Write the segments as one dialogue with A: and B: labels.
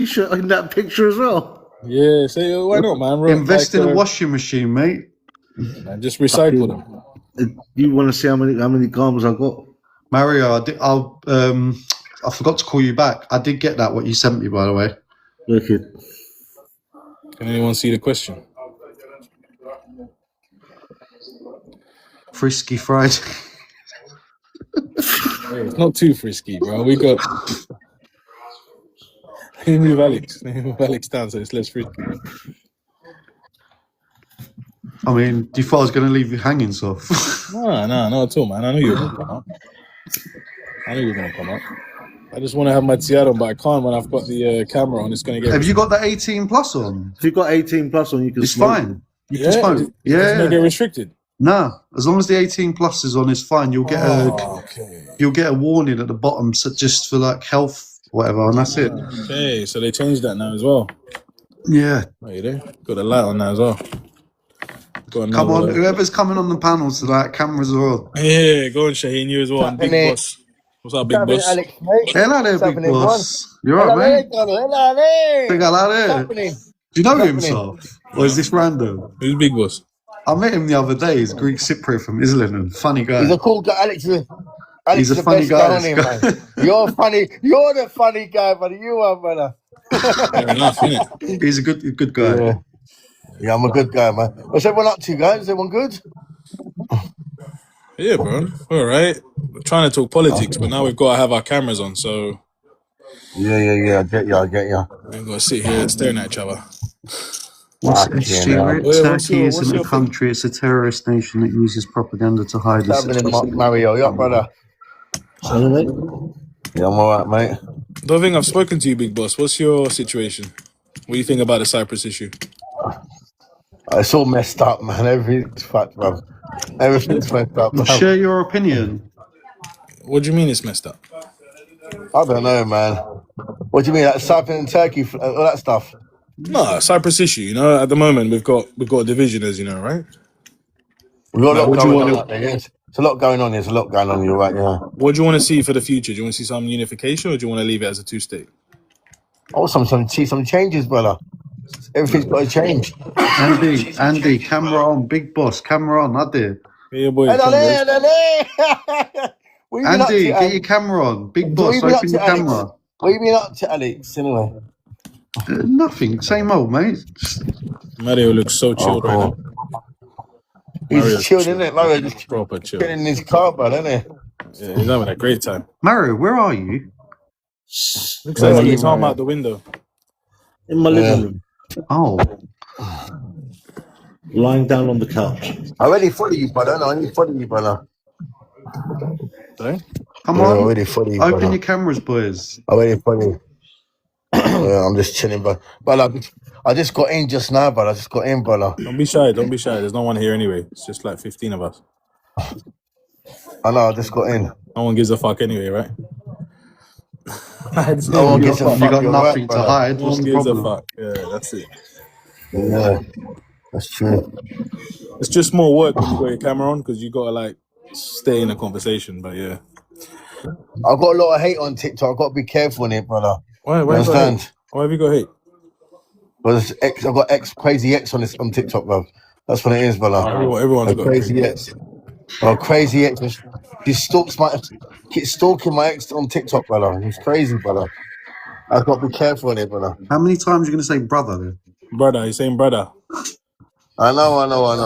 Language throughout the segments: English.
A: You shot in that picture as well.
B: Yeah, say why not, man?
C: Invest in a washing machine, mate.
B: Man, just recycle them.
A: You want to see how many garments I got?
C: Mario, I forgot to call you back. I did get that, what you sent me, by the way.
A: Wicked.
B: Can anyone see the question?
C: Frisky Friday.
B: Hey, it's not too frisky, bro. We got. Let me move Alex down so it's less frisky.
C: I mean, do you thought I was going to leave you hanging, so?
B: No, not at all, man. I knew you were going to come up. I just want to have my tiara on, but I can't when I've got the camera on. It's going to get.
C: Have you got the 18 plus on?
A: If you've got 18 plus on, you can.
C: It's fine. You can smoke.
B: It's going to get restricted.
C: No, as long as the 18 plus is on, it's fine. You'll get you'll get a warning at the bottom, so just for like health, whatever, and that's it.
B: Okay, so they changed that now as well.
C: Yeah.
B: Oh, you do? Got a light on now as well.
C: Come on, whoever's coming on the panel tonight, cameras are on.
B: Yeah, go on, Shaheen. You as well. And Big Boss. What's up, Big Boss?
D: Alex, mate.
C: Hello there, Big Boss. You alright, mate?
D: Hello there.
C: Do you know himself? Or is this random?
B: Who's Big Boss?
C: I met him the other day. He's Greek Cypriot from Islington. Funny guy.
D: He's a cool guy. Alex
C: he's
D: is
C: a funny guy.
D: You're funny. You're the funny guy, buddy. You are, brother.
B: Fair enough, innit?
C: He's a good guy.
D: Yeah, I'm a good guy, man. What's everyone up to, guys? Is everyone good?
B: Yeah, bro. All right. We're trying to talk politics, but now we've got to have our cameras on, so.
D: Yeah. I get you.
B: We've got to sit here staring at each other.
C: What's Turkey isn't a country, it's a terrorist nation that uses propaganda to hide its
D: Mario, you up, brother? Yeah, I'm alright, mate.
B: Don't think I've spoken to you, Big Boss. What's your situation? What do you think about the Cyprus issue?
D: It's all messed up, man. Everything's fucked, bro. Everything's messed up.
C: Share your opinion.
B: What do you mean it's messed up?
D: I don't know, man. What do you mean? Like Cyprus and Turkey, all that stuff?
B: No, Cyprus issue. You know, at the moment we've got a division, as you know, right?
D: We've got a lot going on. There's a lot going on. There's a lot going on. You're right, yeah.
B: What do you want to see for the future? Do you want to see some unification, or do you want to leave it as a two-state?
D: I want see some changes, brother. Everything's got to change.
C: Andy, camera on. Big Boss, camera on. I did.
B: Yeah, boy.
C: Andy, get your camera on. Big Boss, open your camera.
D: What have you been up to, Alex, anyway?
C: Nothing. Same old, mate.
B: Mario looks so chilled right now.
D: He's chilled, isn't it? Mario just
B: proper chill.
D: Chilling in his car, bro, isn't he?
B: Yeah, he's having a great time.
C: Mario, where are you?
B: Looks like he's talking out the window.
A: In my living room.
C: Oh.
A: Lying down on the couch.
D: I already follow you, brother.
B: Sorry?
C: Come on.
D: Already follow you,
C: Open your cameras, boys.
D: I already follow you. I'm just chilling, bro. But I just got in just now, brother.
B: Don't be shy. There's no one here anyway. It's just like 15 of us.
D: I know, I just got in.
B: No one gives a fuck anyway, right?
D: No one gives a fuck.
C: You got nothing to hide.
B: No one gives a fuck. Yeah, that's it.
D: Yeah, that's true.
B: It's just more work when you got your camera on because you gotta like stay in a conversation. But yeah,
D: I've got a lot of hate on TikTok. I've got to be careful on it, brother.
B: Why
D: understand?
B: Why have you got hate?
D: Because I've got crazy X on TikTok, bro. That's what it is, brother.
B: Everyone's got
D: crazy X. Oh, crazy X. He keeps stalking my ex on TikTok, brother. He's crazy, brother. I've got to be careful on it, brother.
C: How many times are you going to say brother then?
B: Brother, he's saying brother.
D: I know.
C: All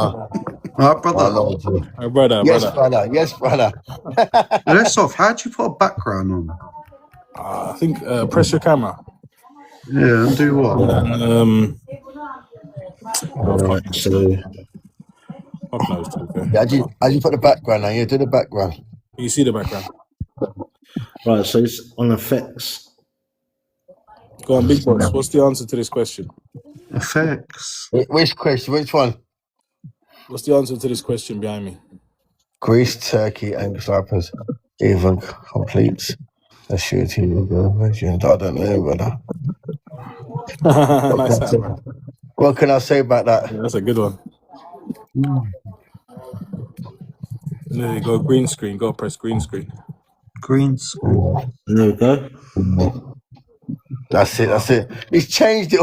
C: right, brother.
D: I know.
B: Brother.
D: Yes, brother.
C: Let's off. How'd you put a background on?
B: I think press your camera.
C: Yeah, and do what?
A: Alright, so
D: How'd you put the background on? Yeah, do the background.
B: You see the background.
A: right, so it's on effects.
B: Go on, Big Boss. What's the answer to this question?
C: Effects.
D: Which question? Which one?
B: What's the answer to this question behind me?
D: Greece, Turkey, and Cyprus even completes a shooting version. I don't know, brother.
B: Nice hat, man.
D: What can I say about that?
B: Yeah, that's a good one. There you go, green screen. Go press green screen.
C: Green screen.
A: There we go.
D: That's it. That's it. He's changed it.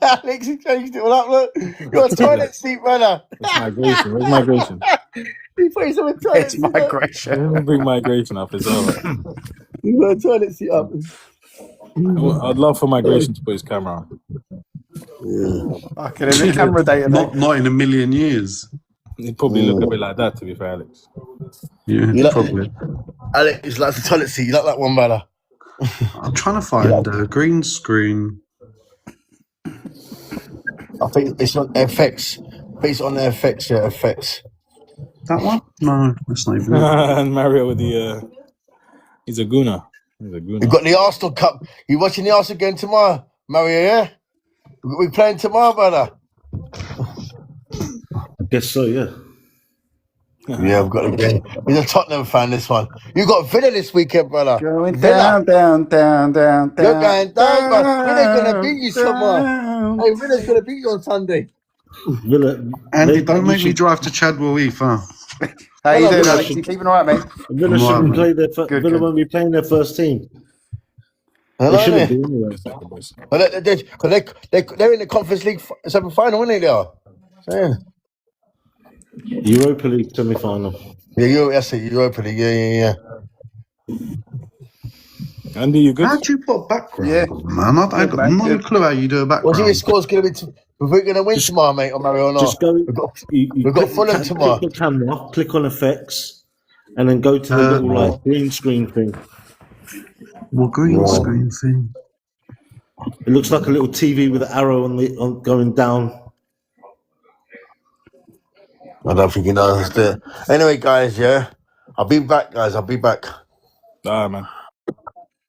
D: Alex, he changed it all up. Look, you're a toilet seat, brother.
B: It's migration. Where's migration?
D: He put his on a toilet
E: It's
D: seat. Look.
E: migration.
B: Let me bring migration up as well.
D: He put a toilet seat up.
B: I'd love for migration to put his camera on.
E: Fucking the camera data, mate.
C: Not in a million years.
B: He'd probably look a bit like that, to be fair, Alex.
C: Yeah,
D: You like-
C: probably.
D: Alex, it's like the toilet seat. You like that one, brother?
C: I'm trying to find a green screen.
D: I think it's on FX. It's on FX, yeah, FX.
C: That one? No, that's not even it.
B: And Mario with the he's a gooner. He's a gooner.
D: We've got the Arsenal Cup. You watching the Arsenal game tomorrow, Mario, yeah? We playing tomorrow, brother?
A: I guess so, yeah.
D: Yeah, I've got the game. He's a Tottenham fan, this one. You got Villa this weekend, brother.
E: Going
D: Villa.
E: down.
D: You're going down, man. Villa's going to beat you tomorrow. Hey, Villa's going to beat you on Sunday.
A: Villa,
C: Andy,
A: they-
C: don't
A: we
C: make me
A: should-
C: drive to Chadwell Heath, huh?
E: How you
D: Hello,
E: doing,
D: Villa.
E: Alex? You keeping all right, mate?
A: Villa
C: I'm
A: shouldn't
C: alright,
A: play their
E: Good,
A: Villa
E: good.
A: won't be playing their first team.
D: Hello,
A: They shouldn't
D: mate.
A: be anyway.
D: They're in the Conference League semi-final, aren't they? Yeah.
A: Europa League semi-final.
D: Yeah, that's it. Europa League. Yeah.
B: Andy, you good?
C: How do you put a background
E: Yeah.
C: on, man? I
E: Good,
C: got
E: man,
C: no
E: good.
C: clue how you do a
D: What do you think the
C: background.
D: score's going to be? We're going to win tomorrow, mate, or Mario or not?
A: Just go.
D: We've got,
A: You
D: we've got
A: click the
D: Fulham tomorrow.
A: Click the camera, click on effects, and then go to the little like green screen thing.
C: What green
D: Wow.
C: screen thing?
A: It looks like a little TV with an arrow on going down.
D: I don't think he knows that. Anyway, guys, yeah. I'll be back, guys. I'll be back.
B: Ah, man.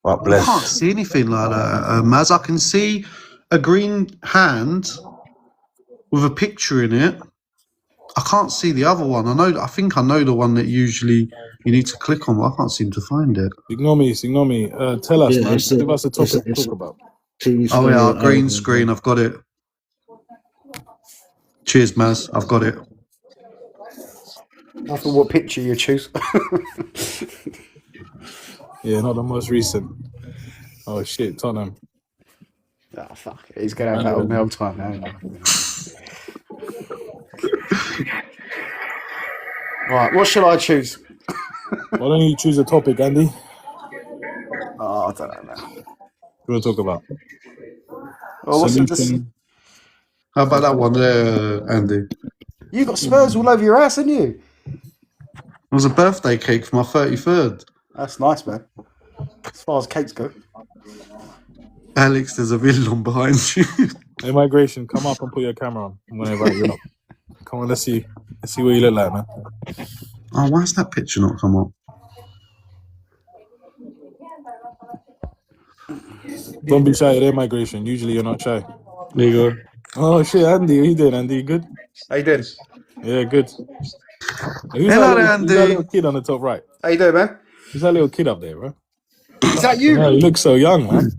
D: God
C: I
D: bless.
C: can't see anything like that, Maz. I can see a green hand with a picture in it. I can't see the other one. I think I know the one that usually you need to click on, but I can't seem to find it.
B: Ignore me. Tell us,
A: Yeah,
B: man.
A: it's a-
B: Give us a topic to
A: it's-
B: talk about.
A: TV
C: Oh
A: screen
C: yeah,
A: with
C: green
A: arrows.
C: screen. I've got it. Cheers, Maz. I've got it.
E: I thought what picture you choose.
B: Yeah, not the most recent. Oh shit, Tottenham.
E: Oh, fuck it. He's going to have that on the whole time now. Right, what shall I choose?
B: Why don't you choose a topic, Andy?
E: Oh, I don't know, man.
B: What do you want to talk about?
E: Oh, what's the,
B: Solution.
C: How about that one there, Andy? It
E: you got Spurs all over your ass, haven't you?
C: was a birthday cake for my 33rd.
E: That's nice, man. As far as cakes go.
C: Alex, there's a villain behind you.
B: Hey, migration, come up and put your camera on. I'm gonna invite you up. Come on, let's see what you look like, man.
C: Oh, why's that picture not come up?
B: Don't be shy, there, migration. Usually you're not shy.
C: There you go.
B: Oh shit, Andy, what you doing, Andy? You good?
E: How you doing?
B: Yeah, good. Who's
C: Hello,
B: who's
C: Andy.
B: that little kid on the top right?
E: How you doing, man?
B: Who's that little kid up there, bro?
E: Is that you?
B: Yeah, you look so young, man.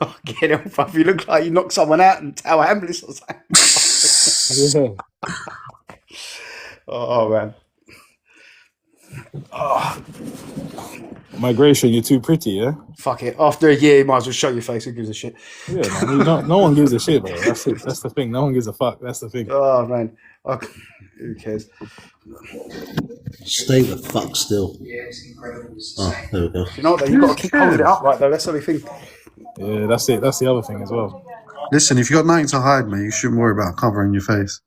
E: Oh, get it off. You look like you knocked someone out in Tower Hamlets or something.
B: Yeah.
E: Oh, man.
B: Migration, you're too pretty, yeah?
E: Fuck it. After a year, you might as well show your face. Who gives a shit?
B: Yeah, man. No one gives a shit, bro. That's it. That's the thing. No one gives a fuck. That's the thing.
E: Oh, man. Okay. Who cares?
A: Stay the fuck still. Oh, there we go.
E: You know what, though? You've got to keep holding it up right, though. That's the only thing.
B: Yeah, that's it. That's the other thing as well.
C: Listen, if you got nothing to hide, man, you shouldn't worry about covering your face.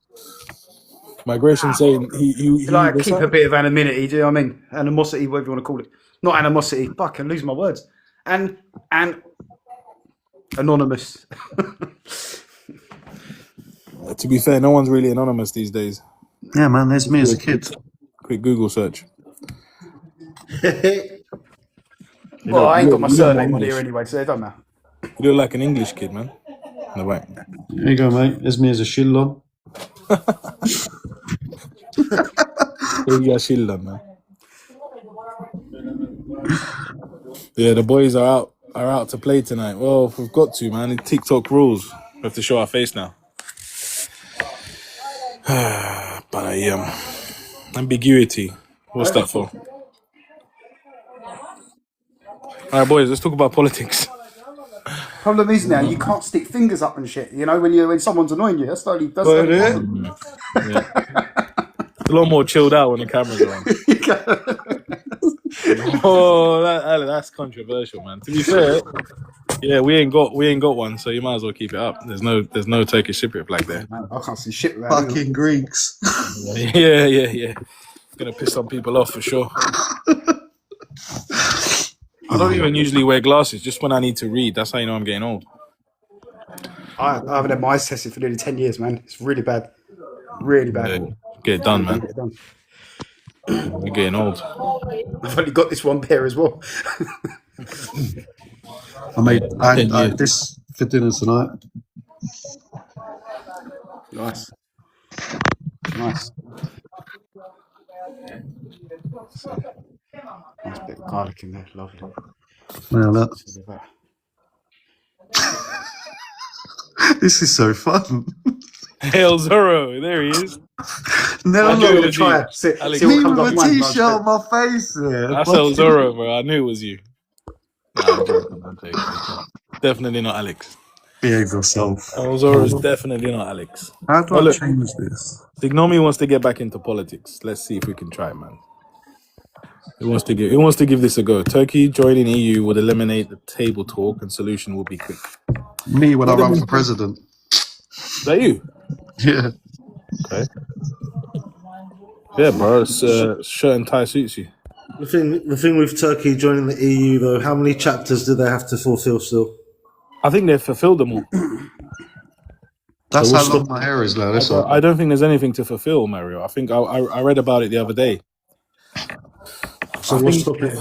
B: Migration saying he
E: Like,
B: what's
E: keep
B: that?
E: a bit of anonymity, do you know what I mean? Animosity, whatever you want to call it. Not animosity. Fuck, I can lose my words. And anonymous.
B: To be fair, no one's really anonymous these days.
C: Yeah, man, there's me as a kid.
B: Quick Google search.
E: Well, I ain't got my
B: you look
E: surname on
B: English.
E: here anyway, so it don't matter.
B: You look like an English kid, man. No way.
C: There you go, mate. There's me as a shillon.
B: Man. Yeah, the boys are out to play tonight. Well, we've got to, man. TikTok rules. We have to show our face now. But ambiguity. What's that for? All right, boys. Let's talk about politics.
E: Problem is now you can't stick fingers up and shit. You know, when someone's annoying you, that's the only problem.
B: Yeah. It's a lot more chilled out when the cameras are on. Oh, that's controversial, man. To be fair, yeah, we ain't got one, so you might as well keep it up. There's no Turkish Cypriot flag there.
E: Man, I can't see shit around.
C: Fucking Greeks.
B: Yeah. Gonna piss some people off for sure. I don't even usually wear glasses, just when I need to read. That's how you know I'm getting old.
E: I haven't had my eyes tested for nearly 10 years, man. It's really bad. Really bad.
B: Yeah, get it done, man.
E: Get it done.
B: We're getting old.
E: I've only got this one pair as well.
C: I had this for dinner tonight.
E: Nice. Nice bit of garlic in there. Lovely.
C: Now that. This is so fun.
B: Hail Zorro, there he is.
C: Never
B: I knew it
C: know.
B: was
E: Try
B: you.
E: it. See
B: Alex,
E: what
C: Me
E: comes
C: with
E: off
C: a
E: mine.
C: t-shirt on my face. Yeah.
B: That's Hail Zorro, bro. I knew it was you. Nah, I'm joking. Definitely not Alex.
C: Behave yourself.
B: Hail Zorro is definitely not Alex.
C: How do I change this?
B: Signomi wants to get back into politics. Let's see if we can try, man. He wants to give this a go. Turkey joining EU would eliminate the table talk, and solution will be quick.
C: Me when I run for president.
B: Is that you?
C: Yeah.
B: Okay. Yeah, bro. It's, shirt and tie suits you.
A: The thing with Turkey joining the EU, though, how many chapters do they have to fulfill still?
B: I think they've fulfilled them all.
C: That's how long my hair is now. That's all.
B: I don't think there's anything to fulfill, Mario. I think I read about it the other day.
A: So what's stopping it?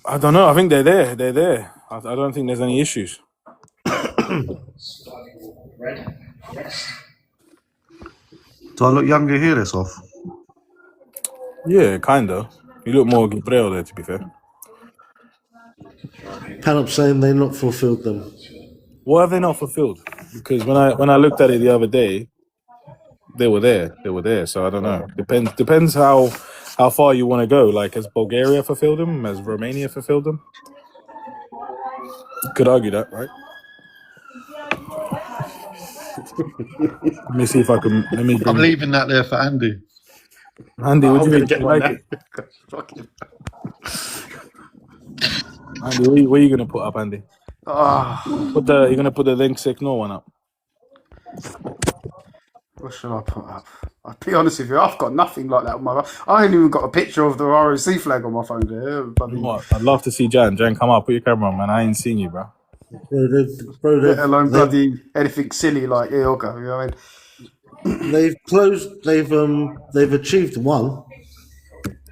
B: I don't know. I think they're there. They're there. I don't think there's any issues.
C: Do I look younger here, this off?
B: Yeah, kind of. You look more Gabriel there, to be fair.
A: Panop saying they not fulfilled them.
B: What have they not fulfilled? Because when I looked at it the other day, they were there. They were there. So I don't know. Depends how far you want to go. Like, has Bulgaria fulfilled them? Has Romania fulfilled them? Could argue that, right? Let me see if I can.
C: I'm leaving that there for Andy.
B: Andy, what do you think?
E: one
B: Like it? Andy, what are you gonna put up, Andy? You're gonna put the Link Signal one up.
E: What should I put up? I'll be honest with you, I've got nothing like that on my phone. I ain't even got a picture of the ROC flag on my phone there.
B: What? I'd love to see Jan. Jan, come up. Put your camera on, man. I ain't seen you, bro.
E: Let alone bloody anything silly like I'll go. You know what I mean?
A: They've closed. They've achieved one.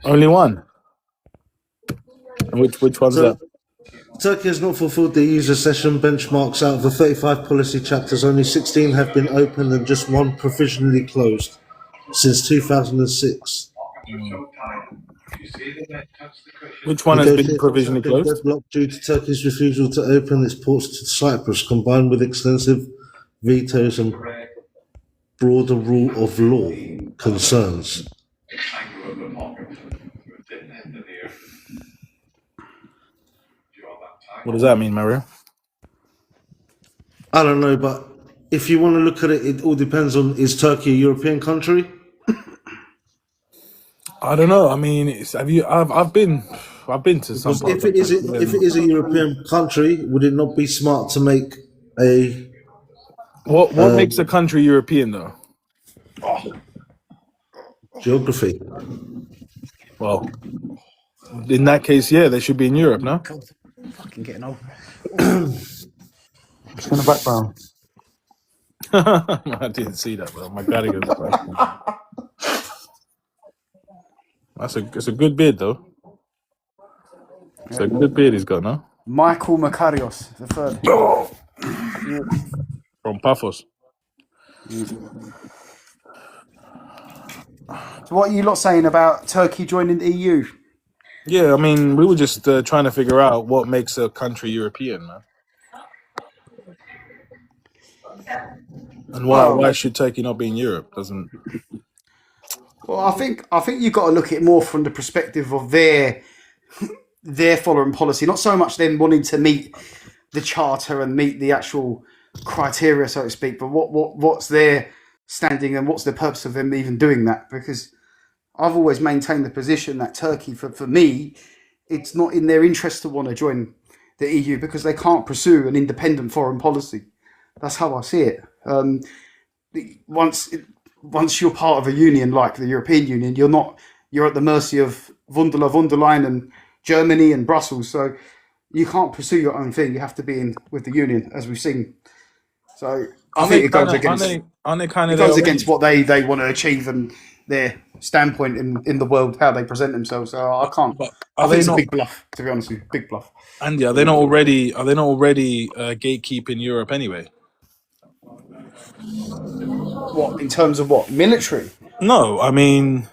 B: Only one. And which one's that?
A: Turkey has not fulfilled the user session benchmarks. Out of the 35 policy chapters, only 16 have been opened and just one provisionally closed since 2006.
B: Which one has been provisionally closed?
A: Deadlocked due to Turkey's refusal to open its ports to Cyprus, combined with extensive vetoes and broader rule of law concerns.
B: What does that mean, Mario?
A: I don't know, but if you want to look at it, it all depends on, is Turkey a European country?
B: I don't know. I mean, I've been to some.
A: If it is a European country, would it not be smart to make a?
B: What makes a country European though?
A: Geography.
B: Well, in that case, yeah, they should be in Europe, no?
E: Fucking getting old.
C: It's in the background.
B: I didn't see that, bro. My God, it's a good beard though. It's a good beard he's got, no?
E: Michael Makarios, the third.
B: From Paphos.
E: So what are you lot saying about Turkey joining the EU?
B: Yeah, I mean, we were just trying to figure out what makes a country European, man. And why should Turkey not be in Europe? Doesn't.
E: Well, I think you've got to look at it more from the perspective of their foreign policy, not so much them wanting to meet the charter and meet the actual criteria, so to speak. But what's their standing and what's the purpose of them even doing that? Because I've always maintained the position that Turkey, for me, it's not in their interest to want to join the EU because they can't pursue an independent foreign policy. That's how I see it. Once you're part of a union like the European Union, you're at the mercy of von der Leyen and Germany and Brussels. So you can't pursue your own thing. You have to be in with the union, as we've seen. So I think it goes against what they want to achieve and their standpoint in the world, how they present themselves. So I can't.
B: But
E: I think it's a big bluff, to be honest with you. Big bluff.
B: Andy, are they not already gatekeeping Europe anyway?
E: What, in terms of what? Military?
B: No, I mean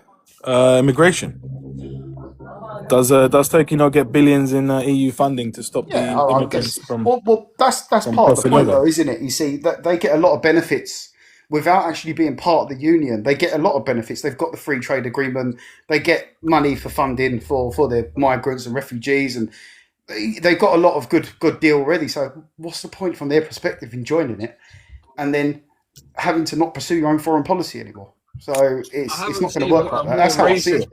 B: immigration. Does Turkey not get billions in EU funding to stop the
E: I
B: immigrants
E: guess.
B: from?
E: Well, that's part of the
B: crossing
E: point,
B: over?
E: though, isn't it? You see, that they get a lot of benefits without actually being part of the union. They get a lot of benefits. They've got the free trade agreement. They get money for funding for their migrants and refugees, and they've got a lot of good deal already. So what's the point from their perspective in joining it, and then having to not pursue your own foreign policy anymore? So it's not going to work like that. That's how I see it.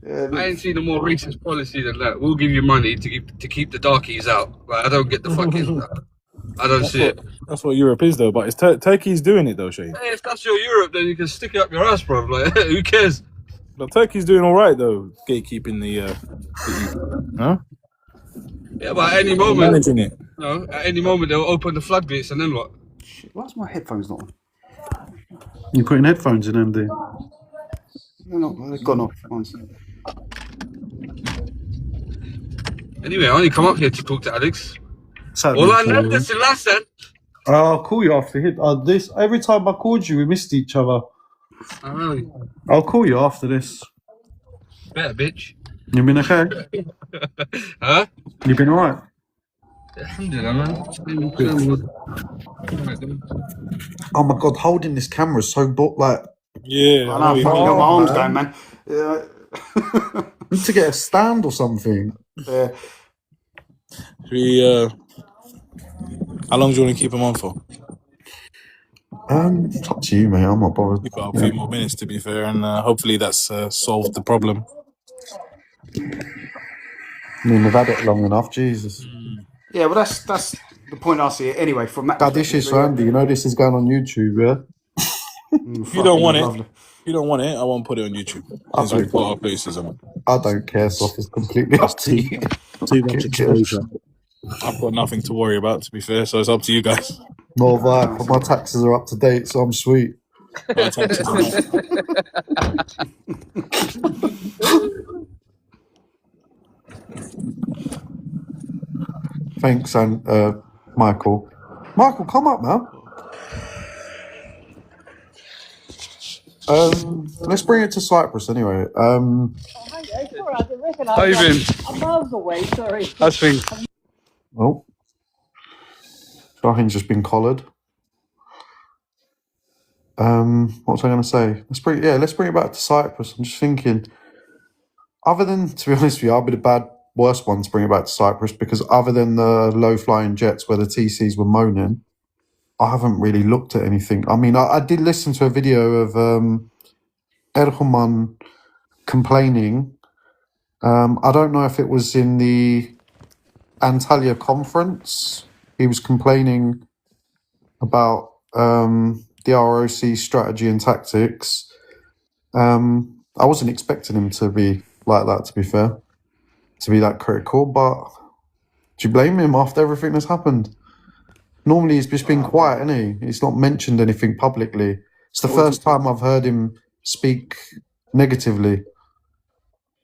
F: I ain't seen a more racist policy than that. We'll give you money to keep the darkies out. Like, I don't get the fucking. I don't see it.
B: That's what Europe is, though. But it's Turkey's doing it, though, Shane.
F: Hey, if that's your Europe, then you can stick it up your ass, bro. Like, who cares?
B: But Turkey's doing all right, though, gatekeeping the EU. Huh?
F: Yeah, but at any moment,
B: Managing it.
F: at any moment they'll open the floodgates, and then what?
E: Shit, why's my headphones not on?
C: You putting headphones in, Andy?
E: No, they've gone off. One second.
F: Anyway, I only come up here to talk to Alex.
C: Sadly,
F: All I
C: for
F: know
C: you.
F: is the last then.
C: I'll call you after hit. This every time I called you, we missed each other. I'll call you after this.
F: Better, bitch.
C: You been okay?
F: Huh?
C: You been alright?
F: Alhamdulillah, man.
C: Oh my god, holding this camera is so
B: Yeah,
E: I know, fucking got my arms going, man.
C: need to get a stand or something.
B: How long do you want to keep them on for?
C: It's up to you, mate. I'm not bothered.
B: We've got a few more minutes, to be fair, and hopefully that's solved the problem.
C: I mean, we've had it long enough, Jesus.
E: Yeah, well, that's the point I see it anyway. From that,
C: Dad, this is Randy. You know this is going on YouTube, yeah?
B: If you don't want it, if you don't want it, I won't put it on YouTube. Since we've got our places on.
C: I don't care, so it's completely up to you.
A: Too much exposure.
B: I've got nothing to worry about, to be fair, so it's up to you guys.
C: Nor have I, but my taxes are up to date, so I'm sweet.
B: My taxes are not.
C: Thanks, and Michael. Michael, come up, man. Let's bring it to Cyprus anyway.
G: Hi, sorry, I didn't recognise.
F: How you been?
G: I'm miles away, sorry.
F: How's things?
C: Oh, Shaheen's just been collared. What was I going to say? Let's bring it back to Cyprus. I'm just thinking, other than, to be honest with you, I'll be the worst one to bring it back to Cyprus because other than the low-flying jets where the TCs were moaning, I haven't really looked at anything. I mean, I did listen to a video of Erdogan complaining. I don't know if it was in the Antalya conference. He was complaining about the ROC strategy and tactics. I wasn't expecting him to be like that, to be fair, to be that critical, but do you blame him after everything that's happened? Normally he's just been quiet, isn't he? He's not mentioned anything publicly. It's the first time I've heard him speak negatively.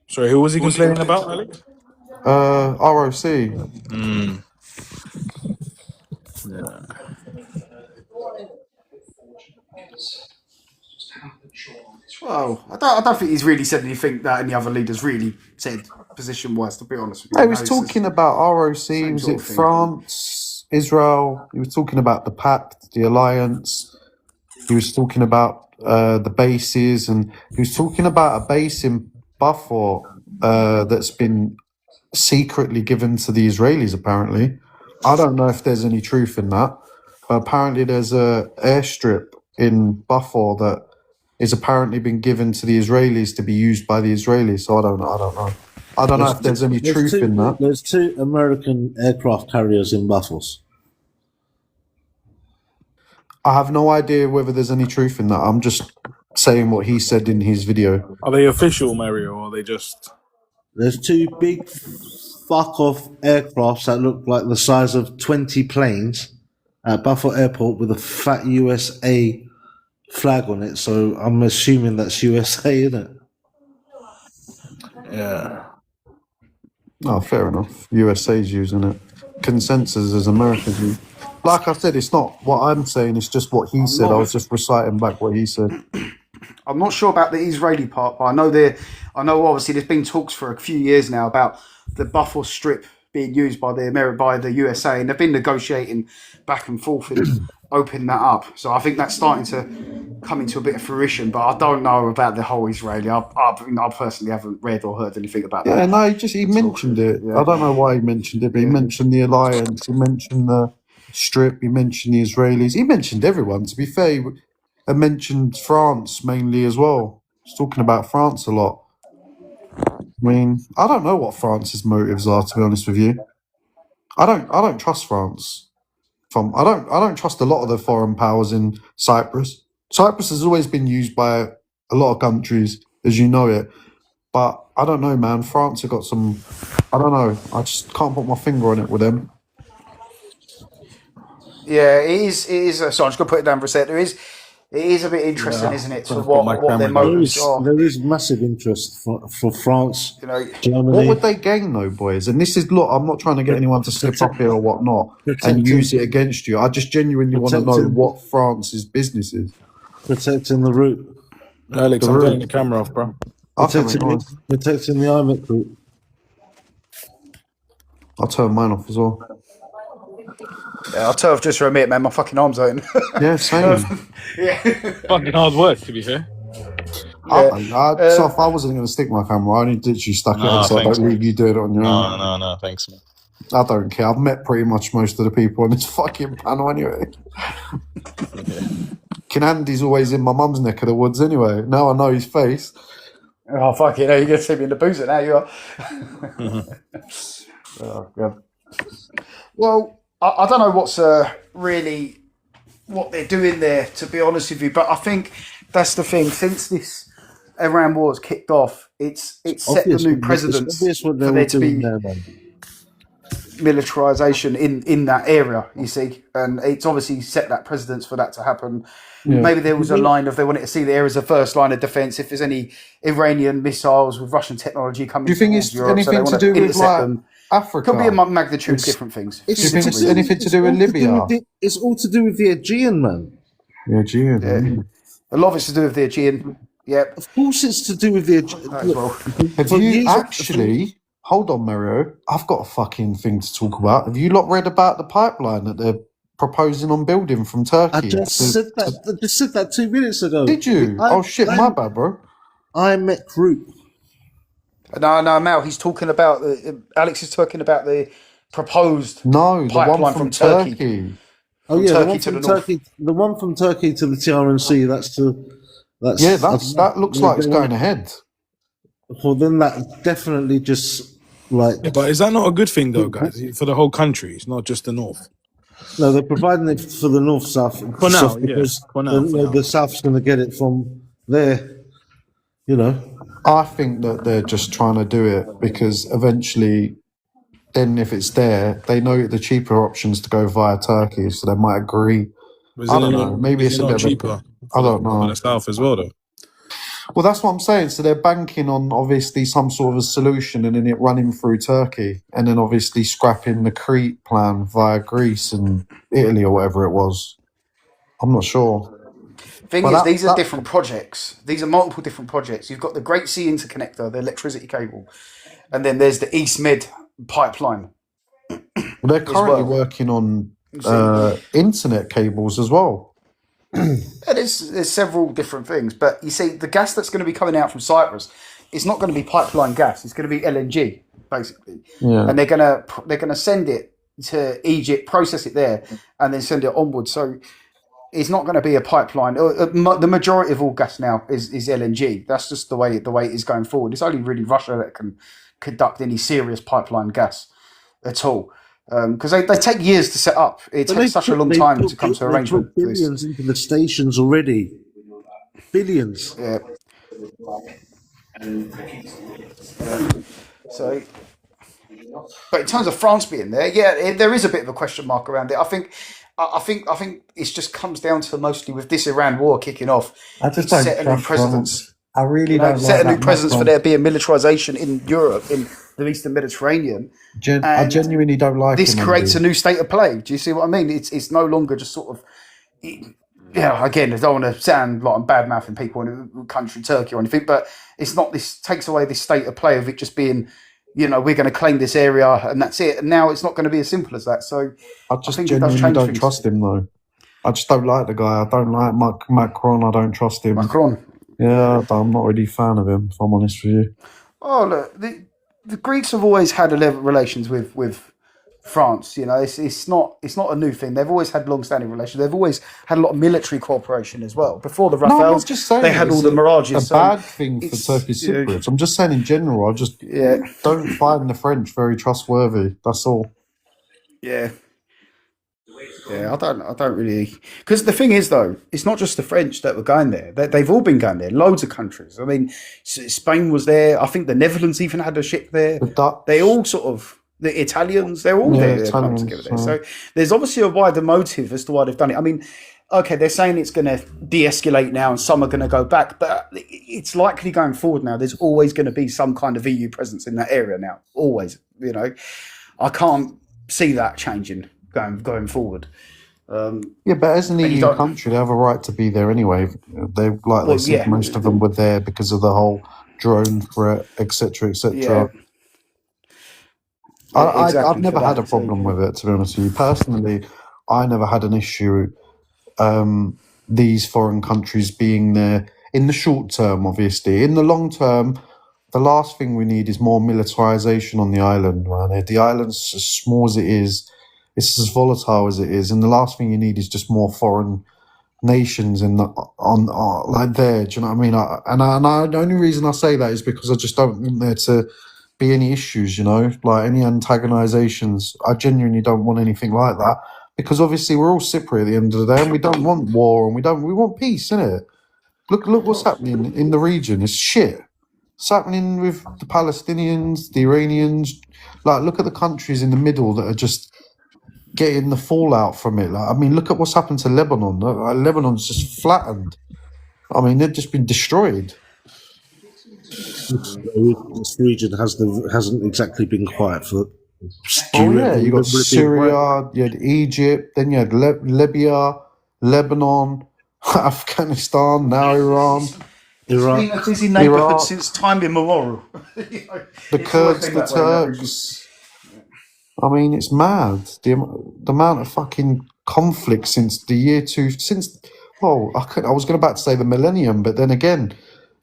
B: Sorry, who was he complaining about, Alex?
C: ROC.
E: Well, I don't think he's really said anything that any other leaders really said position-wise, to be honest with you.
C: He was talking about ROC, was it France, Israel? He was talking about the pact, the alliance. He was talking about the bases, and he was talking about a base in Bafor that's been secretly given to the Israelis, apparently. I don't know if there's any truth in that, but apparently there's a airstrip in Buffer that is apparently been given to the Israelis to be used by the Israelis. So I don't know. I don't know if there's any truth in that.
A: There's 2 American aircraft carriers in Buffos.
C: I have no idea whether there's any truth in that. I'm just saying what he said in his video.
B: Are they official, Mario, or are they just?
A: There's 2 big fuck off aircrafts that look like the size of 20 planes at Buffalo Airport with a fat USA flag on it. So I'm assuming that's USA, isn't it?
B: Yeah.
C: Oh, fair enough. USA's using it. Consensus is America's use. Like I said, it's not what I'm saying, it's just what he said. I was just reciting back what he said.
E: I'm not sure about the Israeli part, but I know obviously there's been talks for a few years now about the buffer strip being used by the USA, and they've been negotiating back and forth and opening that up. So I think that's starting to come into a bit of fruition, but I don't know about the whole Israeli. I personally haven't read or heard anything about that.
C: Yeah, no, he mentioned it.
E: Yeah.
C: I don't know why he mentioned it, but he mentioned the alliance, he mentioned the strip, he mentioned the Israelis, he mentioned everyone. To be fair, he mentioned France mainly as well. He's talking about France a lot. I mean, I don't know what France's motives are, to be honest with you. I don't trust France. I don't trust a lot of the foreign powers in Cyprus. Cyprus has always been used by a lot of countries, as you know it. But I don't know, man. France have got some. I don't know. I just can't put my finger on it with them.
E: Yeah, it is. So I'm just gonna put it down for a sec. It is a bit interesting, isn't it, to
B: Gonna put my
E: what their
B: camera down.
E: motives are.
A: There is massive interest for France,
E: You know,
A: Germany.
C: What would they gain, though, boys? And this is, look, I'm not trying to get anyone to slip up here or whatnot and use it against you. I just genuinely want to know what France's business is.
A: Protecting the route.
B: Alex, I'm turning the camera off, bro.
A: Protecting the IMEC route.
C: I'll turn mine off as well.
E: yeah, I'll tell you just for a minute, man. My fucking arms hurting.
C: Yeah, same.
B: Fucking hard work, to be fair.
C: So if I wasn't going to stick my camera, I only literally stuck it
H: No,
C: on, so I
H: thanks,
C: don't leave you do it on your own.
H: No, thanks, man.
C: I don't care. I've met pretty much most of the people on this fucking panel anyway. Kinandi's always in my mum's neck of the woods anyway. Now I know his face.
E: Oh fuck it! You're gonna see me in the boozer now. You are. Oh god. Well, I don't know what's really what they're doing there, to be honest with you. But I think that's the thing. Since this Iran war's kicked off, it's set the new precedent for there to be militarization in that area. You see, and it's obviously set that precedence for that to happen.
C: Yeah.
E: Maybe there was a line of they wanted to see there as a first line of defense if there's any Iranian missiles with Russian technology coming.
C: Do you think
E: towards
C: it's
E: Europe, so they
C: anything to
E: wanna
C: do with
E: intercept
C: like
E: them.
C: Africa?
E: Could be a magnitude of different things.
C: Do you think it's anything to do with Libya?
A: It's all to do with the Aegean, man.
C: Yeah, Aegean.
E: A lot of it's to do with the Aegean. Yep.
A: Of course, it's to do with the Aegean.
E: As well.
C: Have
A: For
C: you
A: years-
C: actually? Hold on, Mario. I've got a fucking thing to talk about. Have you lot read about the pipeline that they're proposing on building from Turkey?
A: I just said that. I just said that 2 minutes ago.
C: Did you? Oh shit, my bad, bro.
A: IMEC route.
E: No, Mal. He's talking about Alex is talking about the proposed.
C: No, the
E: Pipeline
C: one from
E: from Turkey.
C: Turkey.
A: Oh yeah,
E: Turkey to the north.
A: Turkey. The one from Turkey to the TRNC. That's
C: Yeah, that looks like it's going ahead.
A: Well, then that definitely just like
B: Yeah, but is that not a good thing, though, guys? For the whole country, it's not just the north.
A: no, they're providing it for the north south
B: For now,
A: south
B: yeah.
A: because
B: For now,
A: the south's going to get it from there. You know,
C: I think that they're just trying to do it because eventually, then if it's there, they know the cheaper options to go via Turkey, so they might agree.
B: Is
C: I
B: it
C: don't
B: not-
C: know. Maybe
B: is
C: it's
B: it
C: a
B: not
C: bit of a-
B: cheaper.
C: I don't
B: For
C: know.
B: the south as well, though.
C: Well, that's what I'm saying. So they're banking on obviously some sort of a solution and then it running through Turkey and then obviously scrapping the Crete plan via Greece and Italy or whatever it was. I'm not sure.
E: Thing
C: Well,
E: is,
C: that-
E: these are
C: that-
E: different projects. These are multiple different projects. You've got the Great Sea Interconnector, the electricity cable, and then there's the East Med pipeline.
C: Well, they're currently
E: well.
C: working on
E: So-
C: internet cables as well.
E: And there's several different things, but you see, the gas that's going to be coming out from Cyprus, it's not going to be pipeline gas. It's going to be LNG basically,
C: Yeah.
E: and they're going to send it to Egypt, process it there, and then send it onward. So it's not going to be a pipeline. The majority of all gas now is LNG. That's just the way it is going forward. It's only really Russia that can conduct any serious pipeline gas at all. Because they take years to set up. It takes such a long time to come to arrangement.
A: They put billions into the stations already. Billions.
E: Yeah. So, but in terms of France being there, yeah, there is a bit of a question mark around it. I think it just comes down to mostly with this Iran war kicking off.
H: I just don't
E: set a new
H: trust
E: precedence.
H: France. I really don't
E: set
H: like
E: a new
H: that
E: precedence for
H: Macron.
E: there being militarization in Europe, in the Eastern Mediterranean.
H: I
E: And
H: genuinely don't like
E: this
H: him.
E: creates a new state of play. Do you see what I mean? It's no longer just sort of, again, I don't want to sound like I'm bad mouthing people in a country, Turkey or anything, but it's not this, takes away this state of play of it just being, we're going to claim this area and that's it. And now it's not going to be as simple as that. So
H: I just
E: think it does
H: genuinely
E: change
H: don't
E: things.
H: trust him, though. I just don't like the guy. I don't like Macron. I don't trust him.
E: Macron.
H: Yeah, I'm not really a fan of him, if I'm honest with you.
E: Oh, look, the Greeks have always had relations with France. It's not a new thing. They've always had long-standing relations. They've always had a lot of military cooperation as well. Before the
H: No, I'm
E: Rafales,
H: not just saying
E: they had
H: it's
E: all the Mirages.
H: a bad thing for
E: it's-
H: Turkish Cypriots. I'm just saying in general, I just
E: Yeah,
H: don't find the French very trustworthy. That's all.
E: yeah. Yeah, I don't really, because the thing is though, it's not just the French that were going there. They've all been going there. Loads of countries. I mean, Spain was there. I think the Netherlands even had a ship there.
H: The Dutch,
E: They all sort of, the Italians, they're all
H: Yeah,
E: there. They're coming
H: Italians,
E: together there. So there's obviously a wider motive as to why they've done it. I mean, okay, they're saying it's going to de-escalate now and some are going to go back, but it's likely going forward now. There's always going to be some kind of EU presence in that area now. Always, I can't see that changing going forward.
H: yeah, but as an
E: And you
H: EU
E: don't-
H: country, they have a right to be there anyway. They
E: Well,
H: said,
E: yeah.
H: most of them were there because of the whole drone threat, etc., etc.
E: Yeah. Exactly,
H: I've never
E: for
H: had a
E: that, so-
H: problem with it, to be honest with you. Personally, I never had an issue. These foreign countries being there in the short term, obviously. In the long term, the last thing we need is more militarization on the island, man. The island's as small as it is, it's as volatile as it is, and the last thing you need is just more foreign nations on like there. Do you know what I mean? The only reason I say that is because I just don't want there to be any issues, like any antagonizations. I genuinely don't want anything like that because obviously we're all Cypriot at the end of the day, and we don't want war, and we want peace, innit? Look what's happening in the region. It's shit. It's happening with the Palestinians, the Iranians. Like, look at the countries in the middle that are just getting the fallout from it. Like, I mean, look at what's happened to Lebanon. Lebanon's just flattened. I mean, they've just been destroyed.
A: This region hasn't exactly been quiet for.
H: Oh yeah, you got Syria, you had Egypt, then you had Libya, Lebanon, Afghanistan, now Iran.
E: It's
A: Iraq.
E: been a busy neighbourhood
H: Iraq.
E: since time immemorial.
H: The Kurds, the Turks. I mean, it's mad. The amount of fucking conflict since the year I was going about to say the millennium, but then again,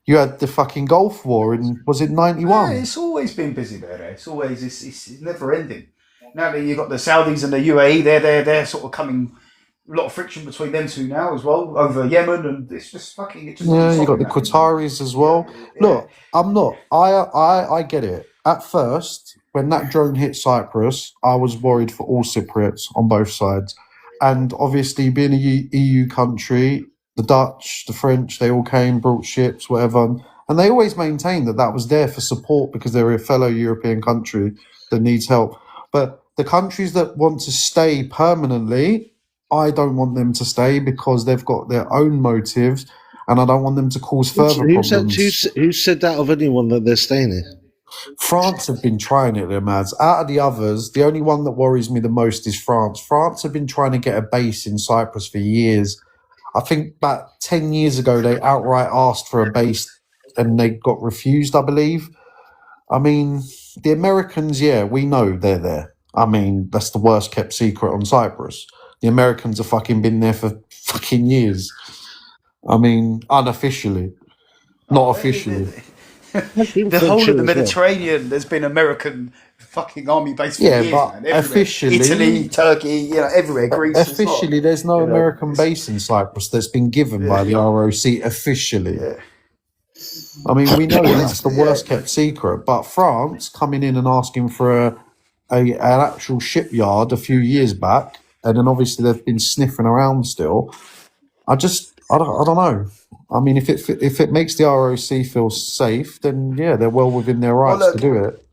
H: you had the fucking Gulf War in, was it 91?
E: Yeah, it's always been busy there. It's always it's never ending. Now that you've got the Saudis and the UAE, they're sort of coming. A lot of friction between them two now as well over Yemen, and it's just fucking. It just
H: Yeah, you got the
E: Qataris.
H: Qataris as well. Look, I'm not. I get it. At first, when that drone hit Cyprus, I was worried for all Cypriots on both sides. And obviously, being a EU country, the Dutch, the French, they all came, brought ships, whatever. And they always maintained that was there for support because they're a fellow European country that needs help. But the countries that want to stay permanently, I don't want them to stay because they've got their own motives, and I don't want them to cause further problems.
A: Who said that of anyone that they're staying here?
H: France have been trying it, lads. Out of the others, the only one that worries me the most is France. France have been trying to get a base in Cyprus for years. I think about 10 years ago, they outright asked for a base and they got refused, I believe. I mean, the Americans, yeah, we know they're there. I mean, that's the worst kept secret on Cyprus. The Americans have fucking been there for fucking years. I mean, unofficially, not officially.
E: The whole of the Mediterranean, there's been American fucking army base for
H: Yeah,
E: years,
H: but
E: man. Everywhere.
H: officially-
E: Italy, Turkey, everywhere. Greece. it's not-
H: Officially, there's no
E: you know,
H: American base in Cyprus that's been given by the ROC officially.
E: Yeah.
H: I mean, we know that's the worst kept secret, but France coming in and asking for an actual shipyard a few years back, and then obviously they've been sniffing around still. I don't know. I mean, if it makes the ROC feel safe, then yeah, they're well within their rights
E: look,
H: to do it.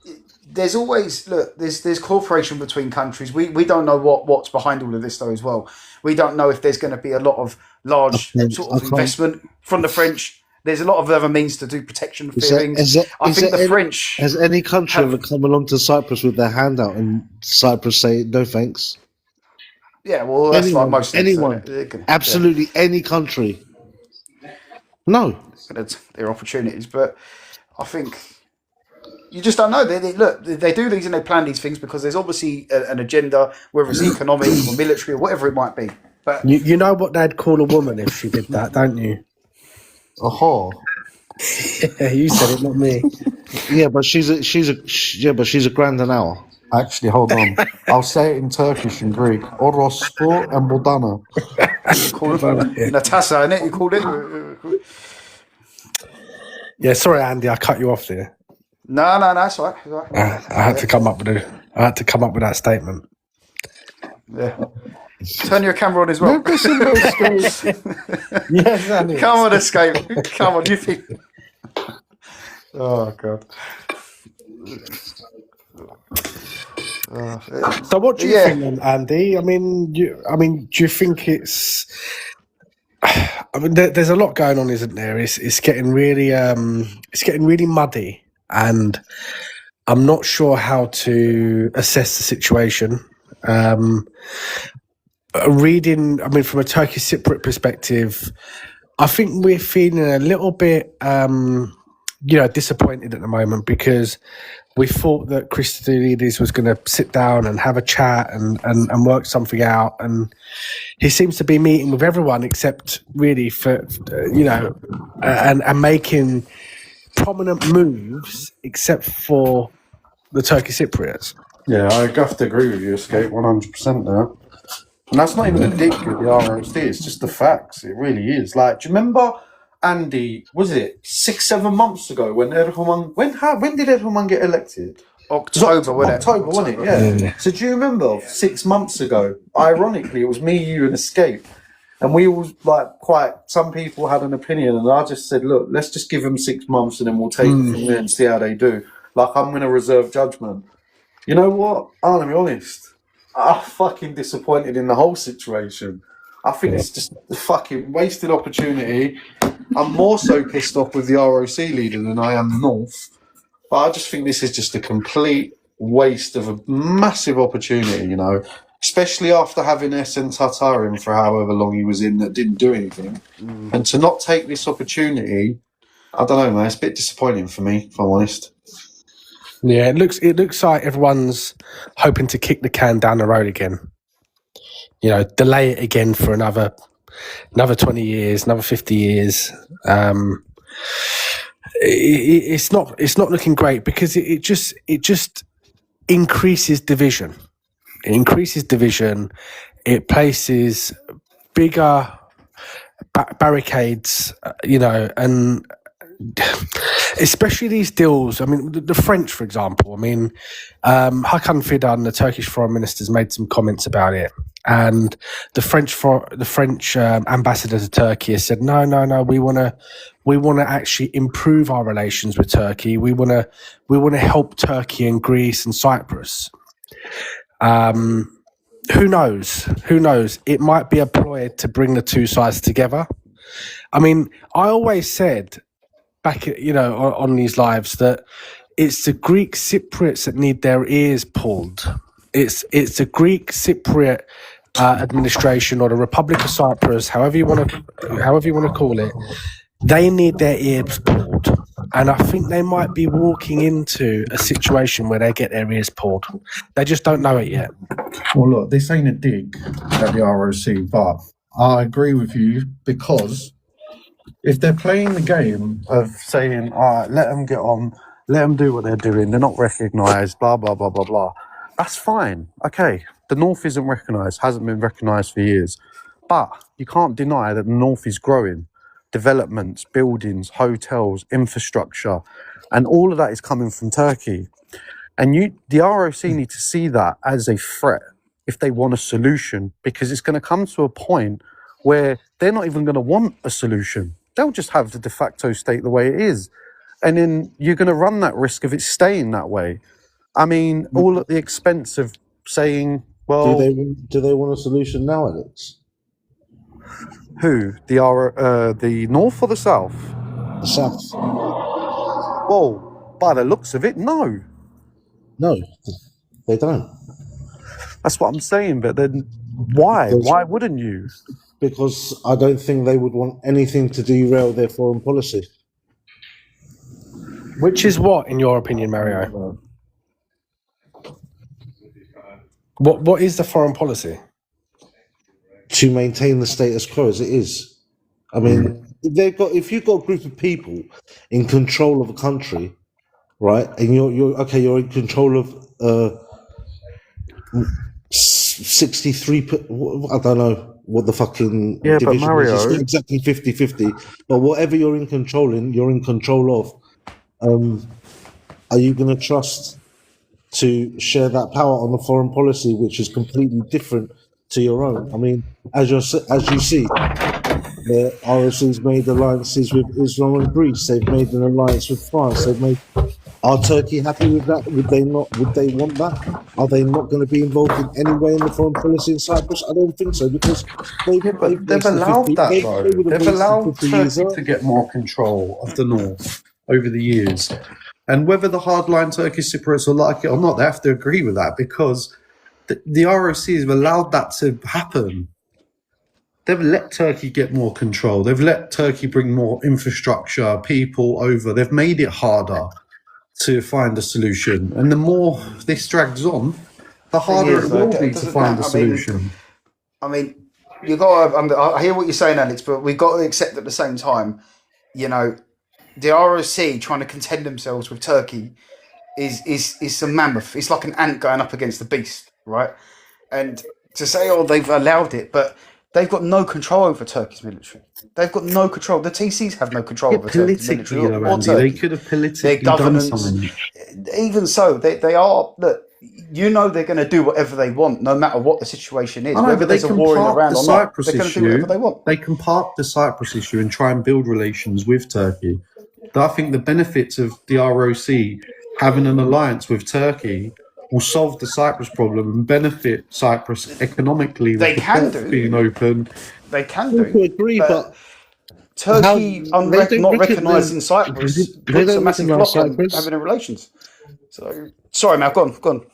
E: There's always there's cooperation between countries. We don't know what's behind all of this though as well. We don't know if there's going to be a lot of large sort of investment from the French. There's a lot of other means to do protection for things. I think the French.
A: Has any country ever come along to Cyprus with their hand out and Cyprus say no thanks?
E: Yeah, well, that's like most things,
A: anyone, absolutely any country. No,
E: their opportunities, but I think you just don't know. They do these and they plan these things because there's obviously an agenda, whether it's economic or military or whatever it might be. But
I: you know what they'd call a woman if she did that, don't you?
H: A whore.
I: Yeah, you said it, not me.
A: Yeah, but she's a grand an hour.
H: Actually, hold on. I'll say it in Turkish and Greek. Orospu and Bodana.
E: Natasa, innit? You called it?
I: Yeah, sorry, Andy, I cut you off there.
E: No, that's all right.
I: I had to come up with that statement.
E: Yeah. Turn your camera on as well.
I: Yes, Andy.
E: Come on, Escape. Come on, you think. Oh, God.
I: So what do you think then, Andy? I mean, do you think it's? I mean, there's a lot going on, isn't there? It's getting really muddy, and I'm not sure how to assess the situation. Reading, I mean, from a Turkish Cypriot perspective, I think we're feeling a little bit, disappointed at the moment because we thought that Christodoulidis was going to sit down and have a chat and work something out, and he seems to be meeting with everyone except really for and making prominent moves except for the Turkish Cypriots.
H: Yeah, I have to agree with you, Escape, 100% there. And that's not even a dig at the ROC, it's just the facts. It really is. Like, do you remember, Andy, was it 6-7 months ago when Erdogan... When did Erdogan get elected?
E: October, wasn't it?
H: Yeah. So do you remember 6 months ago, ironically, it was me, you, and Escape. And we all, some people had an opinion, and I just said, look, let's just give them 6 months and then we'll take it from there and see how they do. Like, I'm going to reserve judgment. You know what? I'm going to be honest. I'm fucking disappointed in the whole situation. I think it's just a fucking wasted opportunity. I'm more so pissed off with the ROC leader than I am the North. But I just think this is just a complete waste of a massive opportunity, especially after having Esen Tatar in for however long he was in that didn't do anything. And to not take this opportunity, I don't know, man, it's a bit disappointing for me, if I'm honest.
I: Yeah, it looks like everyone's hoping to kick the can down the road again. Delay it again for another 20 years, another 50 years. It's not looking great because it just increases division. It increases division. It places bigger barricades, and especially these deals. I mean, the French, for example. I mean, Hakan Fidan, the Turkish foreign minister, has made some comments about it, and the French ambassador to Turkey has said, no, we want to actually improve our relations with Turkey. We want to help Turkey and Greece and Cyprus. Who knows? It might be a ploy to bring the two sides together. I mean, I always said back, on these lives that it's the Greek Cypriots that need their ears pulled. It's the Greek Cypriot administration or the Republic of Cyprus, however you want to call it. They need their ears pulled, and I think they might be walking into a situation where they get their ears pulled. They just don't know it yet.
H: Well, look, this ain't a dig at the ROC, but I agree with you because if they're playing the game of saying, all right, let them get on, let them do what they're doing, they're not recognised, blah, blah, blah, blah, blah, that's fine. Okay, the North isn't recognised, hasn't been recognised for years. But you can't deny that the North is growing. Developments, buildings, hotels, infrastructure, and all of that is coming from Turkey. And the ROC need to see that as a threat if they want a solution, because it's going to come to a point where they're not even going to want a solution. They'll just have the de facto state the way it is. And then you're going to run that risk of it staying that way. I mean, all at the expense of saying, well...
A: Do they want a solution now, Alex?
H: Who? The North or the South?
A: The South.
H: Well, by the looks of it, no.
A: No, they don't.
H: That's what I'm saying, but then why? Why wouldn't you?
A: Because I don't think they would want anything to derail their foreign policy.
I: Which is what, in your opinion, Mario? What is the foreign policy?
A: To maintain the status quo as it is. I mean, if you've got a group of people in control of a country, right, and you're in control of 63. I don't know what the fucking
H: but
A: division
H: Mario,
A: is. It's not exactly 50-50, but whatever you're in control of. Are you going to trust to share that power on the foreign policy, which is completely different to your own? I mean, as you see, the ROC's made alliances with Israel and Greece. They've made an alliance with France. Are Turkey happy with that? Would they not? Would they want that? Are they not going to be involved in any way in the foreign policy in Cyprus? I don't think so, because they've
H: allowed that, though. They've allowed Turkey to get more control of the North over the years. And whether the hardline Turkish Cypriots will like it or not, they have to agree with that, because the ROC have allowed that to happen. They've let Turkey get more control. They've let Turkey bring more infrastructure, people over. They've made it harder to find a solution. And the more this drags on, the harder it will be to find a solution.
E: I mean, you got. I hear what you're saying, Alex, but we've got to accept at the same time, the ROC trying to contend themselves with Turkey is some mammoth. It's like an ant going up against the beast, right? And to say, they've allowed it, but they've got no control over Turkey's military. They've got no control. The TCs have no control over Turkey's military.
H: They could have politically done something.
E: Even so, they are. Look, they're going to do whatever they want, no matter what the situation is. Whether there's a war in Iran or not, they're going to do whatever they want.
H: They can park the Cyprus issue and try and build relations with Turkey. But I think the benefits of the ROC having an alliance with Turkey will solve the Cyprus problem and benefit Cyprus economically.
E: They can do.
H: Being open.
E: They can do.
A: I agree, but
E: Turkey not recognising Cyprus puts a massive block on having relations. So, sorry, Mal, go on.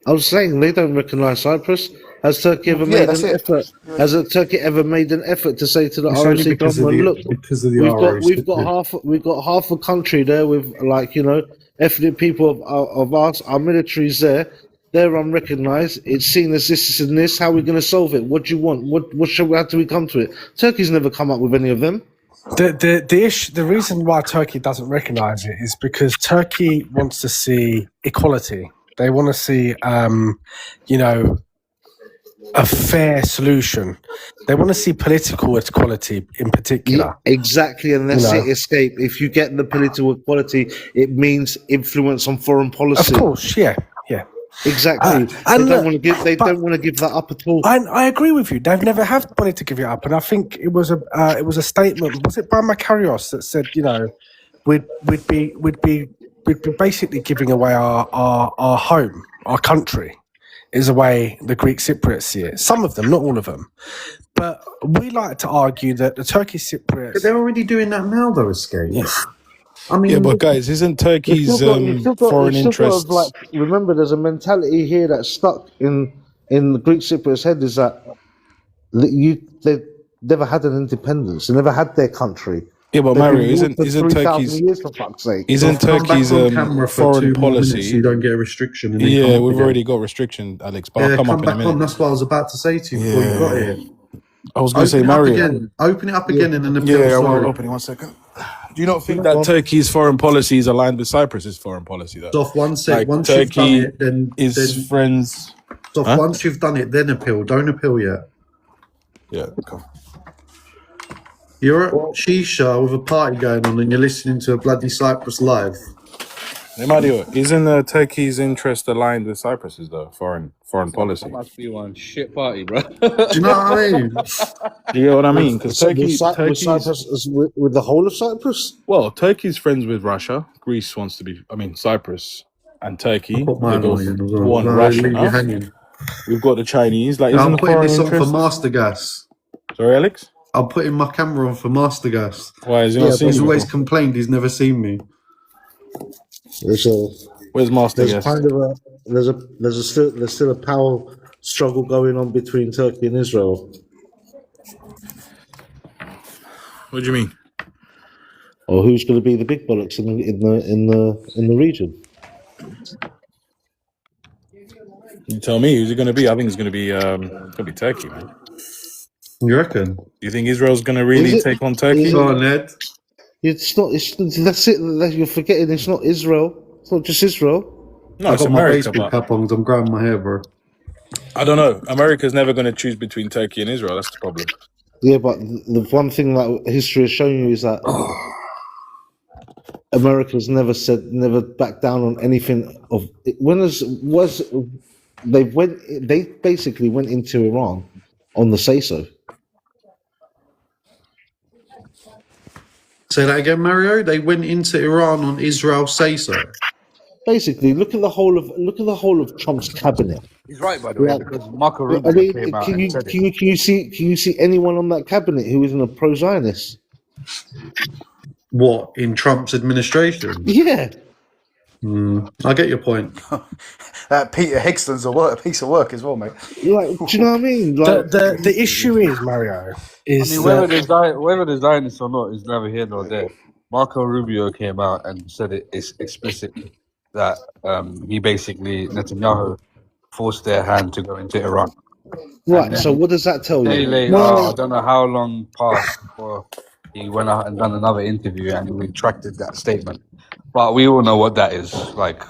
A: I was saying they don't recognise Cyprus. Has Turkey ever made an effort? Has Turkey ever made an effort to say to the ROC government, look,
H: because of the ROC,
A: we've got half a country there with ethnic people of us. Our military's there. They're unrecognised. It's seen as this and this. How are we going to solve it? What do you want? How do we come to it? Turkey's never come up with any of them.
I: The reason why Turkey doesn't recognise it is because Turkey wants to see equality. They want to see, a fair solution. They want to see political equality in particular.
A: Yeah, exactly, and that's it. Escape. If you get the political equality, it means influence on foreign policy.
I: Of course, yeah.
A: Exactly. They don't want to give that up at all.
I: I agree with you. They've never wanted to give it up, and I think it was a statement. Was it by Makarios that said, we'd be basically giving away our home, our country, is the way the Greek Cypriots see it. Some of them, not all of them. But we like to argue that the Turkish Cypriots...
H: But they're already doing that now, though, Escape.
I: Yeah.
B: I mean, but guys, isn't Turkey's foreign interests...
A: remember, there's a mentality here that's stuck in the Greek Cypriots' head, is that they never had an independence. They never had their country.
B: Yeah, but Mario, isn't Turkey's
A: years, for fuck's sake.
B: Isn't Turkey's foreign policy?
H: So you don't get a restriction.
B: Yeah, we've already got restriction, Alex. But I'll come up in a minute.
H: That's what I was about to say to you before you got here.
B: I was going to say
C: Open it up
B: Mario.
C: again. Open it up again and then appeal.
B: Yeah,
C: Sorry.
B: I'll open it 1 second. Do you not think that Turkey's foreign policy is aligned with Cyprus's foreign policy, though?
C: Soft, one sec.
B: Like,
C: Once you've done
B: Turkey
C: it, then
B: is friends.
C: Soft,
B: Huh?
C: once you've done it, then appeal. Don't appeal yet.
B: Yeah, okay.
C: You're at Shisha with a party going on and you're listening to a bloody Cyprus live.
B: Hey, Mario, isn't Turkey's interest aligned with Cyprus's, though? Foreign policy.
F: That must be one shit party, bro.
C: Do you know what I mean?
B: Do you get what I mean? Because Turkey's
A: with the whole of Cyprus.
B: well, Turkey's friends with Russia. Greece wants to be. I mean, Cyprus and Turkey.
C: Put
B: They
C: mine
B: both
C: on again as well.
B: want
C: No,
B: Russia.
C: leave you
B: No?
C: hanging.
B: We've got the Chinese. Like,
C: I'm
B: isn't the
C: putting
B: foreign
C: this on for
B: interest?
C: Master Gas.
B: Sorry, Alex.
C: I'm putting my camera on for Master Gas.
B: Why is he not seen
C: He's
B: you
C: always
B: before?
C: complained he's never seen me.
B: Where's Master
A: There's
B: Guest?
A: kind of there's still a power struggle going on between Turkey and Israel.
B: What do you mean?
A: Or who's going to be the big bollocks in the region?
B: You tell me. Who's it going to be? I think it's going to be Turkey, man.
C: You reckon?
B: Do you think Israel's going to really
A: Is it?
B: take on Turkey?
C: Go on, Ned.
A: It's not. That's it. You're forgetting. It's not Israel. It's not just Israel.
B: No,
C: I
B: it's
C: got my
B: America.
C: baseball
B: But
C: cap on because I'm growing my hair, bro.
B: I don't know. America's never going to choose between Turkey and Israel. That's the problem.
A: Yeah, but the one thing that history has shown you is that America's never backed down on anything of. They basically went into Iran on the say so.
C: Say that again, Mario. They went into Iran on Israel say so.
A: Basically, look at the whole of Trump's cabinet.
F: He's right, by the way,
A: Yeah.
F: because Marco
A: I
F: Rubio
A: mean,
F: came out
A: can
F: and said it.
A: you see anyone on that cabinet who isn't a pro-Zionist?
C: What, in Trump's administration?
A: Yeah,
C: I get your point.
E: Peter Higston's a piece of work as well, mate.
A: like, do you know what I mean? Like,
I: The issue is, Mario, is
F: I mean, whether the Zionists or not is neither here nor there. Marco Rubio came out and said it is explicitly that he basically, Netanyahu, forced their hand to go into Iran.
A: right. So what does that tell
F: Day
A: you?
F: later,
A: No,
F: I don't know how long passed before he went out and done another interview and he retracted that statement. But we all know what that is. Like,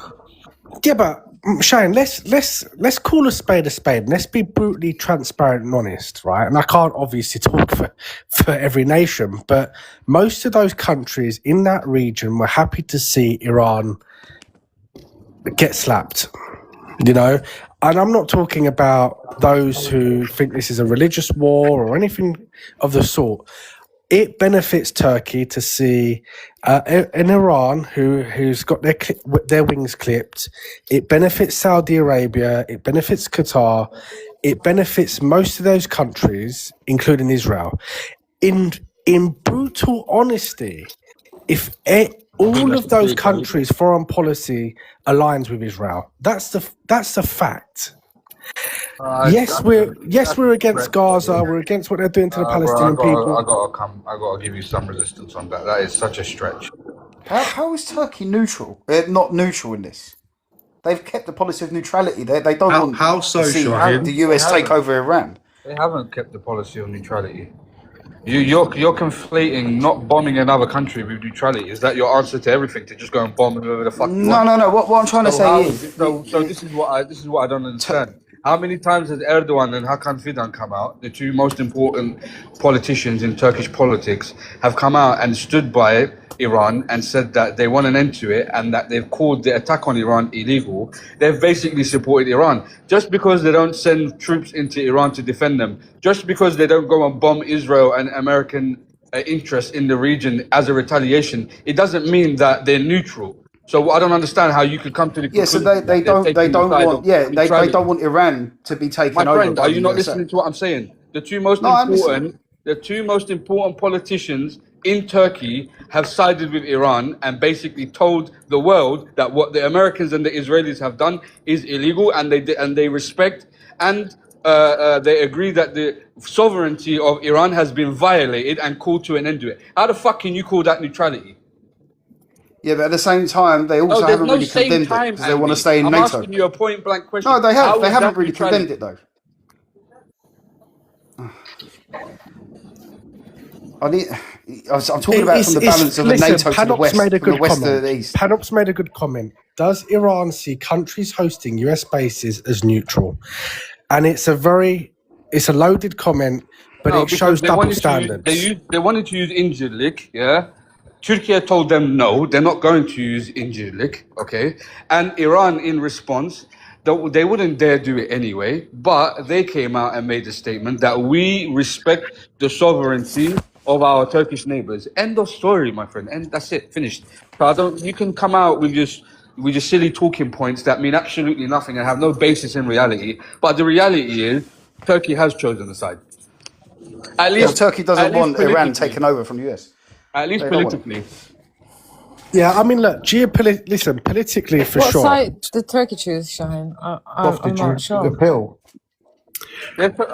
I: yeah, but Shane, let's call a spade a spade. And let's be brutally transparent and honest, right? And I can't obviously talk for every nation, but most of those countries in that region were happy to see Iran get slapped, you know. And I'm not talking about those who think this is a religious war or anything of the sort. It benefits Turkey to see an Iran who's got their wings clipped. It benefits Saudi Arabia. It benefits Qatar. It benefits most of those countries, including Israel. In brutal honesty, if all of those countries' foreign policy aligns with Israel, that's the fact. Yes, we're against Gaza. We're against what they're doing to the Palestinian people.
F: I gotta give you some resistance on that. That is such a stretch.
E: How is Turkey neutral? Not neutral in this. They've kept the policy of neutrality. They don't want
C: How so,
E: to see
C: Shahid?
E: the US take over Iran.
F: They haven't kept the policy of neutrality. You're conflating not bombing another country with neutrality. Is that your answer to everything? To just go and bomb whoever the fuck you want?
E: No. What I'm trying to say is,
F: So this is what I don't understand. How many times has Erdogan and Hakan Fidan come out, the two most important politicians in Turkish politics, have come out and stood by Iran and said that they want an end to it and that they've called the attack on Iran illegal? They've basically supported Iran. Just because they don't send troops into Iran to defend them, just because they don't go and bomb Israel and American interests in the region as a retaliation, it doesn't mean that they're neutral. So I don't understand how you could come to the conclusion.
E: so they don't want Iran to be taken
F: My
E: over.
F: friend,
E: by
F: are
E: the
F: you not
E: USA.
F: listening to what I'm saying? The two most
E: I'm listening.
F: important politicians in Turkey have sided with Iran and basically told the world that what the Americans and the Israelis have done is illegal, and they respect and they agree that the sovereignty of Iran has been violated and called to an end to it. How the fuck can you call that neutrality?
E: Yeah, but at the same time, they also haven't really condemned it because they want to stay in
F: I'm
E: NATO.
F: asking you a point blank question.
E: No, they
F: How
E: have. They
F: is
E: haven't
F: that
E: really
F: neutrality?
E: condemned it though. I'm talking about from the balance of the
I: listen,
E: NATO to the
I: Panop's
E: west,
I: made a
E: from the
I: good
E: west to
I: comment.
E: the east.
I: Panop's made a good comment. Does Iran see countries hosting US bases as neutral? And it's a loaded comment, but
F: No,
I: it shows
F: because
I: double standards.
F: they wanted to use Incirlik, yeah. Turkey told them no, they're not going to use Incirlik, okay. And Iran, in response, they wouldn't dare do it anyway. But they came out and made a statement that we respect the sovereignty of our Turkish neighbors. End of story, my friend. And that's it, finished. So you can come out with just silly talking points that mean absolutely nothing and have no basis in reality. But the reality is, Turkey has chosen a side. At
E: Yeah,
F: least
E: Turkey doesn't
F: at least
E: want Iran
F: politically.
E: taken over from the US.
F: At least
E: They don't want it.
F: politically.
I: Yeah, I mean, look, politically for
J: What
I: sure.
J: side did Turkey choose, Shaheen?
H: Prof,
J: I'm
H: did you
J: not sure.
H: appeal?
F: Yeah, but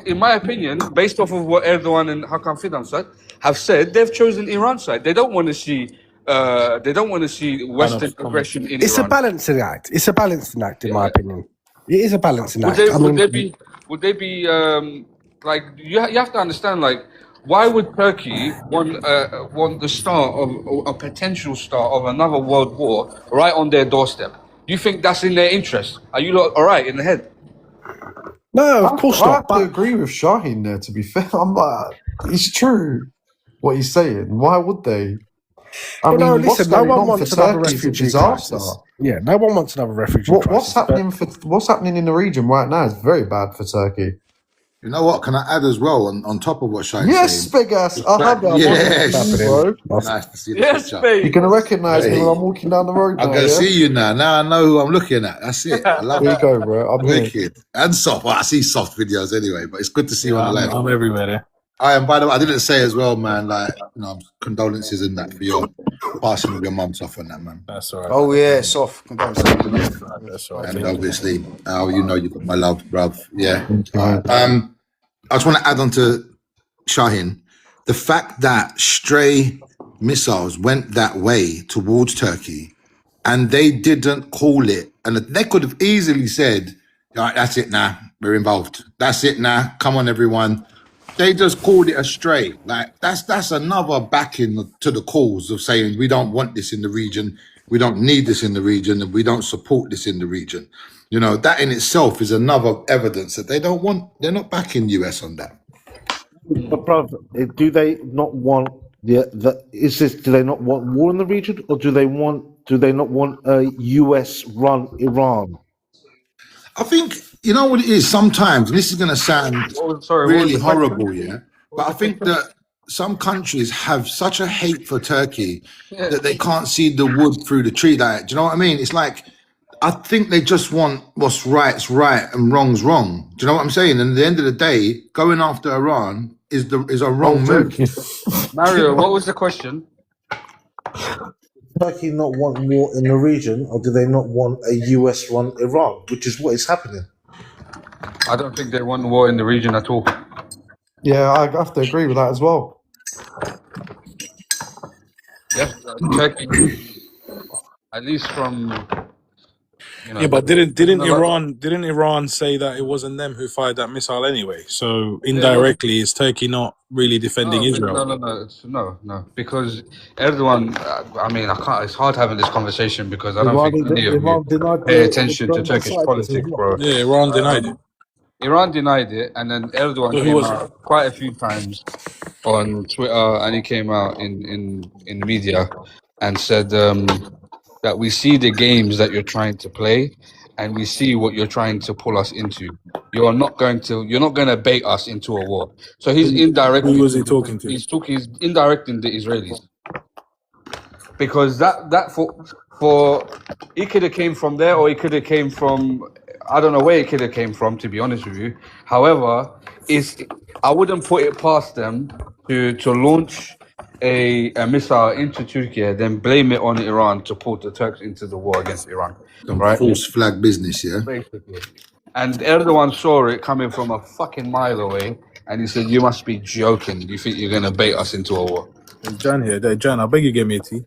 F: in my opinion, based off of what Erdogan and Hakan Fidan have said, they've chosen Iran's side. They don't want to see. They don't want to see Western aggression in
I: It's a
F: Iran.
I: balancing act. It's a balancing act, in my opinion. It is a balancing
F: Would
I: act.
F: they?
I: I mean,
F: Would they be? Like you have to understand. Like, why would Turkey want the start of a potential start of another world war right on their doorstep? Do you think that's in their interest? Are you lot all right in the head?
I: no, of course
H: I
I: not.
H: have to
I: But
H: agree with Shaheen there, to be fair. I'm like, it's true what he's saying. Why would they? I
I: you know,
H: mean, what's
I: listen, no
H: going
I: one
H: on for
I: wants another
H: Turkey is a
I: refugee
H: disaster.
I: crisis. Yeah, no one wants another refugee
H: What's
I: crisis. but-
H: what's happening in the region right now is very bad for Turkey.
K: You know what? Can I add as well on top of what Shai's
H: Yes,
K: saying?
H: big ass. I have that.
K: Yes.
H: Bro.
K: Nice to see the
F: Yes,
K: picture.
F: babe.
H: You're gonna recognise me
K: Hey.
H: when I'm walking down the road.
K: I'm
H: now,
K: gonna
H: yeah?
K: see you now. Now I know who I'm looking at. That's it. I love
H: There you
K: it.
H: go, bro. I'm here.
K: Wicked and soft. Well, I see soft videos anyway, but it's good to see you on the live.
B: I'm everywhere there.
K: And by the way, I didn't say as well, man. Like, condolences and that for your passing of your mum's off on that, man.
B: That's all right.
E: Oh yeah, soft. Condolences.
B: That's all right.
K: And obviously, you got my love, bruv. Yeah.
H: Okay.
K: I just want to add on to Shaheen, the fact that stray missiles went that way towards Turkey and they didn't call it, and they could have easily said, all right, that's it now, we're involved. That's it now, come on everyone. They just called it a stray. Like that's another backing to the cause of saying we don't want this in the region, we don't need this in the region, and we don't support this in the region. That in itself is another evidence that they're not backing US on that.
A: But brother, do they not want do they not want war in the region, or do they not want a US run Iran?
K: I think, you know what it is sometimes, and this is going to sound really horrible, yeah? But I think that some countries have such a hate for Turkey that they can't see the wood through the tree. Like, do you know what I mean? It's like, I think they just want what's right's right and wrong's wrong. Do you know what I'm saying? And at the end of the day, going after Iran is a wrong move.
F: Mario, what was the question?
A: Turkey not want war in the region, or do they not want a US run Iran, which is what is happening?
F: I don't think they want war in the region at all.
H: Yeah, I have to agree with that as well.
F: Yes, Turkey, at least from.
B: Yeah, but didn't Iran say that it wasn't them who fired that missile anyway? So indirectly, is Turkey not really defending Israel?
F: No, because Erdogan. I mean, I can't. It's hard having this conversation because I don't think any of you pay attention to Turkish politics, bro.
B: Yeah, Iran denied it.
F: Iran denied it, and then Erdogan came out quite a few times on Twitter, and he came out in media and said that we see the games that you're trying to play, and we see what you're trying to pull us into. You're not going to bait us into a war. So he's indirectly.
B: Who was he talking to?
F: He's indirecting the Israelis, because that for he could have came from there, or he could have came from. I don't know where it could have came from, to be honest with you. However, I wouldn't put it past them to launch a missile into Turkey, then blame it on Iran to pull the Turks into the war against Iran. Right?
K: False flag business, yeah?
F: Basically. And Erdogan saw it coming from a fucking mile away, and he said, "You must be joking. You think you're going to bait us into a war?"
B: There's Jan here. Jan, I beg you give me a tea.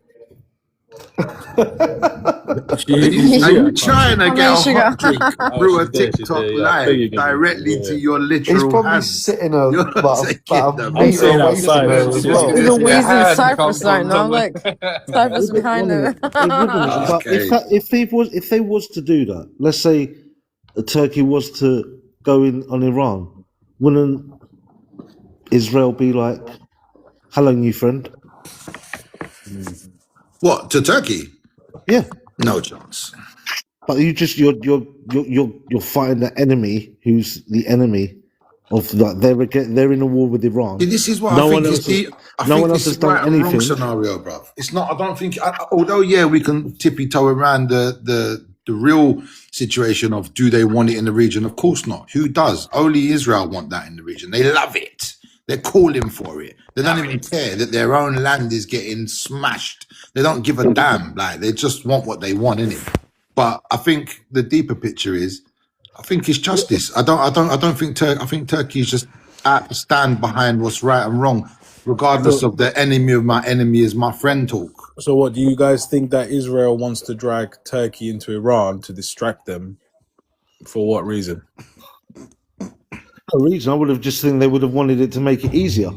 K: Are you trying to
J: How
K: get a
J: many sugar?
K: hot drink
B: Oh,
K: through a
B: she's there, she's
K: TikTok
B: there, yeah. I figured
K: live
B: you could-
K: directly to your
H: He's
K: literal
H: probably
K: hands?
H: sitting
K: You're
H: about
K: taking
H: a
K: the
B: I'm
H: meter
B: sitting
H: away
B: outside.
H: from her as
B: She's
H: well.
J: There's a
F: Your
J: wheeze in
F: hand
J: Cyprus
F: come
J: right now.
F: from
J: Look, Cyprus behind
A: It
J: it.
A: wouldn't. But if they was to do that, let's say Turkey was to go in on Iran, wouldn't Israel be like, "Hello, new friend"?
K: What, to Turkey?
A: Yeah,
K: No chance.
A: but you're fighting the enemy, who's the enemy of that. They're in a war with Iran.
K: See, this is what
A: No
K: I
A: one
K: think
A: else
K: is the. I
A: no
K: think
A: one
K: this
A: else
K: is
A: has done
K: right and wrong
A: anything.
K: scenario, bruv. It's not. I don't think. Although, yeah, we can tippy toe around the real situation of do they want it in the region? Of course not. Who does? Only Israel want that in the region. They love it. They're calling for it. They don't even care that their own land is getting smashed. They don't give a damn. Like they just want what they want in it. But I think the deeper picture is, I think it's justice. I don't think I think Turkey is just out to stand behind what's right and wrong, regardless of the enemy of my enemy is my friend talk.
B: So, what do you guys think that Israel wants to drag Turkey into Iran to distract them? For what reason?
A: A reason I would have just think they would have wanted it to make it easier.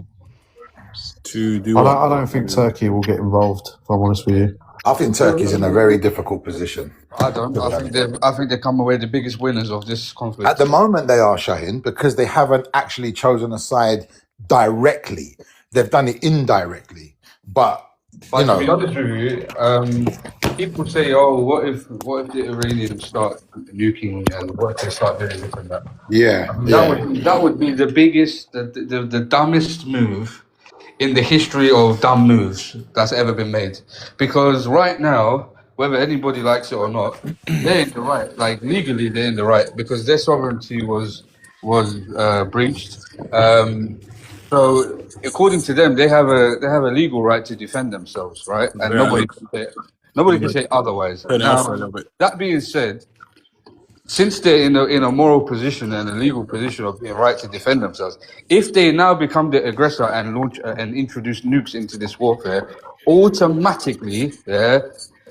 B: To do
H: I
B: what?
H: don't think Turkey will get involved, if I'm honest with you.
K: I think Turkey's in a very difficult position.
F: I don't. I think they come away the biggest winners of this conflict.
K: At the moment, they are, Shahin, because they haven't actually chosen a side directly. They've done it indirectly. But,
F: But
K: you
F: to be
K: know,
F: honest with you, people say, "Oh, what if the Iranians start nuking and what if they start doing this and that?" That would be the biggest, the dumbest move in the history of dumb moves that's ever been made. Because right now, whether anybody likes it or not, they're in the right. Like legally, they're in the right because their sovereignty was breached. So according to them, they have a legal right to defend themselves, right? And
B: Yeah,
F: nobody can say otherwise.
B: turn it off for a
F: Now,
B: little bit.
F: that being said, since they're in a moral position and a legal position of being right to defend themselves, if they now become the aggressor and launch and introduce nukes into this warfare, automatically,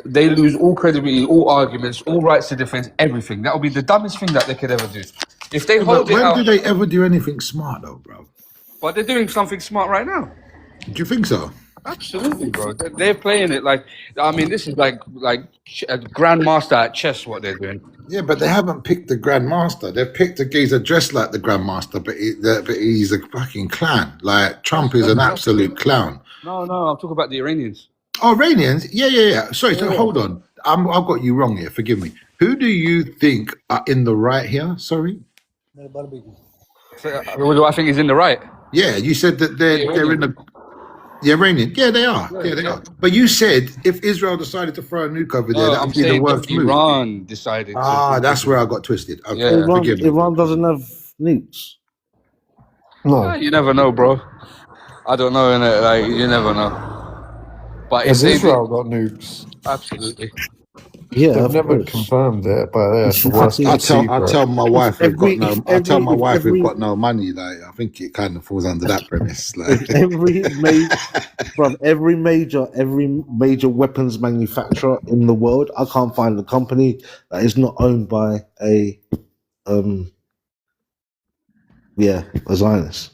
F: they lose all credibility, all arguments, all rights to defend, everything. That would be the dumbest thing that they could ever do. If they hold it
K: when
F: out,
K: do they ever do anything smart, though, bro?
F: but they're doing something smart right now.
K: Do you think so?
F: Absolutely, bro. They're playing it like, I mean, this is like a grandmaster at chess. What they're doing.
K: Yeah, but they haven't picked the Grandmaster. They've picked a geezer dressed like the Grandmaster, but he's a fucking clown. Like, Trump is an absolute clown.
F: No, I'm talking about the Iranians.
K: Oh, Iranians? Yeah. Sorry, so hold on. I've got you wrong here. Forgive me. Who do you think are in the right here? Sorry?
F: So, what do I think is in the right?
K: Yeah, you said that they're in the Iranian. Yeah, they are. Yeah, they are. But you said if Israel decided to throw a nuke over there, that
F: I'm
K: would be the
F: saying
K: worst
F: if
K: move.
F: Iran decided.
K: That's where I got twisted. Okay,
F: Yeah.
K: forgive me.
A: Iran doesn't have nukes.
H: No.
F: You never know, bro. I don't know, innit? Like you never know. But
H: Has
F: it's
H: Israel got nukes?
F: absolutely.
A: Yeah,
H: They've
A: of
H: never
A: course.
H: confirmed it, but yeah, it's the worst
K: I
H: kept secret.
K: tell my wife we've got no. I tell my wife
A: every-
K: we've got no money. Like I think it kind of falls under that premise. Like
A: every major weapons manufacturer in the world, I can't find a company that is not owned by a Zionist.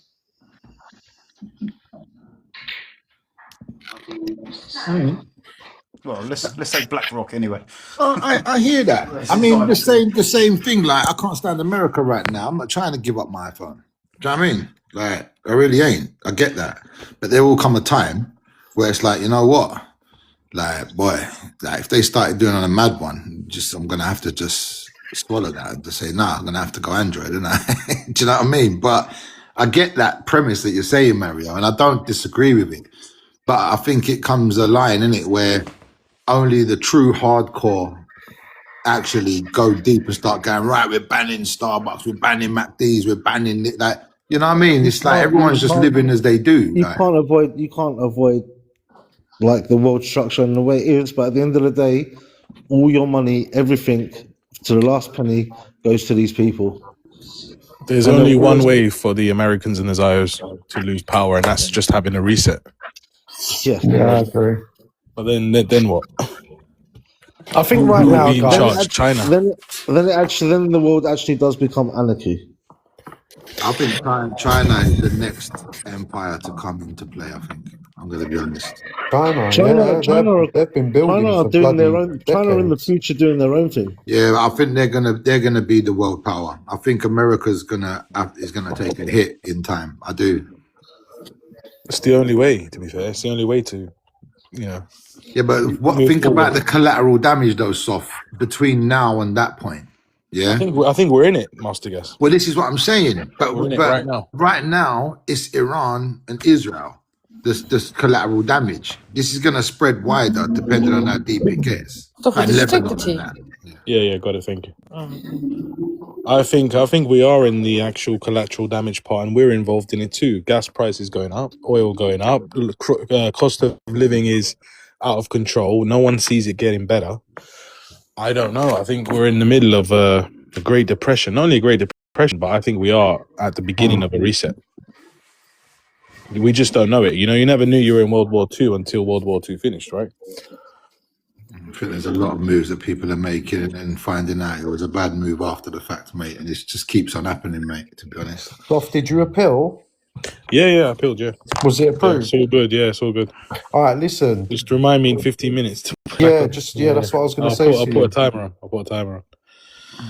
E: Well, let's say BlackRock anyway.
K: I hear that. I mean, the same thing. Like I can't stand America right now. I'm not trying to give up my iPhone. Do you know what I mean? Like I really ain't. I get that, but there will come a time where it's like, you know what? Like, boy, like if they started doing on a mad one, I'm gonna have to just swallow that and just say, nah, I'm gonna have to go Android, isn't I? Do you know what I mean? But I get that premise that you're saying, Mario, and I don't disagree with it. But I think it comes a line in it where only the true hardcore actually go deep and start going, right, we're banning Starbucks, we're banning MacD's, we're banning it. Like, you know what I mean? It's like everyone's just living as they do.
A: You
K: Like,
A: can't avoid like the world structure and the way it is, but at the end of the day, all your money, everything to the last penny goes to these people.
B: There's
A: And
B: only
A: they're
B: one
A: always-
B: way for the Americans and the Zios to lose power, and that's just having a reset.
A: Yeah.
H: Yeah, I agree.
B: But then what?
I: I think right
B: Who will
I: now,
B: be in
I: guys.
B: charge? China.
A: Then the world actually does become anarchy.
K: I think China is the next empire to come into play. I think I'm going to be honest.
H: They've been building
A: China are
H: for
A: doing their
H: bloody
A: own. China in the
H: decades.
A: future doing their own thing.
K: Yeah, I think they're gonna be the world power. I think America's is gonna take a hit in time. I do.
B: It's the only way. To be fair, it's the only way to, you know.
K: Yeah, but
B: Move
K: think
B: forward.
K: about the collateral damage though, Soft, between now and that point. Yeah.
B: I think we're in it, Master Gas.
K: Well, this is what I'm saying. But,
B: We're in it
K: but
B: right now.
K: right now, it's Iran and Israel. This collateral damage. This is going to spread wider depending on how deep it gets.
J: Toch,
K: And
J: het is
K: Lebanon and
J: tea.
K: that.
B: Yeah, got it. Thank you. I think we are in the actual collateral damage part, and we're involved in it too. Gas prices going up, oil going up, cost of living is out of control. No one sees it getting better. I don't know. I think we're in the middle of a Great Depression. Not only a Great Depression, but I think we are at the beginning of a reset. We just don't know it. You know, you never knew you were in World War II until World War II finished, right?
K: I think there's a lot of moves that people are making and then finding out it was a bad move after the fact, mate. And it just keeps on happening, mate, to be honest.
H: Goff, did you appeal?
B: Yeah, I appealed, yeah.
H: Was it
B: Yeah,
H: approved?
B: it's all good, yeah, it's all good.
H: All right, listen.
B: Just remind me in 15 minutes.
H: That's what I was going to say.
B: I'll put a timer on.
H: We're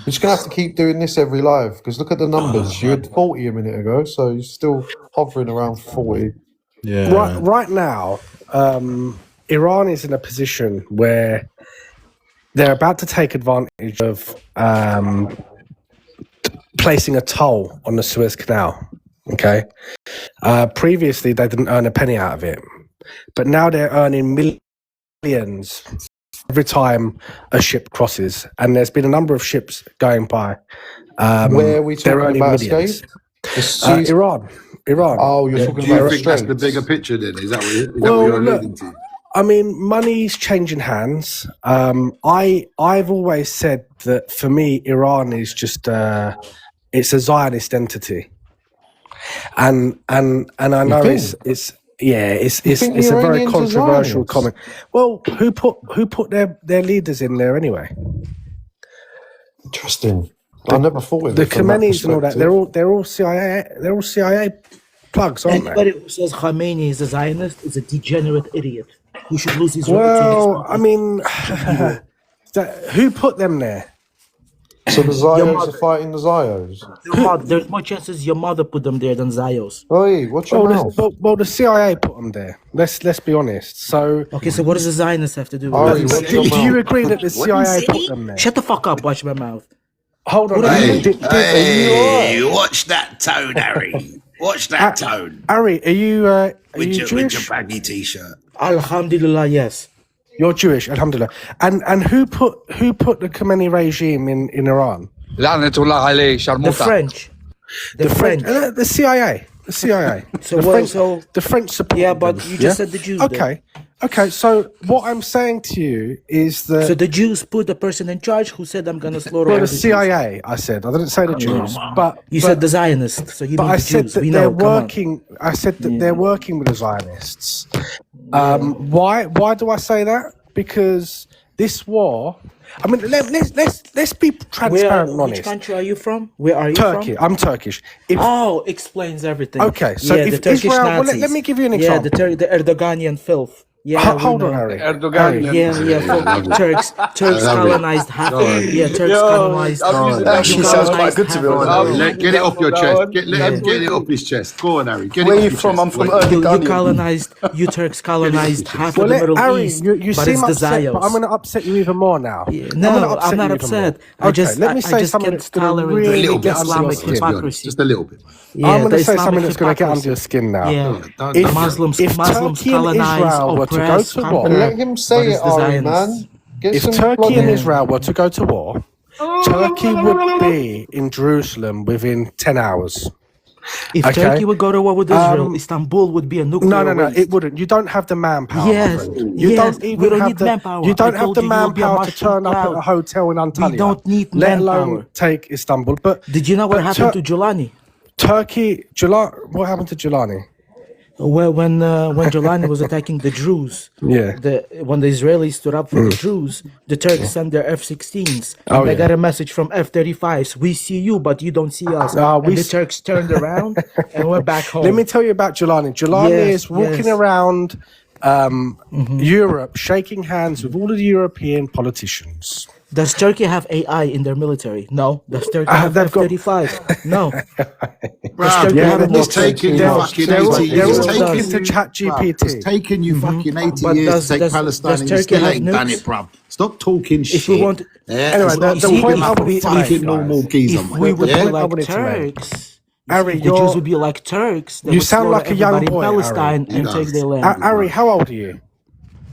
H: just going to have to keep doing this every live because look at the numbers. You had 40 a minute ago, so you're still hovering around 40.
B: Yeah.
I: Right now, Iran is in a position where they're about to take advantage of placing a toll on the Suez Canal. Okay. Previously, they didn't earn a penny out of it, but now they're earning millions every time a ship crosses, and there's been a number of ships going by.
H: Where are we
I: they're
H: talking
I: earning
H: about,
I: millions.
H: Escape?
I: Iran.
H: Oh, you're talking
K: Do you
H: about
K: think that's the
H: Straits.
K: bigger picture then? Is that what
I: Well,
K: you're
I: look,
K: alluding to?
I: I mean, money's changing hands. I've always said that for me, Iran is just it's a Zionist entity, and I know
H: think?
I: it's
H: think
I: it's
H: the
I: a very
H: Iranians are
I: controversial
H: Zionists?
I: comment. Well, who put their leaders in there anyway?
H: Interesting. I never thought of
I: The
H: it from that
I: Khomeinis and all that.
H: perspective.
I: They're all CIA plugs, aren't they?
L: Anybody who says Khamenei is a Zionist is a degenerate idiot who should lose his right
I: Well,
L: to
I: I mean, who put them there?
H: So the Zios are fighting the Zios.
L: There's more chances your mother put them there than Zios.
H: Oi, watch your mouth.
I: Well, the CIA put them there. Let's be honest. So,
L: Okay, so what does the Zionists have to do with
H: Ari,
L: it?
H: watch your
I: do you
H: mouth.
I: agree that the CIA put them there?
L: Shut the fuck up, watch my mouth.
I: Hold on.
K: Watch that tone, Harry. Watch that tone.
I: Ari, are you
K: With
I: Jewish?
K: your baggy t-shirt.
L: Alhamdulillah, yes.
I: You're Jewish, alhamdulillah. And who put the Khomeini regime in Iran?
F: لعنة عليه
L: The
F: شرموطة.
L: French. The French.
I: The CIA. The CIA.
L: So
I: the
L: what-
I: French,
L: so-
I: the French support.
L: Yeah, but you just said the Jews did.
I: Okay. So what I'm saying to you is that
L: So the Jews put the person in charge who said, I'm going to slaughter
I: well,
L: all
I: the
L: the Jews.
I: CIA. I said I didn't say the Jews, but
L: You said the Zionists, so you
I: But
L: mean
I: I
L: the
I: said
L: Jews.
I: that
L: We
I: they're
L: know, come on.
I: working. I said that they're working with the Zionists. Why do I say that? Because this war. I mean, let's be transparent and
L: Which
I: honest.
L: country are you from? Where are you
I: Turkey.
L: from?
I: I'm Turkish. If,
L: Oh, explains everything.
I: Okay, so
L: yeah,
I: if
L: the Turkish
I: Israel- well,
L: Nazis.
I: let me give you an
L: Yeah,
I: example.
L: the Erdoganian filth. Yeah, we
I: hold on,
L: know.
I: Harry.
F: Erdogan.
L: Turks colonized half. Yeah, Turks colonized.
D: Actually sounds quite good to be honest.
K: Get it off your chest. Let him get it off his chest. Go on, Harry. Get
D: Where
K: it
D: are
K: off
D: you
K: your
D: from?
K: chest.
D: I'm from
K: Wait.
L: You Turks colonized half
I: well,
L: of the Middle
I: Harry,
L: East,
I: you
L: but
I: seem
L: it's the
I: upset,
L: Zios.
I: but I'm going to upset you even more now.
L: No, I'm not
I: you even
L: upset.
I: more.
L: I just
I: let me
L: I
I: say
L: just
I: something
L: can't
I: that's going to
L: tolerate
I: really
K: little
I: get
K: bit.
I: under your
L: Islamic
I: skin.
K: Let's be honest.
L: hypocrisy.
K: Just a little bit.
L: Yeah,
I: I'm going
L: the
I: to say something
L: Islamic
I: that's going to get under
L: hypocrisy.
I: your skin now.
L: Yeah,
K: Don't-
L: the
K: don't-
L: Muslims
I: if
L: Muslims
I: Turkey and
L: colonize,
I: Israel were to go
L: oppress,
I: to war-
L: conquer,
H: Let him
L: but
H: say
L: it's
H: it,
L: the
H: Ari,
L: Zionists.
H: man. Get
I: If
H: some
I: Turkey and
H: bloody-
I: Israel were to go to war, Turkey would be in Jerusalem within 10 hours.
L: If
I: Okay.
L: Turkey would go to war with Israel, Istanbul would be a nuclear
I: No,
L: waste.
I: it wouldn't. You don't have the manpower.
L: Yes,
I: my friend. You
L: yes,
I: don't
L: we
I: even
L: don't
I: have
L: need
I: the
L: manpower.
I: You don't
L: I
I: have
L: told
I: the
L: you you will be a
I: manpower to
L: mushroom
I: turn up at
L: cloud.
I: a hotel in Antalya.
L: We don't need
I: let
L: manpower.
I: alone take Istanbul. But
L: Did you know what
I: but
L: happened to Julani?
I: What happened to Jelani?
L: Well, when Jolani was attacking the Druze,
I: Yeah.
L: when the Israelis stood up for the Druze, the Turks sent their F-16s. And
I: Oh,
L: they
I: yeah.
L: got a message from F-35s. We see you, but you don't see us.
I: we
L: and the
I: s-
L: Turks turned around and went back home.
I: Let me tell you about Jelani. Jelani
L: Yes,
I: is walking
L: yes.
I: around Europe, shaking hands with all of the European politicians.
L: Does Turkey have AI in their military? No. Does Turkey have
I: they've got-
L: F-35? No.
K: Bruv,
L: Turkey have a
K: it's
L: military?
K: taken you
L: No.
K: fucking
L: They're all-
K: 80
L: they're
K: years.
L: all
K: It's
L: done.
K: taken
I: to
K: you-
I: chat
K: bruv,
I: GPT.
K: It's taken you fucking 80
L: But
K: years
L: does-
K: to take
L: does-
K: Palestine
L: does
K: and you
L: Turkey
K: still
L: have
K: ain't done
L: nukes?
K: it, bruv. Stop talking shit.
L: If we want-
K: yeah,
I: Anyway,
K: stop
I: the
K: talking
I: point
K: like
I: I wanted to make,
K: fucking normal
I: guys,
K: geezer,
L: If
K: man.
L: we would
K: yeah?
L: be
I: I
L: like
I: wanted to make.
L: Turks,
I: Ari,
L: the Jews
I: you're-
L: would be like Turks. They
I: you
L: would
I: sound
L: slaughter
I: like a young
L: everybody
I: boy,
L: in Palestine
K: Ari.
L: and
K: He
L: take
K: does.
L: their land.
I: Ari, how old are you?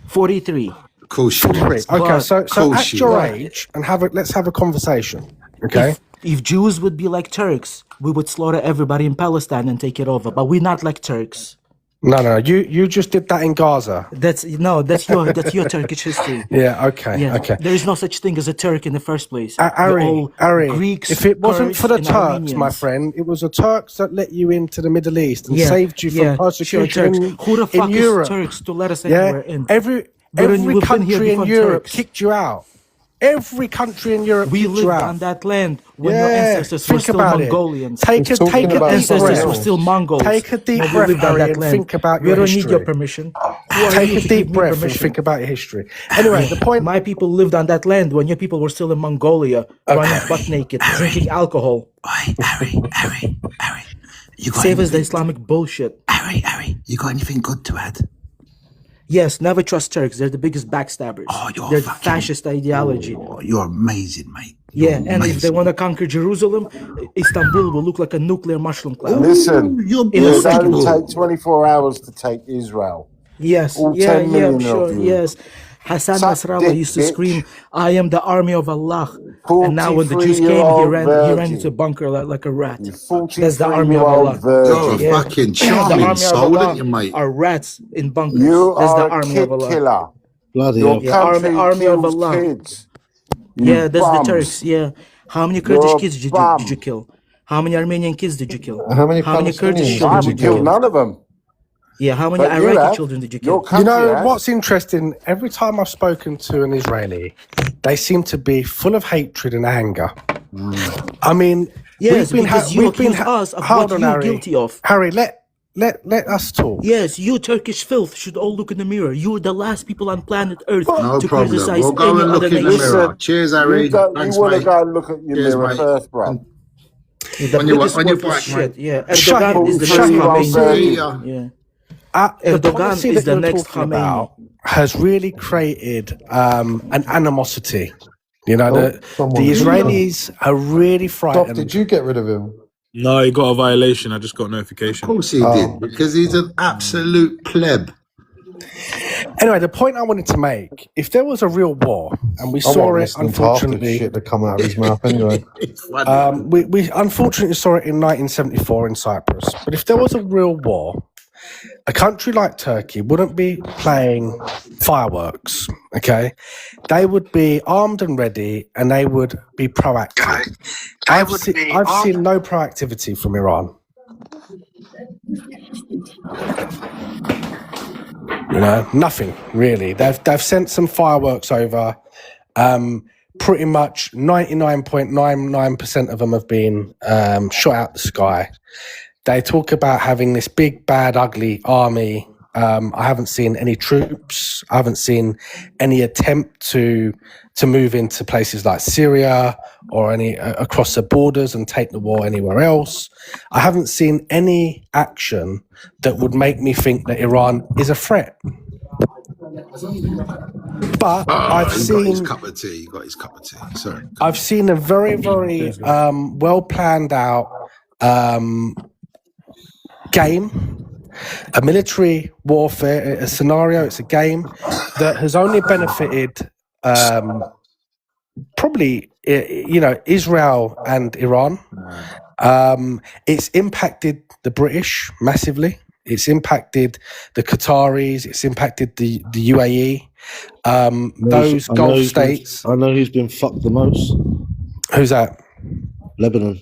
L: 43.
K: Cool shit.
I: Okay,
L: But-
I: so
K: Cool
I: at
K: shit.
I: your age, and let's have a conversation. Okay.
L: If Jews would be like Turks, we would slaughter everybody in Palestine and take it over. But we're not like Turks.
I: No, you just did that in Gaza.
L: That's your Turkish history.
I: Yeah. Okay.
L: Yeah,
I: Okay.
L: there is no such thing as a Turk in the first place. They're all
I: Ari,
L: Greeks,
I: if it wasn't for the
L: Kurds,
I: Turks,
L: and
I: my
L: Armenians.
I: friend, it was the Turks that let you into the Middle East and
L: Yeah,
I: saved you from
L: yeah, sure,
I: persecution
L: Turks. Who the fuck
I: in
L: is
I: Europe.
L: Turks to let us
I: Yeah,
L: anywhere in?
I: every
L: But then
I: every
L: we've been here
I: country in
L: before
I: Europe
L: Turks.
I: kicked you out. Every country in Europe
L: We
I: kicked you
L: lived
I: out.
L: on that land when your
I: Yeah,
L: ancestors were
I: think
L: still
I: about
L: Mongolians.
I: it. Take
H: He's
I: a
H: talking
I: take a
H: about
I: deep
L: ancestors
I: breath.
L: were still Mongols.
I: Take a deep
L: when we
I: breath,
L: lived on
I: Ari,
L: that
I: and
L: land.
I: think about
L: We
I: your
L: don't
I: history.
L: need your permission. Who are
I: Take
L: you
I: a
L: to
I: deep
L: give me
I: breath and
L: permission?
I: think about your history. Anyway, the point.
L: My people lived on that land when your people were still in Mongolia, running butt naked, drinking alcohol.
M: Harry, you got
L: Save us the
M: anything?
L: Islamic bullshit.
M: Harry, you got anything good to add?
L: Yes, never trust Turks. They're the biggest backstabbers. They're the fascist ideology.
M: Oh, you're amazing, mate.
L: Yeah, and if they want to conquer Jerusalem, Istanbul will look like a nuclear mushroom cloud.
D: Listen,
L: In a
D: it would
L: second.
D: only take 24 hours to take Israel.
L: Yes,
D: All
L: yeah,
D: 10 million of
L: sure,
D: you.
L: yes. Hassan
D: Suck
L: Nasrallah
D: dick,
L: used to
D: bitch.
L: scream, "I am the army of Allah." And now when the Jews came, he
D: 43-year-old
L: ran
D: virgin.
L: into a bunker like a rat.
D: You
L: That's the army of
D: 43-year-old
L: Allah.
D: virgin.
K: You're a fucking
L: The
K: charming
L: army of
K: soul,
L: Allah
K: aren't you, mate?
L: are rats in bunkers.
D: You
L: That's the
D: are a
L: army
D: kid
L: of Allah.
D: killer.
A: Bloody
D: Your
A: hell.
L: Yeah,
D: country
L: army of
D: kills
L: Allah.
D: kids.
L: Yeah, that's
D: bums.
L: the Turks. Yeah. How many Kurdish
D: You're a
L: kids did
D: bum.
L: you kill? How many Armenian kids did you kill?
H: How many
L: Kurdish
H: Palestinians
D: I
L: children
D: haven't
L: did you
D: killed
L: kill?
D: none of them.
L: Yeah, how many
D: But you
L: Iraqi
D: have.
L: children did you
D: Your
L: kill?
D: country
I: You know
D: has.
I: what's interesting? Every time I've spoken to an Israeli, they seem to be full of hatred and anger. I mean,
L: Yes, because you accuse us of
I: hold
L: what
I: on,
L: you're
I: Harry.
L: guilty of.
I: Harry, let us talk.
L: Yes, you Turkish filth should all look in the mirror. You're the last people on planet Earth
K: No
L: to
K: problem.
L: criticize
K: We'll go
L: any
K: and
L: other
K: look in the
L: nation.
K: mirror. Cheers, Harry.
D: You
K: Thanks,
D: want to
K: mate.
D: go and look at your
K: Cheers,
D: mirror
K: mate.
D: first, bro.
L: The
K: On your-
L: biggest
K: on your
L: worthless
K: back,
L: shit.
K: mate.
L: Yeah,
I: Shut
L: Erdogan is the
I: him,
L: next
I: shut him.
L: Khamenei.
K: See ya.
L: Yeah.
I: The
L: Erdogan
I: policy
L: is
I: that
L: the
I: you're
L: next
I: talking
L: Khamenei.
I: about has really created an animosity. You know, the
H: someone-
I: Israelis are really
H: Doc,
I: frightened.
H: did you get rid of him?
B: No, he got a violation. I just got
K: Of
B: notification.
K: course he did, because he's an absolute pleb.
I: Anyway, the point I wanted to make: if there was a real war, and we
H: I
I: saw
H: wasn't
I: it,
H: listening to half the
I: unfortunately,
H: shit that come out of his mouth anyway.
I: we unfortunately saw it in 1974 in Cyprus. But if there was a real war, a country like Turkey wouldn't be playing fireworks. Okay, they would be armed and ready, and they would be proactive. I've seen no proactivity from Iran. You know, nothing really. They've sent some fireworks over. Pretty much 99.99% of them have been shot out the sky. They talk about having this big, bad, ugly army. I haven't seen any troops. I haven't seen any attempt to move into places like Syria or any across the borders and take the war anywhere else. I haven't seen any action that would make me think that Iran is a threat. But I've
K: He got his
I: seen
K: cup of tea. He got his cup of tea. Sorry.
I: I've seen a very, very well planned out game, a military warfare, a scenario. It's a game that has only benefited probably, Israel and Iran. It's impacted the British massively. It's impacted the Qataris. It's impacted the UAE. Those Gulf states.
A: I know who's been fucked the most.
I: Who's that?
A: Lebanon.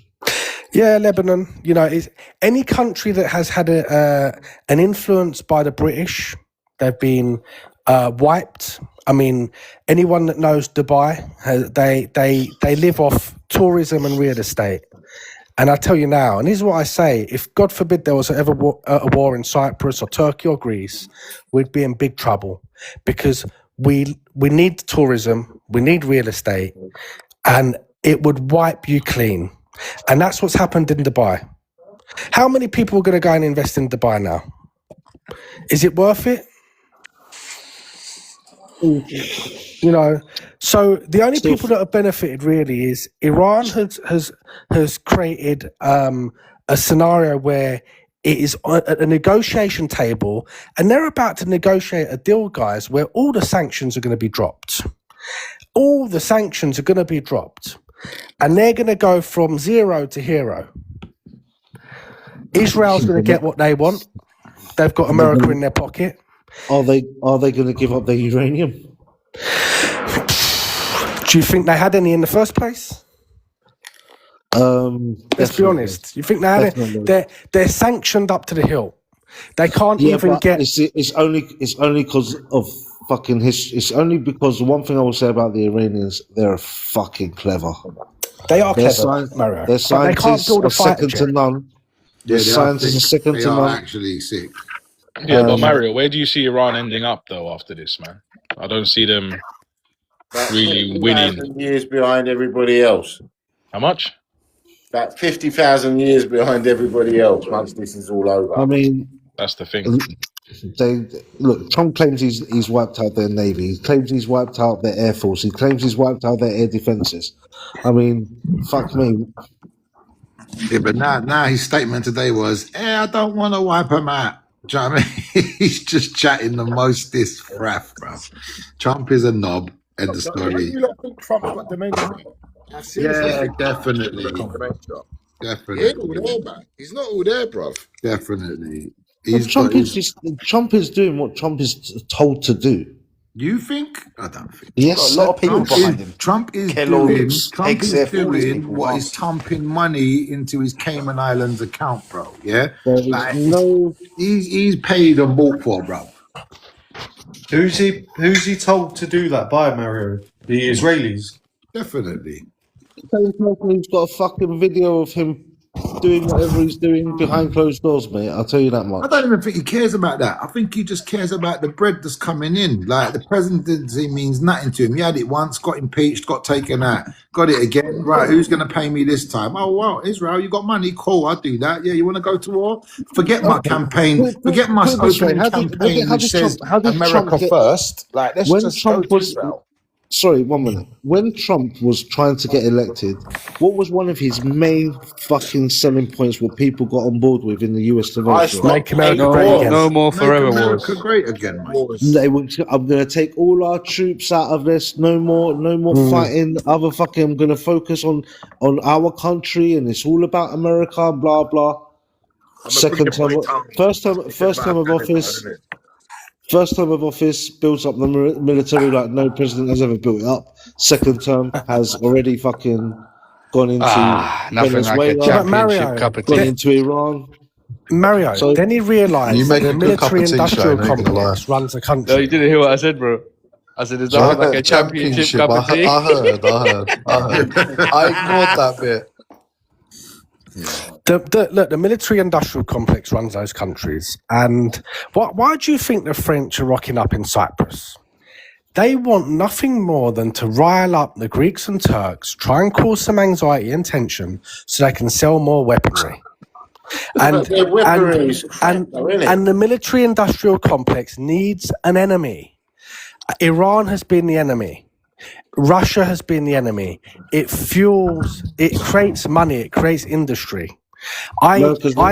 I: Yeah, Lebanon. You know, is any country that has had an influence by the British, they've been wiped. I mean, anyone that knows Dubai, they live off tourism and real estate. And I tell you now, and this is what I say: if God forbid there was ever a war in Cyprus or Turkey or Greece, we'd be in big trouble because we need tourism, we need real estate, and it would wipe you clean. And that's what's happened in Dubai. How many people are going to go and invest in Dubai now? Is it worth it? You know, so the only people that have benefited really is Iran has created a scenario where it is at a negotiation table, and they're about to negotiate a deal, guys, where all the sanctions are going to be dropped. All the sanctions are going to be dropped. And they're going to go from zero to hero. Israel's going to get what they want. They've got America in their pocket.
A: Are they going to give up their uranium?
I: Do you think they had any in the first place? Let's be honest. You think they had it? They're sanctioned up to the hilt. They can't even get.
A: It's only because of fucking history. It's only because the one thing I will say about the Iranians, they're fucking clever.
I: They are clever, Mario.
A: Their scientists are second to none.
K: Yeah,
A: scientists are second
K: they
A: to
K: are
A: none.
K: actually sick.
B: Yeah, but Mario, where do you see Iran ending up though after this, man? I don't see them really winning.
D: Years behind everybody else.
B: How much?
D: About 50,000 years behind everybody else once this is all over.
A: I mean,
B: that's the thing.
A: Look, Trump claims he's wiped out their navy. He claims he's wiped out their air force. He claims he's wiped out their air defenses. I mean, fuck me.
K: Yeah, but now his statement today was, I don't want to wipe them out. Do you know what I mean? He's just chatting the most this fraff, bro. Trump is a knob. End of story.
D: You don't think Trump got dementia?
K: Yeah, definitely. Definitely.
D: He's not all there, bruv.
K: Definitely.
A: Trump is doing what Trump is told to do.
K: You think? I don't think.
A: Yes,
L: a lot of people behind him.
K: Trump is
L: Kellogg's,
K: doing
L: XF, all these people,
K: what is pumping money into his Cayman Islands account, bro. Yeah,
A: like,
K: he's paid and bought for, bro.
C: Who's he told to do that by, Mario? The Israelis?
K: Definitely.
A: He's got a fucking video of him doing whatever he's doing behind closed doors, mate. I'll tell you that much.
K: I don't even think he cares about that. I think he just cares about the bread that's coming in. Like, the presidency means nothing to him. He had it once, got impeached, got taken out, got it again. Right, who's going to pay me this time? Oh, well, Israel, you got money? Cool, I'll do that. Yeah, you want to go to war? Forget my campaign. Forget my opening campaign which says America first. Like, let's just go to Israel.
A: Sorry, 1 minute. When Trump was trying to get elected, what was one of his main fucking selling points what people got on board with in the US to vote for?
I: Make America great again.
F: No more forever
K: Make
F: wars.
K: America great again, mate.
A: They would, I'm going to take all our troops out of this. No more fighting. I'm going to focus on our country, and it's all about America. Blah blah. Second time, first time of office. First term of office builds up the military like no president has ever built it up. Second term has already fucking gone into
F: nothing
A: Venezuela,
F: like a championship cup of tea.
A: gone into Iran.
I: Mario,
A: So-
I: then he realised
H: You make
I: that
H: a
I: the
H: good cup of tea,
I: military-industrial
H: Shane, ain't gonna lie.
I: complex runs the country.
F: No, you didn't hear what I said, bro. I said, is that like a championship cup of tea?
H: I heard. I ignored that bit.
I: Look, the military-industrial complex runs those countries. And why do you think the French are rocking up in Cyprus? They want nothing more than to rile up the Greeks and Turks, try and cause some anxiety and tension so they can sell more weaponry. And the military-industrial complex needs an enemy. Iran has been the enemy. Russia has been the enemy. It fuels, it creates money, it creates industry. I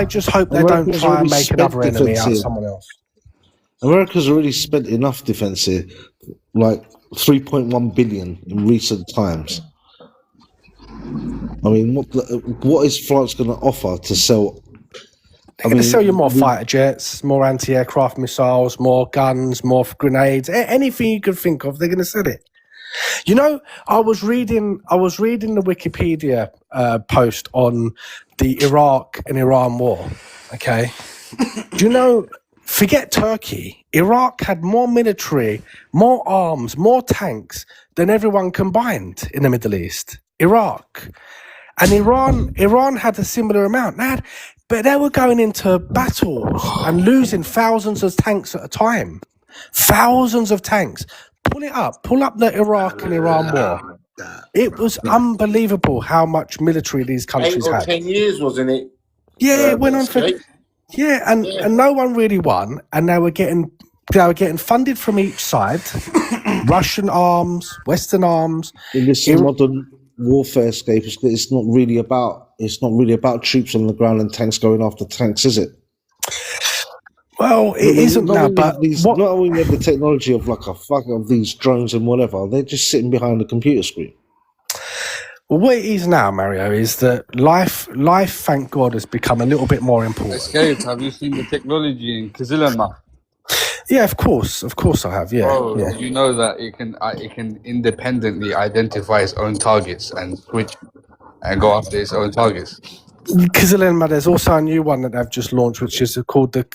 I: just hope they don't
A: America's
I: try and
A: already
I: make another
A: spent
I: enemy out of
A: defensive.
I: someone else.
A: America's already spent enough defense here, like 3.1 billion in recent times. I mean, what is France going to offer to sell?
I: They're going to sell you more fighter jets, more anti-aircraft missiles, more guns, more grenades, anything you could think of, they're going to sell it. You know, I was reading the Wikipedia post on the Iraq and Iran war. Okay, do you know? Forget Turkey. Iraq had more military, more arms, more tanks than everyone combined in the Middle East. Iraq and Iran had a similar amount. But they were going into battles and losing thousands of tanks at a time. Thousands of tanks. Pull up the Iraq and Iran war. It was unbelievable how much military these
N: 8
I: countries
N: or
I: had.
N: 10 years, wasn't it?
I: Yeah, it went on for
N: escape?
I: and no one really won, and they were getting funded from each side, Russian arms, Western arms.
A: In this modern warfare escape, it's not really about troops on the ground and tanks going after tanks, is it?
I: Well, it isn't now, but
A: not only have the technology of of these drones and whatever, they're just sitting behind a computer screen.
I: Well, what it is now, Mario, is that life, thank God, has become a little bit more important.
F: Escape, have you seen the technology in Kizilama?
I: Yeah, of course I have. Yeah,
F: Bro,
I: yeah.
F: you know that it can independently identify its own targets and switch and go after its own targets.
I: Kizilema, there's also a new one that they've just launched, which is called the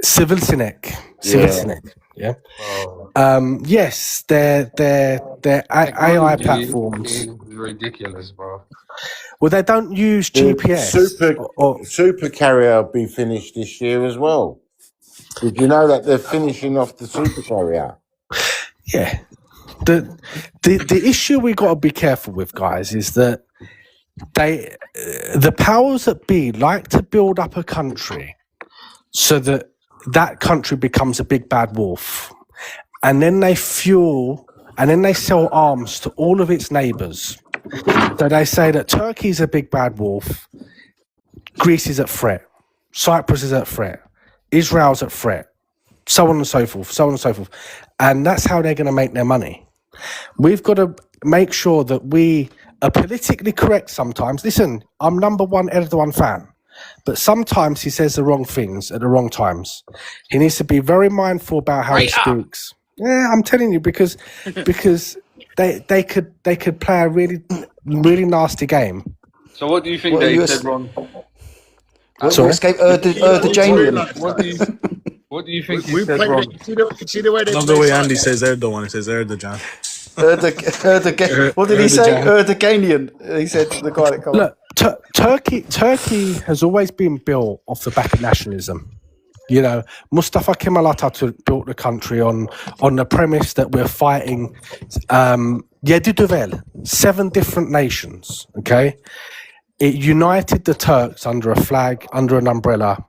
I: Civilsinek. Civilsinek. Yeah. Yes, they're AI platforms.
F: Is ridiculous, bro.
I: Well, they don't use
N: The
I: GPS.
N: super carrier will be finished this year as well. Did you know that they're finishing off the super carrier?
I: Yeah. The issue we got to be careful with, guys, is that the powers that be like to build up a country so that country becomes a big bad wolf, and then they sell arms to all of its neighbors. So they say that Turkey's a big bad wolf, Greece is at threat, Cyprus is at threat, Israel's at threat, so on and so forth, and that's how they're going to make their money. We've got to make sure that we are politically correct sometimes. Listen, I'm number one Erdogan fan, but sometimes he says the wrong things at the wrong times. He needs to be very mindful about how he speaks. Yeah, I'm telling you, because they could play a really nasty game.
F: So what do you think they said wrong?
I: Sorry?
F: What do you think he said wrong?
B: See the way they Not the way Andy says Erdogan, he says Erdogan.
E: What did he say? Erdoganian. He said to the guy that comes.
I: Look, Turkey has always been built off the back of nationalism. You know, Mustafa Kemal Atatürk built the country on the premise that we're fighting Yedi Düvel, 7 different nations. Okay, it united the Turks under a flag, under an umbrella.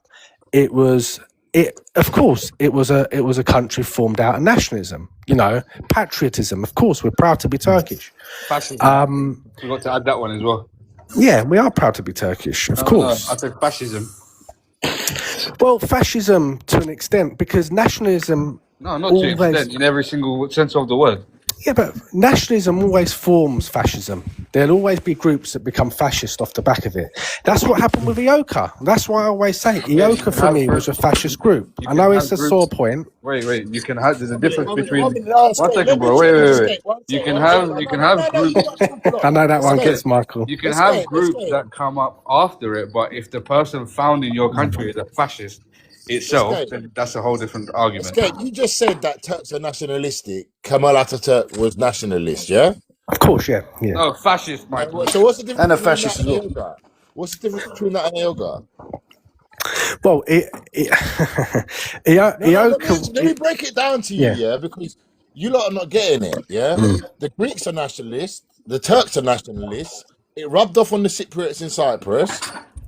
I: Of course, it was a country formed out of nationalism. You know, patriotism. Of course, we're proud to be Turkish.
F: Fascism. Forgot to add that one as well.
I: Yeah, we are proud to be Turkish. Of course.
F: No, I said fascism.
I: Well, fascism to an extent, because nationalism.
F: No, not to an extent, in every single sense of the word.
I: Yeah, but nationalism always forms fascism. There'll always be groups that become fascist off the back of it. That's what happened with EOKA. That's why I always say EOKA for me was a fascist group. I know it's a sore point.
F: Wait. You can have. There's a difference between. 1 second, bro. Wait. You can have groups.
I: I know that one gets Michael.
F: You can have groups that come up after it, but if the person found in your country is a fascist itself, then that's a whole different argument.
N: Okay, you just said that Turks are nationalistic. Kemal Atatürk was nationalist, yeah?
I: Of course, yeah.
F: No, fascist, Michael.
N: So what's the difference?
E: And a fascist as well.
N: EOKA? What's the difference between that and EOKA?
I: Well,
N: Let me break it down to you, yeah, because you lot are not getting it, yeah? The Greeks are nationalists, the Turks are nationalists. It rubbed off on the Cypriots in Cyprus,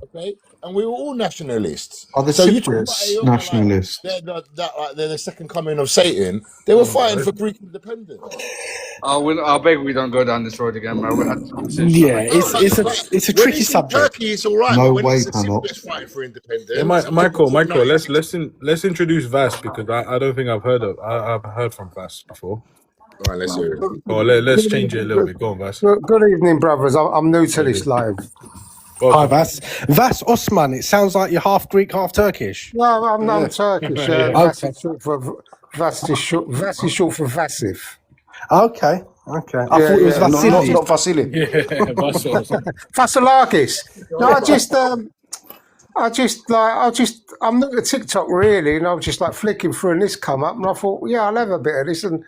N: okay? And we were all nationalists.
H: Are the Cypriots nationalists?
N: They're the second coming of Satan. They were fighting for Greek independence.
F: I beg we don't go down this road again, man.
I: Yeah, it's a tricky subject.
N: Turkey, it's all right.
H: No
N: but when
H: way,
N: it's the
H: Panel.
N: Cypriots fighting for independence.
B: Yeah, Michael, let's introduce Vas, because I don't think I've heard from Vas before.
N: All right, let's hear it.
B: Or let's change it a little bit. Go on, Vas.
O: Good evening, brothers. I'm new to this live.
I: Hi, Vas. Vas Osman. It sounds like you're half Greek, half Turkish.
O: No, I'm Turkish. Vas is short for Vasif.
I: Okay. I
E: Yeah,
I: thought it was
E: yeah,
I: Vasily.
E: not Vasily.
B: Yeah, Vassal.
O: Vasilakis. No, I'm not at TikTok really, and I was just like flicking through, and this come up, and I thought, yeah, I'll have a bit of this. And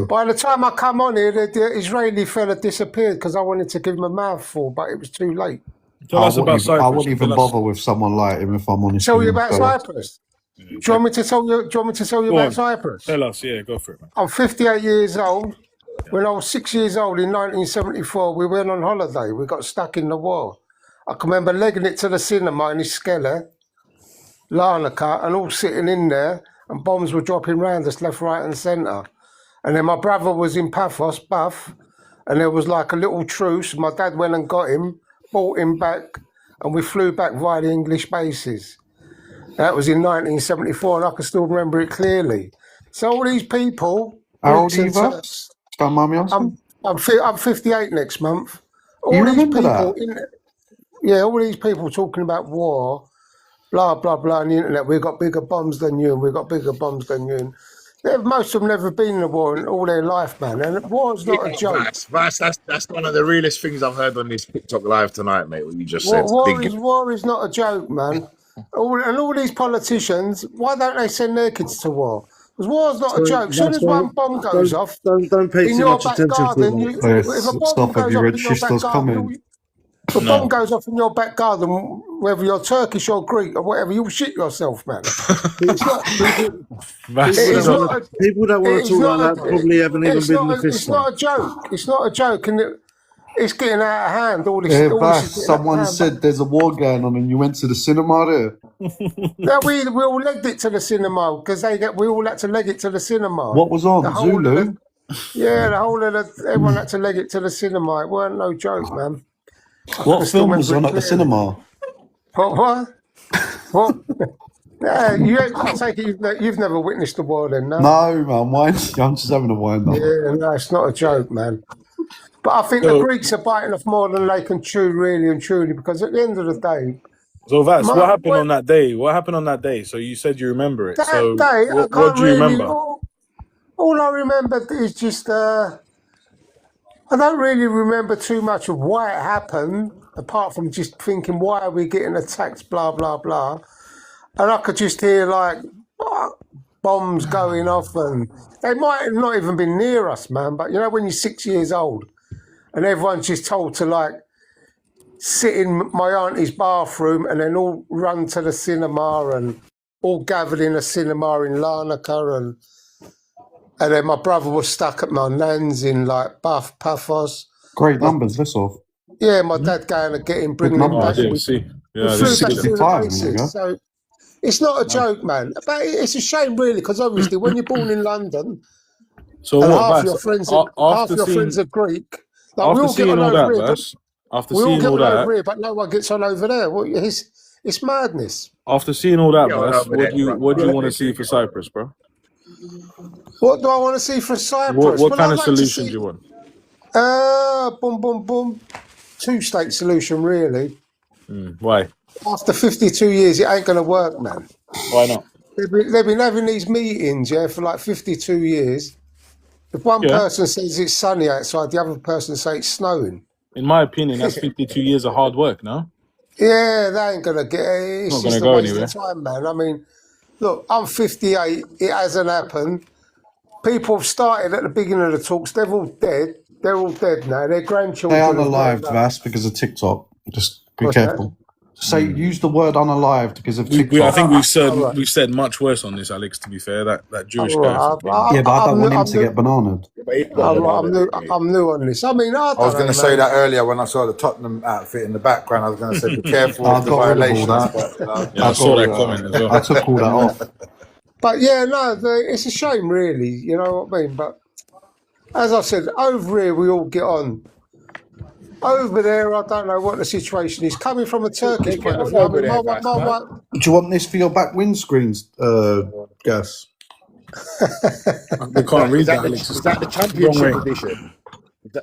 O: by the time I come on here, the Israeli fella disappeared because I wanted to give him a mouthful, but it was too late.
B: Tell us about
H: I
B: Cyprus.
H: wouldn't even
B: Tell us.
H: bother with someone like him if I'm honest.
O: Tell
H: with
O: you
H: you,
O: about
H: so-
O: Cyprus. Do you want me to tell you? Do you want me to tell you
B: Go
O: about
B: on.
O: Cyprus?
B: Tell us, yeah, go for it, man.
O: I'm 58 years old. When I was 6 years old in 1974, we went on holiday. We got stuck in the war. I can remember legging it to the cinema in Iskele, Larnaca, and all sitting in there, and bombs were dropping round us left, right, and centre. And then my brother was in Paphos, Buff, and there was like a little truce. My dad went and got him, brought him back, and we flew back via the English bases. That was in 1974, and I can still remember it clearly. So all these people...
H: How old
O: Greeks
H: are you,
O: and
H: Vass? Don't mind me asking.
O: I'm 58 next month. All
H: You
O: these
H: remember
O: people,
H: that?
O: all these people talking about war, blah blah blah, on the internet. We've got bigger bombs than you, and we've got bigger bombs than you. And most of them never been in a war in all their life, man. And war's not a joke.
N: Vass, that's one of the realest things I've heard on this TikTok live tonight, mate. What you just said.
O: War is not a joke, man. All these politicians, why don't they send their kids to war? Because war's not a joke. As soon as one bomb goes off
A: Don't pay
O: in
A: too
O: your
A: much
O: back
A: attention to
O: garden,
A: them.
O: if a bomb
H: Stop, have
O: goes
H: you
O: off
H: read
O: in your back
H: Shisto's
O: garden,
H: comment?
O: if a bomb goes off in your back garden, whether you're Turkish or Greek or whatever, you'll shit yourself, man. It's not,
A: People that want to talk like that probably haven't even been in the
O: it's
A: fistfight.
O: not a joke. It's not a joke. And it's getting out of hand. All this,
H: Yeah,
O: all this is
H: Vass,
O: getting out of
H: someone
O: hand.
H: said there's a war going on and you went to the cinema there.
O: No, we all legged it to the cinema because we all had to leg it to the cinema.
H: What was on?
O: The whole of
H: Zulu?
O: everyone had to leg it to the cinema. It weren't no joke, man.
H: What film was on at the cinema?
O: What? I take it you've never witnessed the war then, no?
H: No, man. I'm just having a wind up.
O: Yeah, no, it's not a joke, man. But I think the Greeks are biting off more than they can chew, really and truly, because at the end of the day...
B: So, Vass, what happened on that day? What happened on that day? So you said you remember it.
O: That
B: So
O: day, I
B: what
O: can't
B: do you
O: really...
B: remember?
O: All I remember is just... I don't really remember too much of why it happened, apart from just thinking, why are we getting attacked, blah, blah, blah. And I could just hear, like, bombs going off, and they might have not even been near us, man. But, you know, when you're 6 years old, and everyone's just told to, like, sit in my auntie's bathroom and then all run to the cinema and all gathered in a cinema in Larnaca, and then my brother was stuck at my nan's in, like, Paphos.
H: Great numbers, this off.
O: Yeah, my dad going to get him, bringing him back.
B: I see. Yeah,
O: We
B: I
O: flew
B: did
O: back
B: see
O: through
B: that.
O: the bases, so it's not a joke, man. But it's a shame, really, because obviously when you're born in London,
B: So
O: and
B: what,
O: half
B: Vass?
O: your friends are Greek. Like, we
B: After
O: all get
B: seeing
O: on
B: all
O: over
B: that,
O: here,
B: Vass, after
O: we all
B: seeing
O: get
B: all
O: on
B: that,
O: over here, but no one gets on over there. Well, it's madness.
B: after seeing all that,
N: Yeah, well,
B: Vass,
N: over
B: what do
N: there,
B: you want to see for Cyprus, bro?
O: What do I want to see for Cyprus?
B: What
O: Well,
B: kind
O: I'd
B: of
O: like to
B: solution
O: see-
B: do you want?
O: Boom, boom, boom. Two-state solution, really.
B: Why?
O: After 52 years, it ain't going to work, man.
B: Why not?
O: They've been having these meetings, yeah, for like 52 years. If one
B: Yeah.
O: person says it's sunny outside, the other person says it's snowing.
B: In my opinion, that's 52 years of hard work, no?
O: Yeah, they ain't going to get it. It's
B: Not gonna
O: just a
B: go
O: waste
B: anywhere.
O: of time, man. I mean, look, I'm 58. It hasn't happened. People have started at the beginning of the talks. They're all dead. They're all dead now. Their grandchildren.
H: They
O: have
H: unalived,
O: grown up.
H: Vass, because of TikTok. Just be
O: What's that?
H: careful. Say, use the word unalived because of TikTok.
B: I think
O: Alright.
B: we've said much worse on this, Alex. To be fair, that Jewish
O: Alright,
B: guy.
H: Yeah, but I don't want him
O: I'm
H: to get bananaed.
O: I'm new on this. I mean,
K: I was going to say that earlier when I saw the Tottenham outfit in the background. I was going to say, be careful
H: I
K: of the
H: got rid of all
K: violations.
H: that.
K: But,
B: Yeah, I saw that comment as well.
H: I took all that off.
O: But yeah, no, it's a shame, really. You know what I mean? But as I said, over here we all get on. Over there, I don't know what the situation is. Coming from a Turkish point of view, I mean,
H: Do you want this for your back windscreens, Gas?
B: They can't read that,
N: Is
B: Alex.
N: that the championship edition?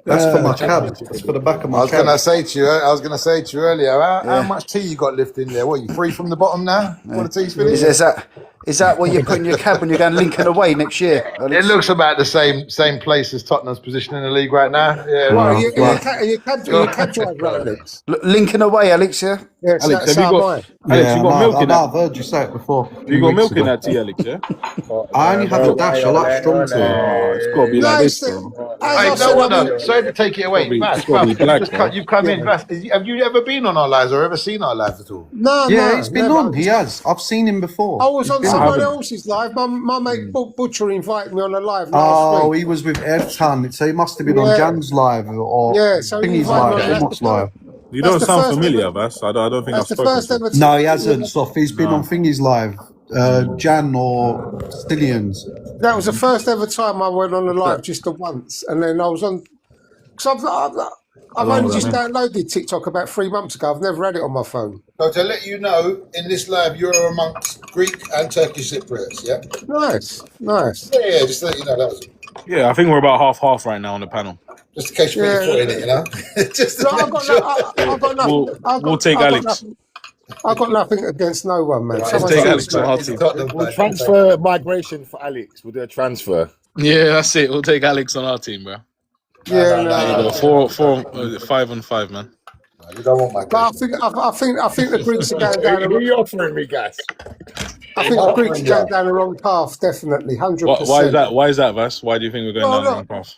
H: That's for my cab. It's for the back of
K: I
H: my
K: was
H: cab.
K: going to say to you earlier, how much tea you got left in there? What, you free from the bottom now? What the tea's finished?
E: Is that Is that what you're putting your cab when you're going Lincoln away next year?
K: It looks about the same place as Tottenham's position in the league right now. Yeah.
O: Well, you cab driver, Alex.
E: Lincoln away, Alex. Yeah.
O: Yeah,
B: Alex,
O: so
B: have you got?
O: am I.
B: Alex, you got milk in
H: I've
B: that?
H: heard you say it before.
B: You got milk in that tea, Alex? Yeah.
H: I only have a dash. I like strong tea.
B: Oh, it's got to be like this, bro.
K: Hey, no one, sorry to take it away.
B: It's got to be black, bro.
K: You've come in. Vass, have you ever been on our lives or ever seen our lives at all?
O: No,
H: Yeah,
O: no,
H: he's been
O: never.
H: on. He has. I've seen him before.
O: I was on
H: He's been
O: someone else's live. My mate Butcher invited me on a live last
H: Oh,
O: week.
H: he was with Ertan. So he must have been on
O: Yeah.
H: Jan's live or
O: Yeah, so he
H: Thingy's
O: invited
H: live,
O: me on
H: Emmot's live.
B: You
O: That's
B: don't
O: the
B: sound
O: first
B: familiar,
O: ever-
B: Vass. I don't think I've
O: That's the
B: spoken
O: first
B: to you.
O: ever.
H: No, he hasn't. Sof. He's been
B: No.
H: on Thingy's live. Jan or Stillions.
O: That was the first ever time I went on a live, just the once, and then I was on. Because I've only just downloaded TikTok about 3 months ago. I've never had it on my phone.
K: So to let you know, in this live, you're amongst Greek and Turkish Cypriots, yeah?
O: Nice, nice.
K: Yeah, just to let you know, that was
B: Yeah, I think we're about half right now on the panel.
K: just in case you put your foot in it, you know? Just to
O: No,
K: let
O: I've got,
K: you know.
O: I've got nothing.
B: We'll take Alex.
O: I've got nothing against no one, man.
B: Let's
O: Someone
B: take
O: said-
B: Alex on our team.
N: We'll transfer migration for Alex. We'll do a transfer.
B: Yeah, that's it. We'll take Alex on our team, bro.
O: Yeah,
B: There you go. 5-on-5, man.
K: You don't want my
O: But I think the Greeks are going down.
N: Who are you offering me, guys?
O: I think the Greeks are going down the wrong path. Definitely, 100%.
B: Why is that? Why is that, Vass? Why do you think we're going
O: Well,
B: down the wrong path?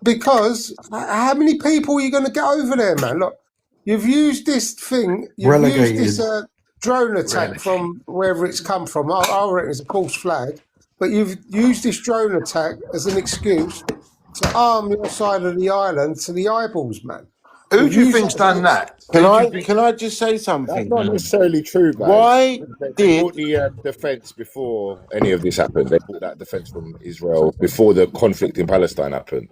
O: Because how many people are you going to get over there, man? Look, you've used this thing. You've
H: Relegated.
O: used this drone attack from wherever it's come from. I reckon it's a false flag. But you've used this drone attack as an excuse to arm your side of the island to the eyeballs, man.
K: Who do you think's done that?
D: Can I just say something?
N: That's not necessarily true, guys.
D: Why
N: They bought the defense before any of this happened? They bought that defense from Israel before the conflict in Palestine happened.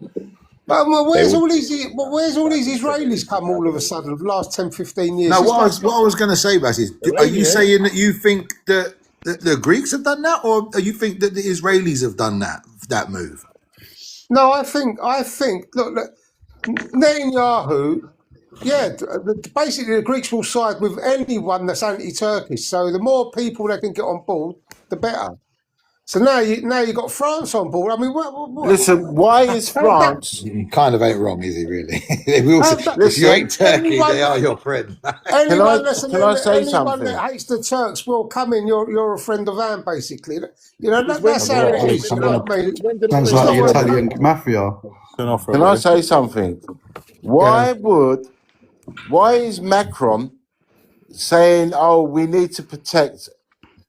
O: But where's
N: They
O: all these Israelis come all of a sudden the last 10, 15 years?
K: No,
O: It's
K: what
O: like-
K: I was going to say, Bas, is are you saying that you think that the Greeks have done that, or do you think that the Israelis have done that move?
O: No, I think. Look, Netanyahu. Yeah, basically the Greeks will side with anyone that's anti-Turkish. So the more people they can get on board, the better. So now you got France on board. I mean, what?
D: Listen, why is France?
K: He kind of ain't wrong, is he? Really? They will say, if you ain't Turkey, they are your friend.
O: Anyone that's
D: can I say
O: anyone
D: something?
O: that hates the Turks will come in. You're a friend of Anne, basically. You know that's how it is. You know what I mean?
H: Sounds like the Italian mafia.
D: Can I say something? Why is Macron saying, "Oh, we need to protect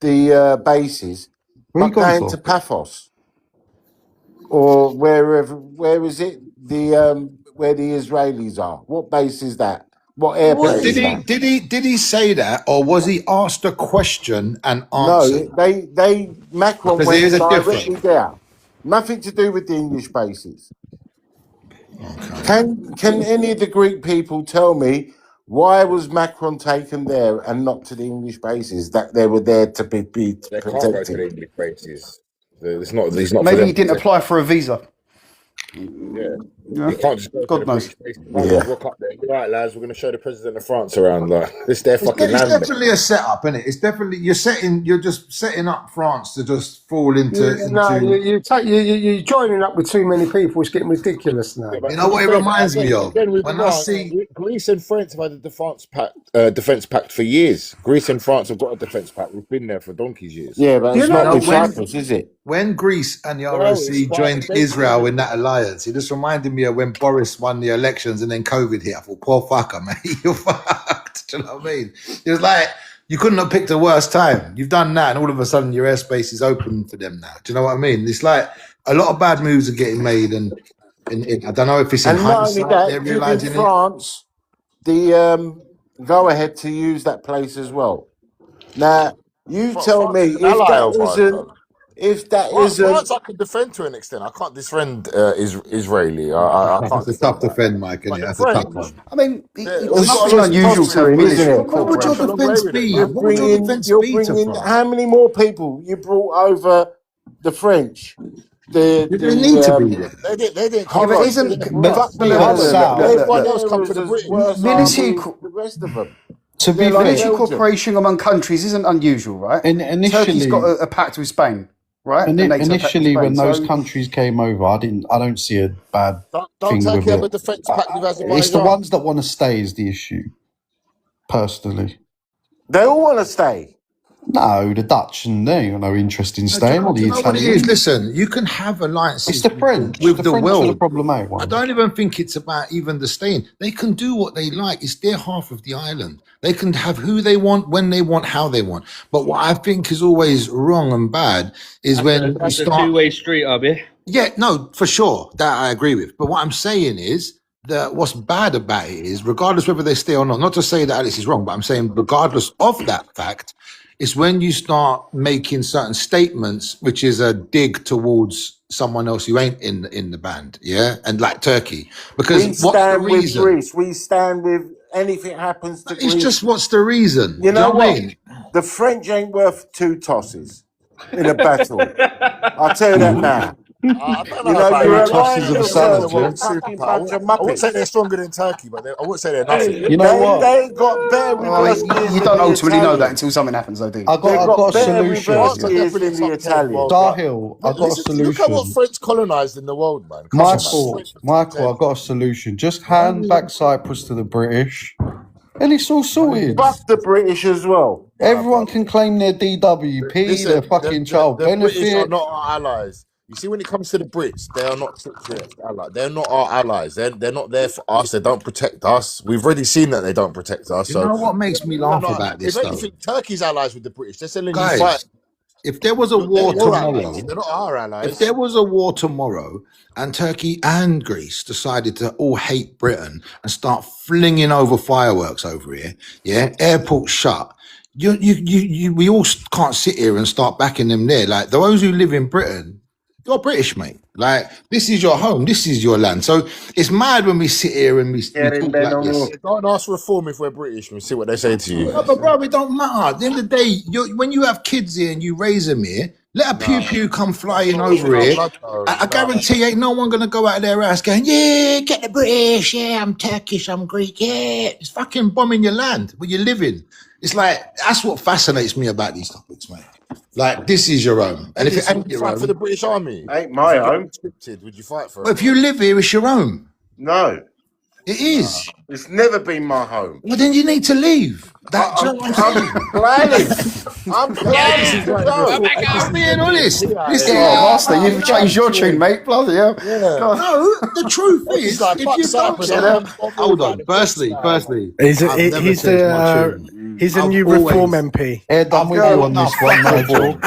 D: the bases,"
H: Where
D: but
H: you going
D: going
H: for?
D: to Paphos or wherever? Where is it? Where the Israelis are? What base is that? What airport is that?
K: Did he say that, or was he asked a question and answered?
D: No, Macron
K: Because
D: went
K: there is a
D: directly
K: difference.
D: there. Nothing to do with the English bases. Can any of the Greek people tell me why was Macron taken there and not to the English bases? That they were there to be
N: They can't go to the
D: protected.
N: English bases. It's not for
E: Maybe
N: them
E: he didn't
N: to-
E: apply for a visa.
N: Yeah.
E: Yeah.
N: You can't just go
E: God
N: to the
E: knows.
N: British bases.
D: Yeah.
N: Walk up there. You're right, lads. We're going to show the president of France around. Like, it's their fucking
K: It's
N: land. mate.
K: definitely a setup, isn't it? It's definitely you're just setting up France to just fall into.
O: You're joining up with too many people. It's getting ridiculous now.
N: But
K: You know what it reminds me of?
N: Again, with
K: When I
N: Iran,
K: see
N: Greece and France have had a defense pact for years. Greece and France have got a defense pact. We've been there for donkey's years.
D: Yeah, but
O: You
D: it's
O: know,
D: not with
K: when-
D: Cyprus, is it?
K: when Greece and the
N: No,
K: ROC
N: it's quite
K: joined
N: expensive.
K: Israel in that alliance, it just reminded me of when Boris won the elections and then COVID hit. I thought, poor fucker, man, you're fucked. Do you know what I mean? It was like you couldn't have picked a worse time. You've done that, and all of a sudden your airspace is open for them now. Do you know what I mean? It's like a lot of bad moves are getting made, and I don't know if it's in
D: And not only
K: hindsight
D: that,
K: they're
D: giving
K: realizing it.
D: France the go ahead to use that place as well. Now, you tell
N: France
D: me
N: is
D: if
N: an ally
D: that
N: of ours,
D: isn't,
N: though.
D: if that
N: France
D: isn't,
N: I can defend to an extent. I can't defend Israeli. I can't
K: That's a tough defend, Mike, isn't
N: But
K: it?
N: the
K: That's a tough
N: French,
K: one.
E: I mean,
N: Yeah,
E: it
N: it's
E: was
N: got a
E: nothing
N: lot of
E: unusual
D: Tottenham,
E: to a
D: isn't
E: military
D: it?
K: What would your
E: corporation.
K: defense
N: with it.
K: be?
D: You're
K: What would your
D: bringing,
K: defense
D: you're
K: be to
D: bringing
K: France?
D: how many more people you brought over the French?
K: It didn't need to be there.
N: They didn't
E: Yeah,
N: come
E: but
N: from
E: isn't
N: the
E: but
N: fuck
E: no,
N: me
E: no,
N: up.
E: no, no, no,
N: Everyone
E: no,
N: else come to the
D: as
N: British.
D: worse are
E: military
D: with the rest of them.
H: To be
E: Yeah, like
H: fair,
E: military cooperation among countries isn't unusual, right? Turkey's
H: initially,
E: got a pact with Spain, right? A NATO pact with
H: initially when
E: Spain.
H: those
E: So
H: countries came over, I don't see a bad
N: Don't
H: thing with
N: Turkey have a
H: it.
N: defence pact with
H: It's the
N: Azerbaijan?
H: ones that want to stay is the issue, personally.
D: They all want to stay.
H: No, the Dutch and they got no interest in staying, or
K: Do
H: the
K: you know what it is?
H: Italians.
K: Listen, you can have alliances
H: It's the French.
K: with
H: The
K: the
H: French are the
K: world.
H: problematic
K: I
H: ones.
K: don't even think it's about even the staying. They can do what they like. It's their half of the island. They can have who they want, when they want, how they want. But what I think is always wrong and bad is when you
F: That's a
K: start.
F: two-way street, Abi.
K: Yeah, no, for sure. That I agree with. But what I'm saying is that what's bad about it is, regardless whether they stay or not to say that Alex is wrong, but I'm saying regardless of that fact, it's when you start making certain statements, which is a dig towards someone else who ain't in the band, yeah? And like Turkey. Because
D: We
K: what's the
D: stand with
K: reason?
D: Greece. We stand with anything happens to
K: It's
D: Greece.
K: just what's the reason?
D: You know
K: Do what I
D: what?
K: mean?
D: The French ain't worth 2 tosses in a battle. I'll tell you that now.
N: I don't
D: You
N: know
D: know,
N: about
D: you're
N: that.
H: tosses
D: aligning
H: of a
D: yourself
H: salad,
D: with
H: yeah?
D: a fucking
N: Superpower.
D: bunch of
N: I wouldn't say
D: muppets.
N: they're stronger than Turkey, but I wouldn't say they're nothing.
H: You know what?
D: They ain't got better
E: well,
D: reverse
E: you
D: gears
E: don't
D: than the
E: ultimately know that
D: Italians.
E: until something happens, though, do you?
H: I've
D: They've
H: got
D: got
H: a
D: better
H: solution.
D: reverse
N: France are
D: gears
N: definitely
D: than the
N: top 10
D: Italians.
N: world, but
H: Dahil, I've got a
N: listen, look at what
H: solution.
N: French colonized in the world, man. Come on, man.
H: Michael,
N: French are top 10.
H: I've got a solution. Just hand back Cyprus to the British, and it's all sorted.
D: Fuck the British as well.
H: Everyone can claim their DWP, their
N: Listen,
H: fucking child
N: the British are
H: benefit.
N: not our allies. You see, when it comes to the Brits, they are not Cypriots allies. They're not our allies. They're not there for us. They don't protect us. We've already seen that they don't protect us.
K: You
N: So
K: know what makes me
N: they're
K: laugh
N: not.
K: about
N: If
K: this though?
N: anything, Turkey's allies with the British. They're selling you
K: Guys,
N: fight.
K: if there was a
N: They're
K: war
N: your allies.
K: tomorrow,
N: They're not our
K: if
N: allies.
K: there was a war tomorrow and Turkey and Greece decided to all hate Britain and start flinging over fireworks over here, yeah, airports shut, we all can't sit here and start backing them there. Like those who live in Britain, you're British, mate. Like this is your home, this is your land. So it's mad when we sit here and we talk like this.
N: Go and ask for reform if we're British and see what they say to you.
K: No, but bro, it don't matter. At the end of the day, when you have kids here and you raise them here, let a pew pew come flying over here. I guarantee ain't no one gonna go out of their ass going, yeah, get the British, yeah, I'm Turkish, I'm Greek, yeah. It's fucking bombing your land where you're living. It's like that's what fascinates me about these topics, mate. Like this is your own, and if it ain't
N: Would you
K: your
N: fight
K: own,
N: for the British Army?
D: Ain't my home.
N: Scripted, would you fight for
K: well,
N: it?
K: if you live here, it's your own.
D: No,
K: It is.
D: it's never been my home.
K: Well, then you need to leave. That's what I'm saying.
D: I'm planning to go.
K: I'm being honest. Listen,
E: Oh, Master, you've changed your tune, mate. Bloody hell.
K: no, the truth is,
N: like,
K: if
N: fuck
K: you don't,
N: Cyprus,
K: hold on. Firstly,
I: He's
K: I've never
I: he's
K: changed my
I: the
K: tune.
I: he's a
K: I've
I: new
K: always-
I: reform MP.
H: Ed, I'm with you on this one, Nigel.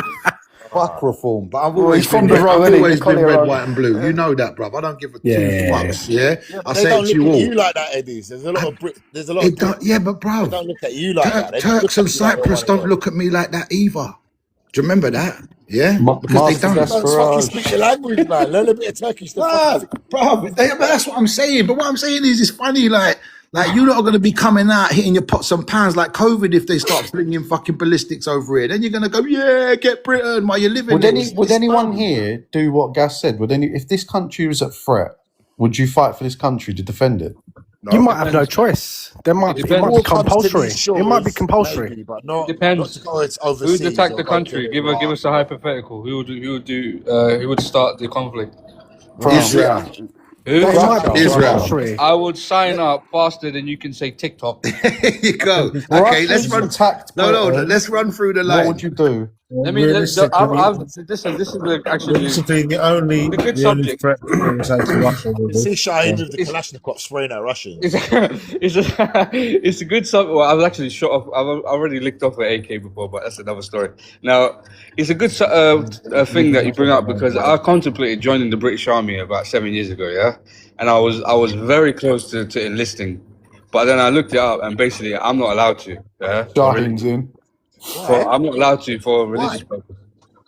K: Fuck reform, but I've
E: Well,
K: always
E: he's from
K: been,
E: the row,
K: I've
E: isn't he?
K: always
E: The
K: been
E: Collier
K: red,
E: row.
K: white, and blue. You know that, bruv. I don't give a two fucks. Yeah, I
N: They
K: say
N: don't
K: it to
N: look
K: you
N: at
K: all.
N: you like that, Eddie. There's a lot of there's a lot
K: It
N: of
K: don't, yeah, but
N: they
K: bruv,
N: don't look at you like that. They just
K: Turks
N: look
K: and
N: at you like
K: Cyprus
N: they're
K: don't
N: one of
K: look at me like that either. Do you remember that? Yeah, because they
H: Master
K: don't.
N: them. Don't fucking speak the language, man. Learn a bit of Turkish.
K: Bruv, but that's what I'm saying. But what I'm saying is, it's funny, like you're not going to be coming out hitting your pots and pans like COVID if they start flinging fucking ballistics over here. Then you're going to go, yeah, get Britain while you're living
H: Would
K: there.
H: would anyone here do what Gas said? If this country was at threat, would you fight for this country to defend it?
I: You might have no choice. It might be compulsory. It might be compulsory.
N: Maybe, but not,
F: Depends.
N: not to go it's
F: Who
N: overseas.
F: would attack
N: or
F: the
N: go
F: country?
N: to
F: Give us a hypothetical. Who would start the conflict?
K: Israel.
F: Who?
I: It might be
K: Israel.
I: compulsory.
F: I would sign up faster than you can say TikTok.
K: Here you go. Okay, let's run.
H: Attacked
K: No,
H: Britain,
K: let's run through the
H: what
K: line.
H: would you do?
F: Listen, this is actually
B: Realistically, the only
F: the good
B: the only
F: subject.
B: threat we would say to Russia
N: You
B: would
N: see
B: be
N: Shaheen with the Kalashnikov spraying at Russians.
F: It's a good subject. Well, I was actually shot off. I've already licked off an AK before, but that's another story. Now, it's a good thing that you bring up because I contemplated joining the British Army about 7 years ago. Yeah, and I was very close to enlisting, but then I looked it up and basically I'm not allowed to. Yeah,
H: Shaheen's in.
F: I'm not allowed to for religious purposes.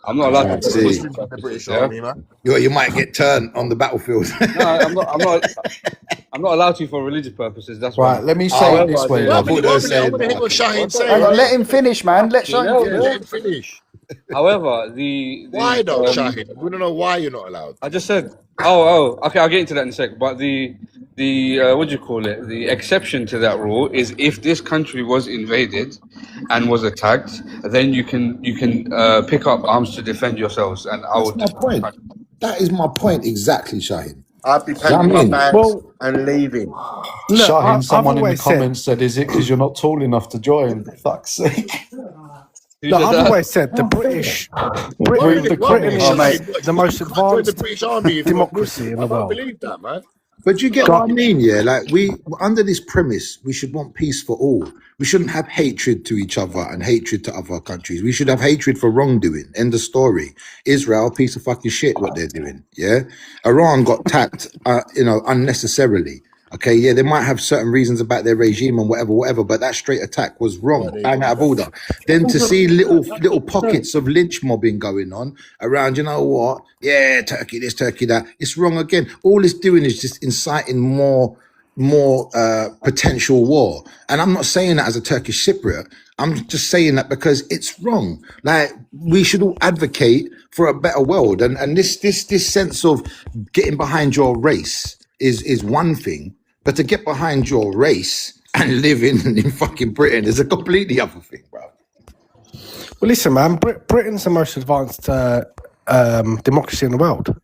F: I'm not allowed to.
K: See.
N: The British
F: Yeah?
N: Army, man.
K: You might get turned on the battlefield.
F: No, I'm not allowed to for religious purposes. That's why.
H: Right, let me say it this way.
K: I
H: Rob.
K: thought they were saying
N: I want to hear what Shaheen say.
E: Hang on, let him finish, man. Let Shaheen finish.
N: Let him finish.
F: However,
N: Why though, Shaheen? We don't know why you're not allowed.
F: I just said, okay, I'll get into that in a sec. But the the what do you call it? The exception to that rule is if this country was invaded and was attacked, then you can pick up arms to defend yourselves. And I would.
K: That's my point. That is my point exactly, Shaheen.
N: I'd be
K: Do you know
N: packing
K: what I
N: my
K: mean?
N: bags and leaving.
I: Look,
H: Shaheen,
I: I've
H: someone in the
I: always said,
H: comments said, "Is it because you're not tall enough to join?" For fuck's sake.
F: Who
I: look,
F: said
I: I've
F: that?
I: always said the British,
N: Why
I: Britain
N: me,
I: is
N: Shaheen?
I: the most
N: Join the
I: advanced
N: British Army if you're not
I: democracy in
N: Muslim.
I: the
N: I don't
I: world.
N: believe that, man.
K: But you get what I mean, yeah? Like we under this premise, we should want peace for all. We shouldn't have hatred to each other and hatred to other countries. We should have hatred for wrongdoing. End of story. Israel, piece of fucking shit, what they're doing. Yeah, Iran got tapped, unnecessarily. Okay, yeah, they might have certain reasons about their regime and whatever, but that straight attack was wrong, bang out of order. Then to see little pockets of lynch mobbing going on around, you know what? Yeah, Turkey this, Turkey that. It's wrong again. All it's doing is just inciting more potential war. And I'm not saying that as a Turkish Cypriot. I'm just saying that because it's wrong. Like we should all advocate for a better world. And this sense of getting behind your race is one thing, but to get behind your race and live in fucking Britain is a completely other thing, bro.
I: Well, listen, man, Britain's the most advanced democracy in the world.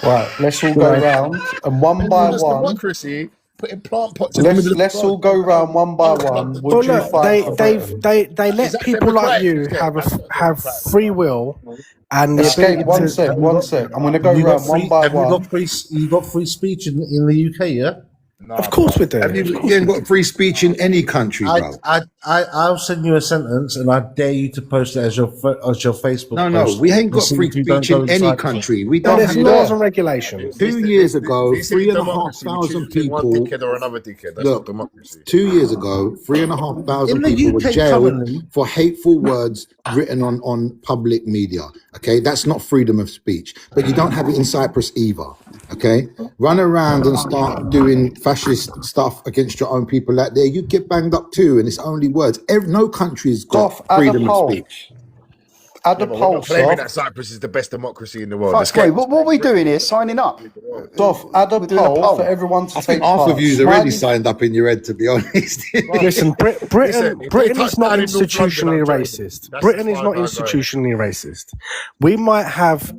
H: Right, let's all go round and one by
N: That's
H: one.
N: democracy. Putting plant pots in the middle of
H: Let's
N: the
H: all go round one by one. Would
I: Well,
H: you
I: look,
H: fight for Britain?
I: they let
N: that
I: people like
N: democratic?
I: you have free will and the
H: Escape.
I: ability
H: One sec. I'm going to go
A: You
H: round
A: got
H: one
A: free.
H: by
A: Have you
H: one.
A: got free? You got free speech in the UK, yeah?
I: Of course we do.
K: You ain't got free speech in any country, bro.
A: I'll send you a sentence, and I dare you to post it as your Facebook.
K: No,
A: post.
K: we ain't got
A: See
K: free
A: if you don't
K: speech
A: go
K: in any
A: inside-
K: country. We
I: No,
K: don't
I: there's
K: have
I: laws
K: that.
I: and regulations.
K: 2 years ago,
N: This isn't democracy. We
K: 3,500
N: choose one
K: people.
N: dickhead or another dickhead. That's
K: Look,
N: not democracy.
K: 2 years ago, 3,500
A: In the
K: people were
A: UK
K: jailed
A: currently-
K: for hateful words written on public media. Okay, that's not freedom of speech. But you don't have it in Cyprus either. Okay, run around and start doing fascist stuff against your own people out there, you get banged up too, and it's only words. No country's got
H: Goff, add a
K: freedom of
H: poll.
K: speech.
H: Add
N: Yeah,
H: a
N: but we're
H: poll,
N: not claiming
H: Sof.
N: that Cyprus is the best democracy in the world.
E: Fuck,
N: Let's
E: wait,
N: get-
E: what are we doing here? Signing up?
H: Sof, add a
E: doing a
H: poll
E: poll.
H: for everyone to
K: I
H: take
K: think half
H: part.
K: of you's already
H: Smiley-
K: signed up in your head, to be honest.
I: Listen,
N: Listen,
I: Britain
N: if
I: Britain
N: they
I: is
N: touch
I: not
N: down in North London,
I: institutionally
N: I'm joining.
I: racist.
N: That's
I: Britain
N: as
I: is
N: far
I: not
N: as I go.
I: institutionally racist. We might have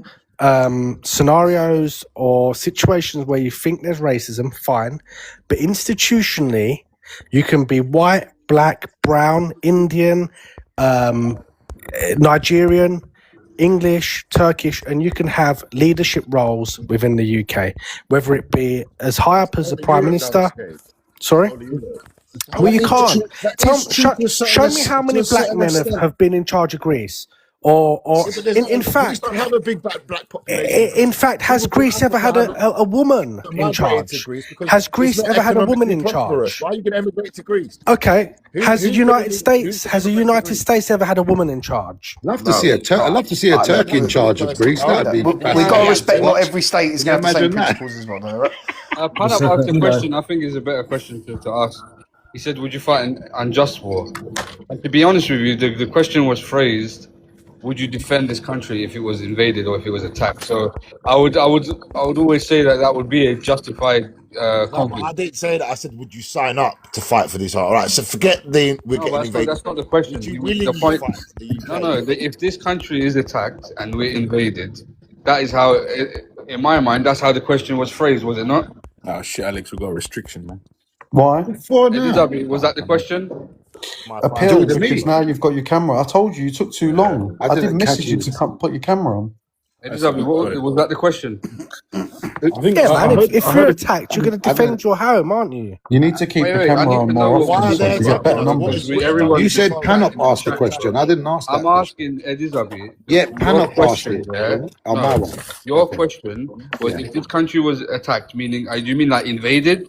I: scenarios or situations where you think there's racism, fine, but institutionally, you can be white, black, brown, Indian, Nigerian, English, Turkish, and you can have leadership roles within the UK, whether it be as high up as the Prime Minister. Sorry? Well, you can't. Show me how many black men have been in charge of Greece. Or in fact,
N: don't have a big black population.
I: in fact, has Greece ever had a woman
N: So
I: in
N: migrate
I: charge?
N: to Greece because
I: Has
N: it's
I: Greece
N: not
I: ever had a woman in
N: economically prosperous.
I: charge?
N: Why are you going to emigrate to Greece?
I: Okay. Has the
N: who's
I: United
N: gonna-
I: States
N: who's
I: has the
N: gonna
I: United
N: Greece?
I: States ever had a woman in charge?
K: I'd love to see a Turk in charge of Greece. That'd be
E: We've got to respect not every state is going to have the same
K: Imagine that.
E: principles as well, though, right?
F: Panab asked a question I think is a better question to ask. He said, would you fight an unjust war? And to be honest with you, the question was phrased, would you defend this country if it was invaded or if it was attacked? So I would always say that would be a justified
N: No, but
F: conflict.
N: I didn't say that. I said, would you sign up to fight for this? All right, so forget we're
F: No,
N: getting
F: but
N: invaded.
F: that's not the question.
N: Would you
F: The
N: willingly
F: point-
N: fight for the UK?
F: No. If this country is attacked and we're invaded, that is how, in my mind, that's how the question was phrased, was it not?
B: Oh shit, Alex, we got a restriction, man.
H: Why?
F: Was that the question?
H: Appeal
K: to me.
H: because now you've got your camera. I told you took too long.
K: I
H: I did
K: didn't
H: message
K: catch
H: you
K: it.
H: to put your camera on.
F: Was that the question?
B: I think
I: Yeah,
B: I
I: man.
B: heard-
I: If
B: I
I: you're
B: heard-
I: attacked, you're going to defend your home, aren't you?
H: You need to keep
F: Wait,
H: the
F: wait, I
H: camera
F: need
H: on
F: to know
H: more
F: what-
H: often
N: Why
H: so
N: are
H: you
N: they
H: get better
N: attacking us?
H: numbers.
F: Everyone-
K: You said Panop asked the question. I didn't ask that.
F: I'm asking Edizabi.
K: Yeah,
F: your
K: Panop asked
F: question,
K: it.
F: yeah?
K: On
F: No,
K: my one.
F: Your question was if this country was attacked, meaning, do you mean like invaded?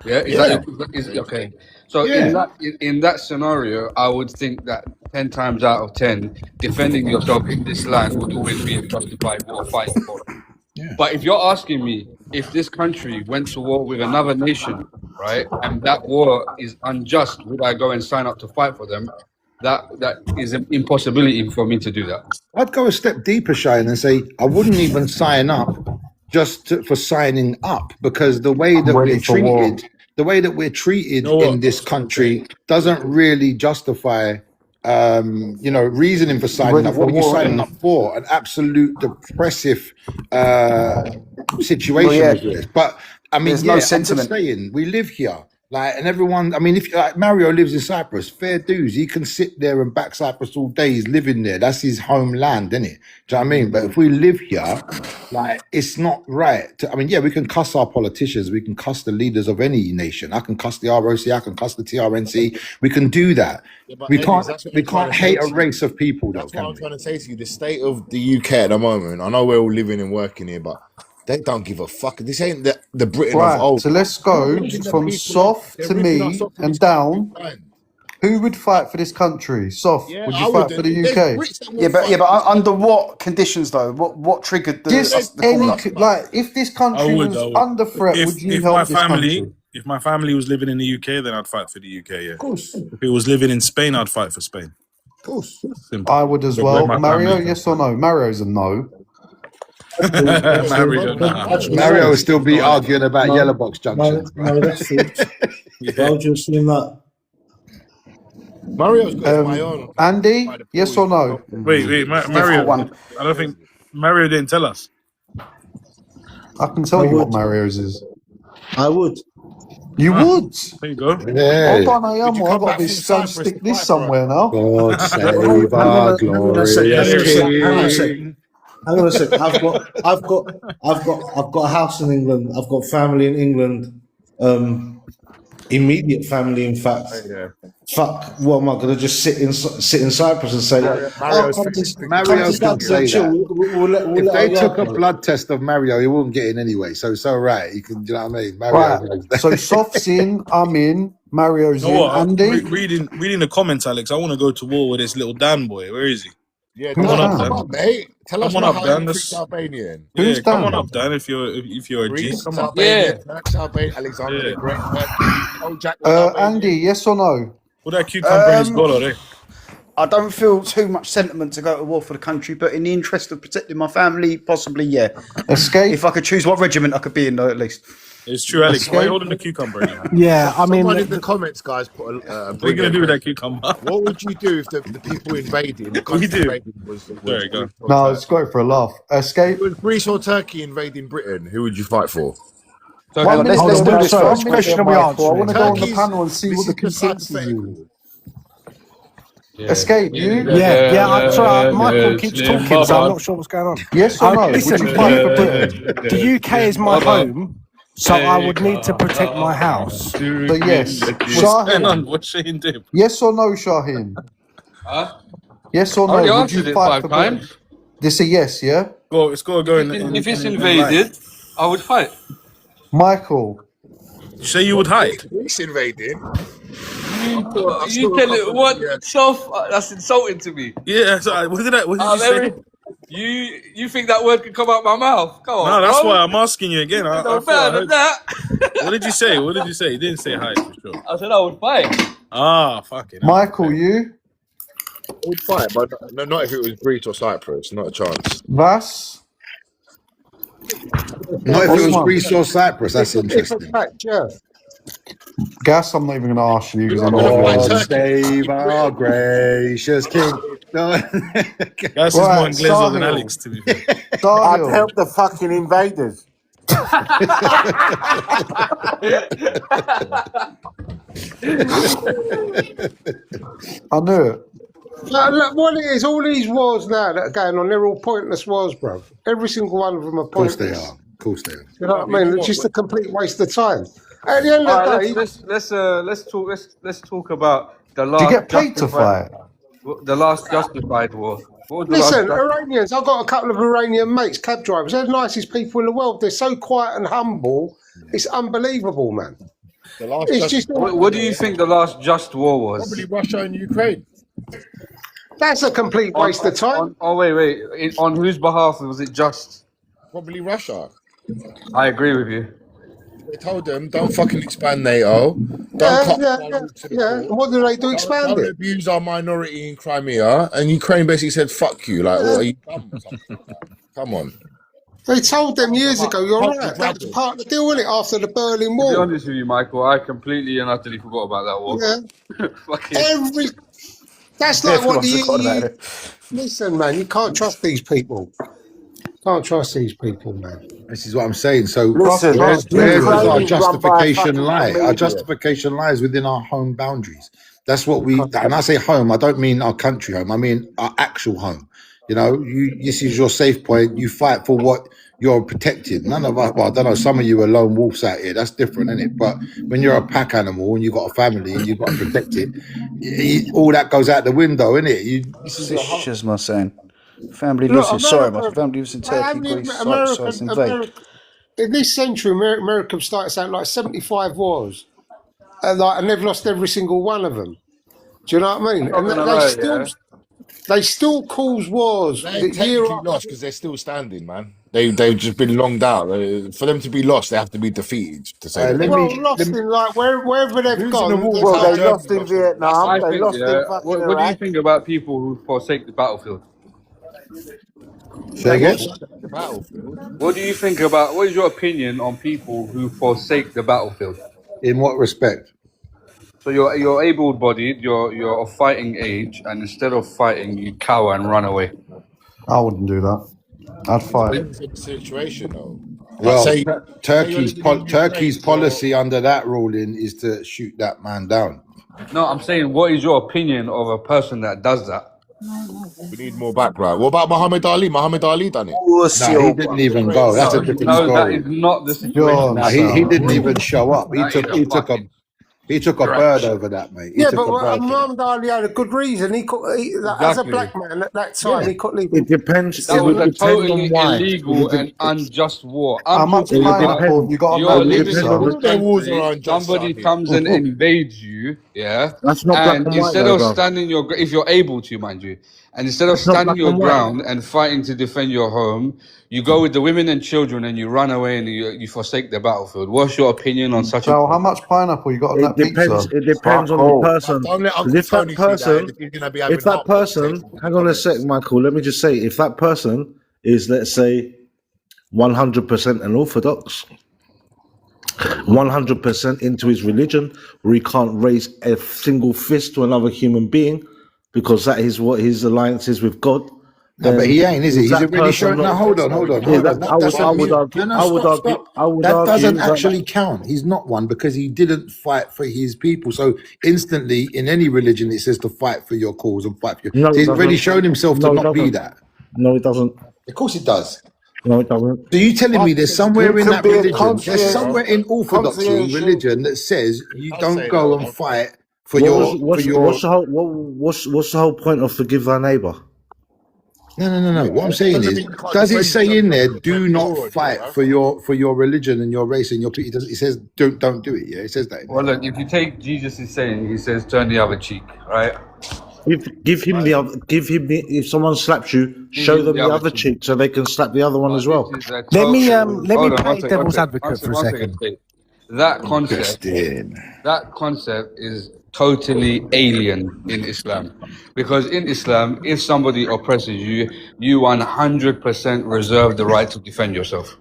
F: Yeah, is okay. So in that scenario, I would think that 10 times out of 10, defending yourself in this land would always be a justified war fighting for it. But if you're asking me if this country went to war with another nation, right, and that war is unjust, would I go and sign up to fight for them? That is an impossibility for me to do that.
K: I'd go a step deeper, Shane, and say I wouldn't even sign up for signing up, because the way
H: I'm
K: that
H: ready
K: we're
H: for war.
K: treated, the way that we're treated
B: You know
K: in
B: what?
K: this country doesn't really justify, reasoning for signing
H: Ready
K: up.
H: for
K: What are you
H: war,
K: signing
H: innit?
K: up for? An absolute depressive
E: Well,
K: situation
E: yeah,
K: with this. But I mean,
E: there's no
K: yeah, I'm just
E: sentiment.
K: saying, we live here. Like, and everyone, I mean, if like Mario lives in Cyprus, fair dues, he can sit there and back Cyprus all day. He's living there. That's his homeland, isn't it? Do you know what I mean? But if we live here, like, it's not right. I mean, yeah, we can cuss our politicians, we can cuss the leaders of any nation. I can cuss the ROC, I can cuss the TRNC. We can do that.
N: Yeah, but
K: We
N: Ellis,
K: can't.
N: that's what
K: We
N: I'm trying
K: can't
N: to say
K: hate a
N: to you.
K: race of people, though,
N: That's what
K: can
N: I'm
K: we?
N: trying to say to you. The state of the UK at the moment, I know we're all living and working here, but they don't give a fuck. This ain't the Britain of
H: Right,
N: old.
H: so let's
N: They're
H: go
N: ripping the
H: from
N: people off.
H: Soft
N: They're
H: to
N: ripping us
H: me
N: off in
H: and
N: this country
H: down.
N: blind.
H: Who would fight for this country? Soft,
N: Yeah,
H: would
N: I
H: you fight for
N: wouldn't.
H: the
N: There's
H: UK?
N: Brits that
E: Yeah,
N: will
E: but
N: fight for this
E: under
N: country.
E: what conditions though? What triggered
H: Just
E: the call
H: any,
E: up?
H: like, if this
B: I
H: country
B: would.
H: was under threat, would
B: If
H: you
B: if
H: help this country?
B: my family was living in the UK, then I'd fight for the UK. Yeah.
N: Of course,
B: If it was living in Spain, I'd fight for Spain.
N: of course.
B: Simple.
H: I would as
B: But where
H: well.
B: my
H: Mario,
B: family
H: yes or no? Mario's a no.
B: Mario, nah.
K: Mario will still be arguing about yellow box junctions.
A: No, that's false. Why would you assume that?
N: Mario's got my own.
H: Andy,
N: by the
H: yes
N: pool.
H: or no?
B: Wait, Mario.
E: one.
B: I don't think Mario didn't tell us.
H: I can tell you what Mario's is.
A: I would.
H: You would?
B: There you go.
K: Yeah.
H: Hold on, I am.
N: you
H: I've
N: come
H: got
N: back
H: to
N: from
H: stick
N: Cyprus to
H: this
N: fight for
H: somewhere now.
K: God save our
A: Hang on a
K: glorious
A: sec.
K: King.
A: Hang on a sec. I've got a house in England. I've got family in England. Immediate family, in fact.
N: Yeah.
A: Fuck. What am I gonna just sit in Cyprus and say?
N: Mario's
K: Mario
A: come
K: can
A: to
K: say
A: chill.
K: that.
A: We'll
K: If
A: let
K: they
A: our
K: took a
A: yard go.
K: blood test of Mario, he wouldn't get in anyway. So it's all right. He can, do you know what I mean? Mario
H: Right.
K: knows that.
H: So Soft's in, I'm in, Mario's
B: You know
H: in.
B: what?
H: Andy?
B: Reading the comments, Alex. I want to go to war with this little Dan boy. Where is he?
N: Yeah,
H: Who's
N: Dan,
H: Dan?
N: come on, mate. Tell us
B: Come on
N: how
B: up,
N: you
B: Dan.
N: Greek Albanian.
H: Who's
B: Yeah, come
H: Dan?
B: on up, Dan. If you're a G,
N: Greece,
B: come on.
N: Albania, Turks, Albania, Alexander
B: Yeah.
N: the Great, old Jack was Albanian.
H: Andy, yes or no?
B: What that cucumber in his collar, eh?
E: I don't feel too much sentiment to go to war for the country, but in the interest of protecting my family, possibly, yeah.
H: Escape?
E: If I could choose what regiment I could be in, though, at least.
B: It's true, Alex. Why are you holding the cucumber in your hand?
I: Yeah, I mean,
N: Someone in the comments, guys, put a
B: What are you gonna do with that cucumber?
N: What would you do if the people invading, the
B: What do you
N: country
B: do?
N: invading was
B: There you go.
H: No, let's go for a laugh. Escape?
N: If it was Greece or Turkey invading Britain, who would you fight for?
E: Hang on, let's
H: Hold
E: do
H: on,
E: this
H: sorry,
E: first.
H: which question are we answering? I want to go on the
N: Turkey's-
H: panel and see
N: this
H: what the
N: is just
H: consensus is.
N: hypothetical.
H: Escape, you?
I: yeah. I'm sorry, Michael keeps talking, so I'm not sure what's going on.
H: Yes or no? Would
I: Listen,
H: you fight for Britain?
I: the UK is my home, so I would need to protect my house.
H: So yes.
B: What's going on?
H: Shaheen?
B: What's Shane do?
H: Yes or no, Shaheen?
F: Huh?
H: Yes or
F: I already
H: no? Would
F: answered
H: you
F: it
H: fight
F: 5
H: for Britain?
F: times.
H: This a yes, yeah?
B: It's got to go in.
F: If it's
B: in
F: invaded, I would fight.
H: Michael?
B: You say you would hide.
N: Greece invading?
F: You tell it what self? That's insulting to me.
B: Yeah. So what did you say?
F: You think that word could come out my mouth? Come on.
B: No, that's
F: bro.
B: why I'm asking you again. I
F: No
B: thought I
F: better than
B: heard-
F: that.
B: What did you say? What did you say? You didn't say hide for sure.
F: I said I would fight.
B: Ah, fucking.
H: Michael, you?
N: I would fight, but not if it was Greece or Cyprus. Not a chance.
H: Vas?
K: Not if it was
H: Osman?
K: Greece or Cyprus. That's
O: If a
K: interesting.
O: fact, yeah.
H: Gas, I'm not even going to ask you because I know
N: Oh,
H: what it
K: God
H: is.
K: save our gracious King. No.
B: That's
H: Right,
B: more Ingleso than
H: Sahil.
B: Alex, to be fair.
D: I'd
H: Daniel?
D: help the fucking invaders.
H: I knew it.
O: Look, what it is, all these wars now that are going on, they're all pointless wars, bruv. Every single one of them are
K: Of course
O: pointless.
K: they are. Of course they are.
O: You know what I mean? It's just a complete waste of time. At the end
F: All
O: of the
F: right,
O: day,
F: let's talk about the last.
H: Do you get paid to fight?
F: The last justified war. What was the
O: listen,
F: last?
O: Iranians, I've got a couple of Iranian mates, cab drivers. They're the nicest people in the world. They're so quiet and humble. It's unbelievable, man.
N: The last
O: It's just
F: What do you think the last just war was?
N: probably Russia and Ukraine.
O: that's a complete waste of time.
F: Wait. On whose behalf was it just?
N: Probably Russia.
F: I agree with you.
N: They told them, don't fucking expand NATO. Don't cut our route to the
O: yeah.
N: core.
O: What do they do? Expand
N: Don't
O: it.
N: abuse our minority in Crimea. And Ukraine basically said, fuck you. Like, what are you dumb? Come on.
O: They told them years ago, you're
N: Hope
O: right.
N: the
O: That was
N: dragon.
O: part of the deal, wasn't it, after the Berlin
F: To be
O: Wall?
F: honest with you, Michael, I completely and utterly forgot about that war.
O: Yeah.
F: Fucking.
O: That's like what
I: Everyone's forgotten about it.
O: Listen, man, you can't trust these people. Can't trust these people, man.
K: This is what I'm saying. So
D: Listen,
K: where does our
D: Ukraine is run by a
K: justification
D: fucking
K: lie? Our
D: comedian.
K: justification lies within our home boundaries. That's what we, and I say home, I don't mean our country home. I mean our actual home. You know, this is your safe point. You fight for what you're protected. None of us, well, I don't know, some of you are lone wolves out here. That's different, isn't it? But when you're a pack animal and you've got a family and you've got to protect it, all that goes out the window, isn't it? This is your home.
P: Just my saying. Family
O: Look,
P: lives in sorry, my
O: America,
P: family lives in Turkey, Greece, Cyprus,
O: America,
P: invade.
O: America, in this century, America started out like 75 wars, and they've lost every single one of them. Do you know what I mean?
F: I'm
O: And
F: not gonna lie,
O: they still cause wars.
N: They
O: The
N: ain't
O: year
N: technically
O: after,
N: lost because they're still standing, man. They've just been longed out. For them to be lost, they have to be defeated. To say that.
O: lost in like wherever they've
N: Who's in
O: gone.
N: the war?
O: they've
D: Well,
O: had-
D: they lost in Vietnam.
F: I
D: They
F: think,
D: lost in fucking
F: what do you
D: Iraq.
F: think about people who forsake the battlefield?
K: Say again?
N: The battlefield.
F: What do you think about? What is your opinion on people who forsake the battlefield?
K: In what respect?
F: So you're able-bodied, you're of fighting age, and instead of fighting, you cower and run away.
H: I wouldn't do that. I'd fight.
N: Depends on the situation, though.
K: Well,
N: Say-
K: Turkey's
N: say you're living in
K: Turkey's
N: Ukraine,
K: policy under that ruling is to shoot that man down.
F: No, I'm saying, what is your opinion of a person that does that?
N: We need more background. What about Muhammad Ali? Muhammad Ali done it.
K: No, he didn't even go. That's a different
F: No, that
K: story.
F: is not the situation.
K: No, he didn't even show up.
F: That is
K: He took a bird over that, mate. He
O: Yeah,
K: took
O: but
K: a bird.
O: Muhammad Ali had a good reason. As a
F: Exactly.
O: black man at that time,
K: Yeah.
O: he couldn't leave.
A: It depends.
F: That
A: It
F: was
A: would
F: a
A: depend
F: totally
A: on why.
F: illegal and unjust war.
H: How
F: I'm
H: much
F: talking about
H: pineapple you got on
F: you're
H: that
F: living
H: pizza?
F: in
N: All
F: this
N: of their wars are
F: country,
N: unjust,
F: somebody
N: son.
F: comes and invades you, yeah,
A: That's not black
F: and
A: and white,
F: instead
A: though,
F: of
A: bro.
F: standing your, if you're able to, mind you, and instead of
A: It's not
F: standing
A: black
F: your
A: and white.
F: ground and fighting to defend your home, you go with the women and children and you run away and you forsake the battlefield. What's your opinion on such
H: So,
F: a?
H: how much pineapple you got on
A: It
H: that
A: depends.
H: pizza?
A: It depends on the person.
N: Don't let
A: 'Cause
N: Uncle
A: if that
N: Tony see that.
A: person,
N: He's gonna be having
A: if that
N: heart
A: person,
N: palpitations.
A: hang on a sec, Michael. Let me just say, if that person is, let's say, 100% an Orthodox, 100% into his religion, where he can't raise a single fist to another human being, because that is what his alliance is with God.
K: No, but he ain't, is he? He's
A: that
K: already
A: person
K: showing.
A: not-
K: No, hold on.
A: Yeah,
K: That
A: I would
K: doesn't
A: argue.
K: mean-
A: I would argue. I would
K: That
A: argue
K: doesn't
A: that-
K: actually count. He's not one because he didn't fight for his people. So instantly, in any religion, it says to fight for your cause and fight for your.
A: No,
K: So
A: it
K: he's already
A: doesn't.
K: shown himself
A: No,
K: to
A: it
K: not be
A: doesn't.
K: that.
A: No, it doesn't.
K: Of course, it does.
A: No, it doesn't.
K: So you telling me there's somewhere
D: You
K: in
D: can
K: that
D: be a
K: religion, there's
D: conscientious-
K: somewhere in Orthodoxy
D: conscientious-
K: religion that says you
N: I'll
K: don't
N: say
K: go
N: that.
K: and fight for
A: What's
K: your.
A: what's the whole point of forgive thy neighbor?
K: No. What I'm saying
N: Doesn't
K: is,
N: mean you can't
K: does it
N: defend
K: say
N: yourself
K: in there,
N: against
K: do
N: the
K: not
N: Lord,
K: fight
N: bro?
K: for your religion and your race and your people? It says don't do it. Yeah, it says that.
F: Well, look, if you take Jesus is saying, he says, turn the other cheek, right?
A: Give him the other. If someone slaps you, show
F: him
A: them
F: the
A: the
F: other
A: other cheek so they can slap the other one as well.
F: This is a
I: Let me
F: total-
I: let me
F: Hold on,
I: play
F: one sec,
I: devil's
F: one sec,
I: advocate for a
F: one
I: second.
F: Kate. That concept is totally alien in Islam, because in Islam, if somebody oppresses you, you 100% reserve the right to defend yourself.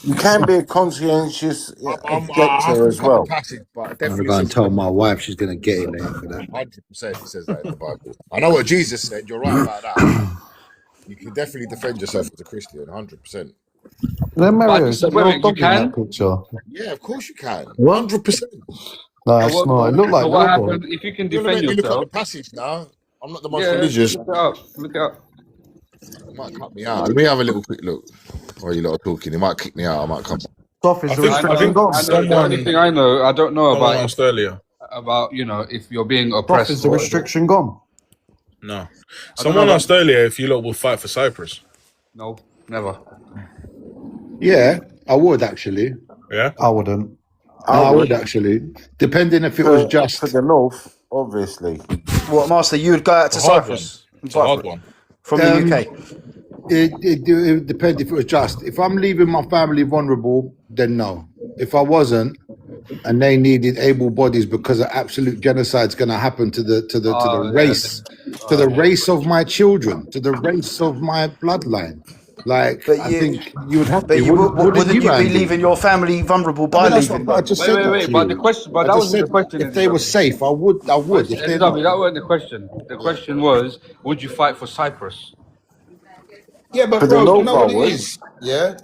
D: You can be a conscientious
N: I
D: objector
N: have to
D: as
N: look up
D: well.
N: the passage, but it
K: I'm
N: definitely
K: gonna go and
N: says
K: tell my wife she's gonna get him there for that.
N: 100% says that in the Bible. I know what Jesus said. You're right about that. You can definitely defend yourself as a Christian, 100%.
H: Then Mario,
F: But-
H: is that
F: wait,
H: your
F: you
H: dog in
F: can?
H: that picture?
N: Yeah, of course you can.
A: What?
N: 100%.
H: No, it's not. It looked like
F: But what
H: your
F: happened
H: dog.
F: if you can
N: You're gonna
F: defend
N: make me look up
F: yourself?
N: the passage now. I'm not the most
F: Yeah,
N: religious.
F: look it up. Look it up.
N: It might cut me out. Let me have a little quick look. While you lot are talking, it might kick me out. I might come.
H: Soft is
B: I
H: the
B: think-
H: restriction gone.
F: The only thing I know, I don't know
B: Someone
F: about
B: asked earlier.
F: if you're being
H: Soft
F: oppressed.
H: is the restriction gone.
B: No. Someone asked earlier if you lot will fight for Cyprus.
F: No, never.
K: Yeah, I would actually.
B: Yeah?
H: I wouldn't.
K: I would actually, depending if it was just.
D: For the North, obviously.
P: What, Master, you would go out to
B: It's a hard
P: Cyprus?
B: It's a hard one.
P: From the
K: Um,
P: UK?
K: It depends if it was just. If I'm leaving my family vulnerable, then no. If I wasn't, and they needed able bodies because of absolute genocide's going to happen to the race to the race of my children, to the race of my bloodline. Like,
P: But
K: I
P: you,
K: think you would have
P: but
K: to.
P: you wouldn't you be
K: Andy?
P: leaving your family vulnerable by
K: But that's
P: leaving
K: what I
P: them?
K: just said. that
F: Wait.
K: to
F: But
K: you.
F: the question, but
K: I
F: that
K: just
F: wasn't the
K: said
F: question.
K: if they were safe, I would. If they're not,
F: That wasn't the question. The question was, would you fight for Cyprus?
K: yeah, but
N: For the
K: bro, you
N: North,
K: know
N: I
K: what it
N: would.
K: is? Yeah,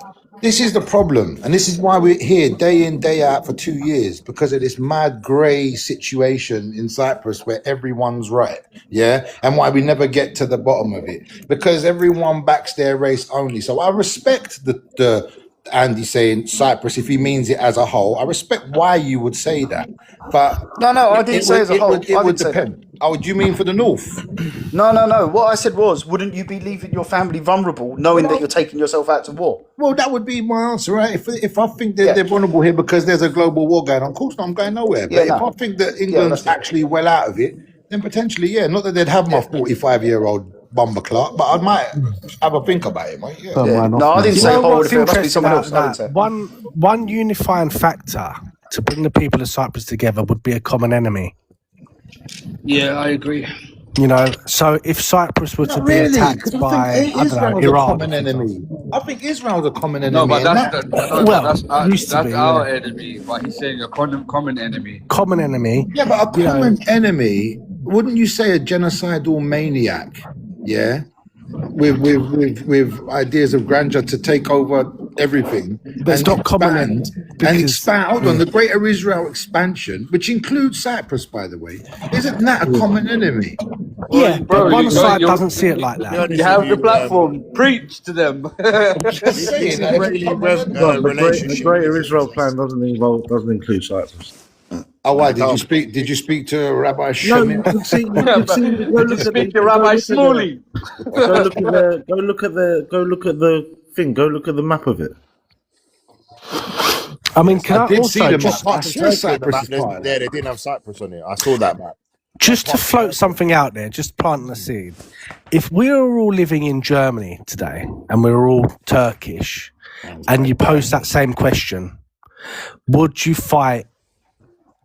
K: this is the problem, and this is why we're here day in, day out for 2 years because of this mad grey situation in Cyprus where everyone's right. Yeah, and why we never get to the bottom of it because everyone backs their race only. So I respect the Andy saying Cyprus if he means it as a whole. I respect why you would say that, but
P: No, I didn't say as a whole.
K: it would depend. Oh, do you mean for the North?
P: No. What I said was, wouldn't you be leaving your family vulnerable, knowing that you're taking yourself out to war?
K: Well, that would be my answer, right? If I think that they're vulnerable here because there's a global war going on, of course not, I'm going nowhere. But if I think that England's actually well out of it, then potentially, yeah. Not that they'd have my 45-year-old Bomber Clark, but I might have a think about it, mate. Yeah.
P: No, I didn't
I: You
P: say
I: know
P: whole.
I: what's
P: It must be
I: interesting
P: someone
I: about
P: else. I didn't say.
I: that? One unifying factor to bring the people of Cyprus together would be a common enemy.
F: Yeah, I agree.
I: You know, so if Cyprus were to
K: Not
I: be
K: really,
I: attacked
K: because
I: by,
K: I think
I: I don't know,
K: Israel's a
I: Iran,
K: common enemy. I think Israel's a common enemy.
F: No, but
K: and
F: that's
I: used to be,
F: our
I: yeah.
F: enemy. But he's saying a common enemy.
I: Common enemy.
K: Yeah, but a common enemy, wouldn't you say a genocidal maniac? Yeah, with ideas of grandeur to take over everything.
I: But it's not common
K: and expand on the Greater Israel expansion, which includes Cyprus, by the way. Isn't that a common enemy?
I: Yeah, but one side doesn't see it like that.
F: You have the platform. Preach to them.
Q: The Greater Israel plan doesn't include Cyprus.
K: Oh, why did you speak to Rabbi Shemir?
F: Speak to Rabbi Smalley.
Q: Go look at the map of it.
I: I mean, can I,
K: did
I: also
K: see the
I: just,
K: map. I swear Cyprus is part of
N: There, they didn't have Cyprus on it. I saw that map.
I: just to float something out there, just planting a seed. If we were all living in Germany today and we were all Turkish, and you pose that same question, would you fight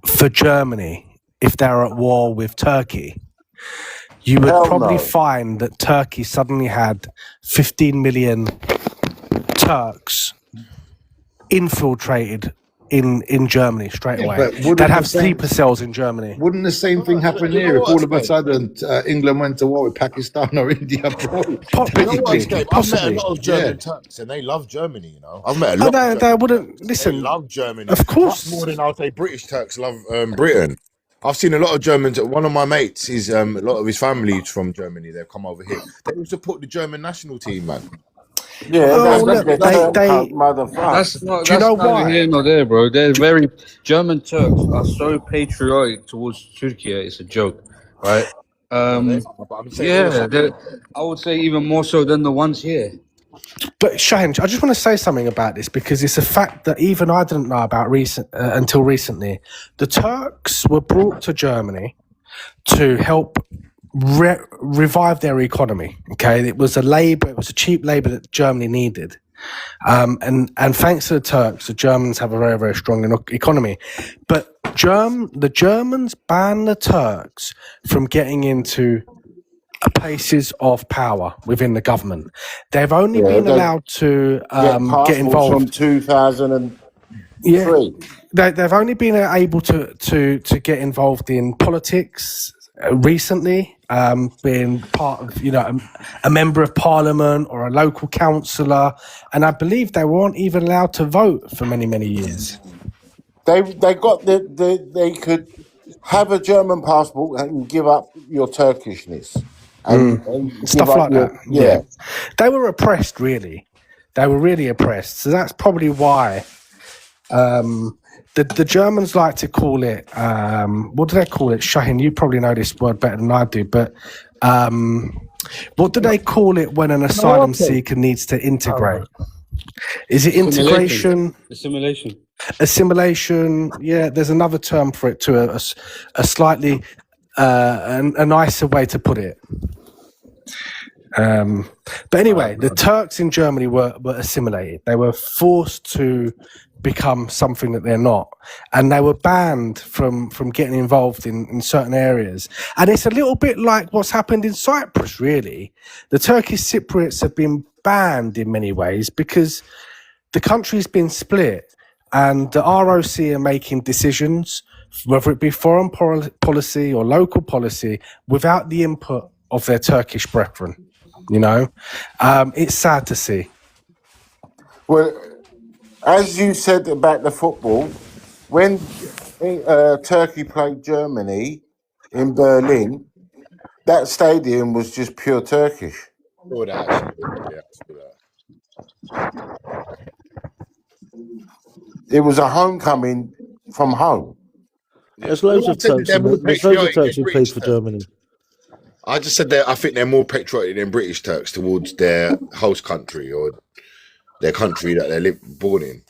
I: for Germany if they're at war with Turkey? You would probably find that Turkey suddenly had 15 million Turks infiltrated in Germany straight away. They'd have sleeper cells in Germany.
K: Wouldn't the same thing happen here if all of a sudden England went to war with Pakistan or India?
I: Possibly.
N: I've met a lot of German Turks and they love Germany, you know. I've met a lot of
I: they wouldn't listen.
N: They love Germany.
I: Of course.
N: Much more than I'll say British Turks love Britain. I've seen a lot of Germans. One of my mates is a lot of his family is from Germany. They've come over here. They all support the German national team, man.
Q: Yeah,
F: That's not.
I: Do you know why?
F: Here nor there, bro. They're very German Turks are so patriotic towards Turkey. It's a joke, right? Yeah, I would say even more so than the ones here.
I: But Shane, I just want to say something about this because it's a fact that even I didn't know about until recently. The Turks were brought to Germany to help revive their economy. Okay, it was a cheap labor that Germany needed, and thanks to the Turks, the Germans have a very, very strong economy. But the Germans banned the Turks from getting into places of power within the government. They've only been allowed to get involved
Q: from 2003.
I: Yeah, they've only been able to get involved in politics recently, being part of a member of parliament or a local councillor, and I believe they weren't even allowed to vote for many years.
Q: They got they could have a German passport and give up your Turkishness and
I: Stuff
Q: give up
I: like that.
Q: Yeah.
I: They were oppressed, really. They were really oppressed. So that's probably why the Germans like to call it, what do they call it? Shahin, you probably know this word better than I do, but what do they call it when an asylum seeker needs to integrate? Is it integration? Assimilation. Yeah, there's another term for it too, a slightly a nicer way to put it. But anyway, the Turks in Germany were assimilated. They were forced to become something that they're not, and they were banned from getting involved in certain areas. And it's a little bit like what's happened in Cyprus, really. The Turkish Cypriots have been banned in many ways because the country's been split, and the ROC are making decisions, whether it be foreign policy or local policy, without the input of their Turkish brethren. You know, it's sad to see.
Q: Well, as you said about the football, when Turkey played Germany in Berlin, that stadium was just pure Turkish.
N: Saw that, actually. Yeah, I saw that.
Q: It was a homecoming from home.
A: There's loads of Turks who played for Germany.
N: I just said that I think they're more patriotic than British Turks towards their host country or their country that they're born in.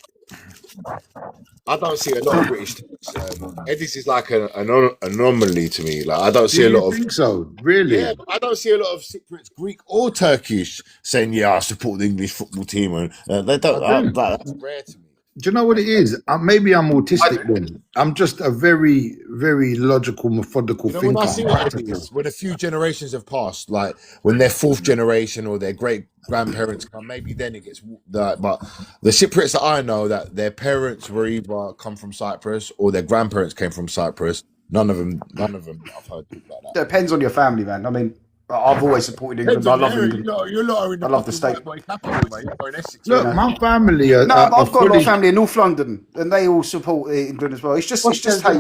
N: I don't see a lot of British Turks. Eddie's is like an anomaly to me. Like I don't see a lot of.
K: Think so? Really?
N: Yeah, but I don't see a lot of Cypriots, Greek or Turkish, saying, "Yeah, I support the English football team," and they don't. That's rare to me.
K: Do you know what it is? Maybe I'm autistic then. I'm just a very, very logical, methodical
N: You know,
K: thinker.
N: when I see what it is, when a few generations have passed, like when their fourth generation or their great grandparents come, maybe then it gets that. But the Cypriots that I know, that their parents were either come from Cyprus or their grandparents came from Cyprus. None of them I've heard like that.
E: Depends on your family, man. I mean, I've always supported England. I love England.
N: You're not in the
E: I love the state.
N: capital, mate. You're in Essex.
K: Look, my family are.
E: No,
K: are
E: I've got a lot
K: fully-
E: of family in North London, and they all support England as well. It's just how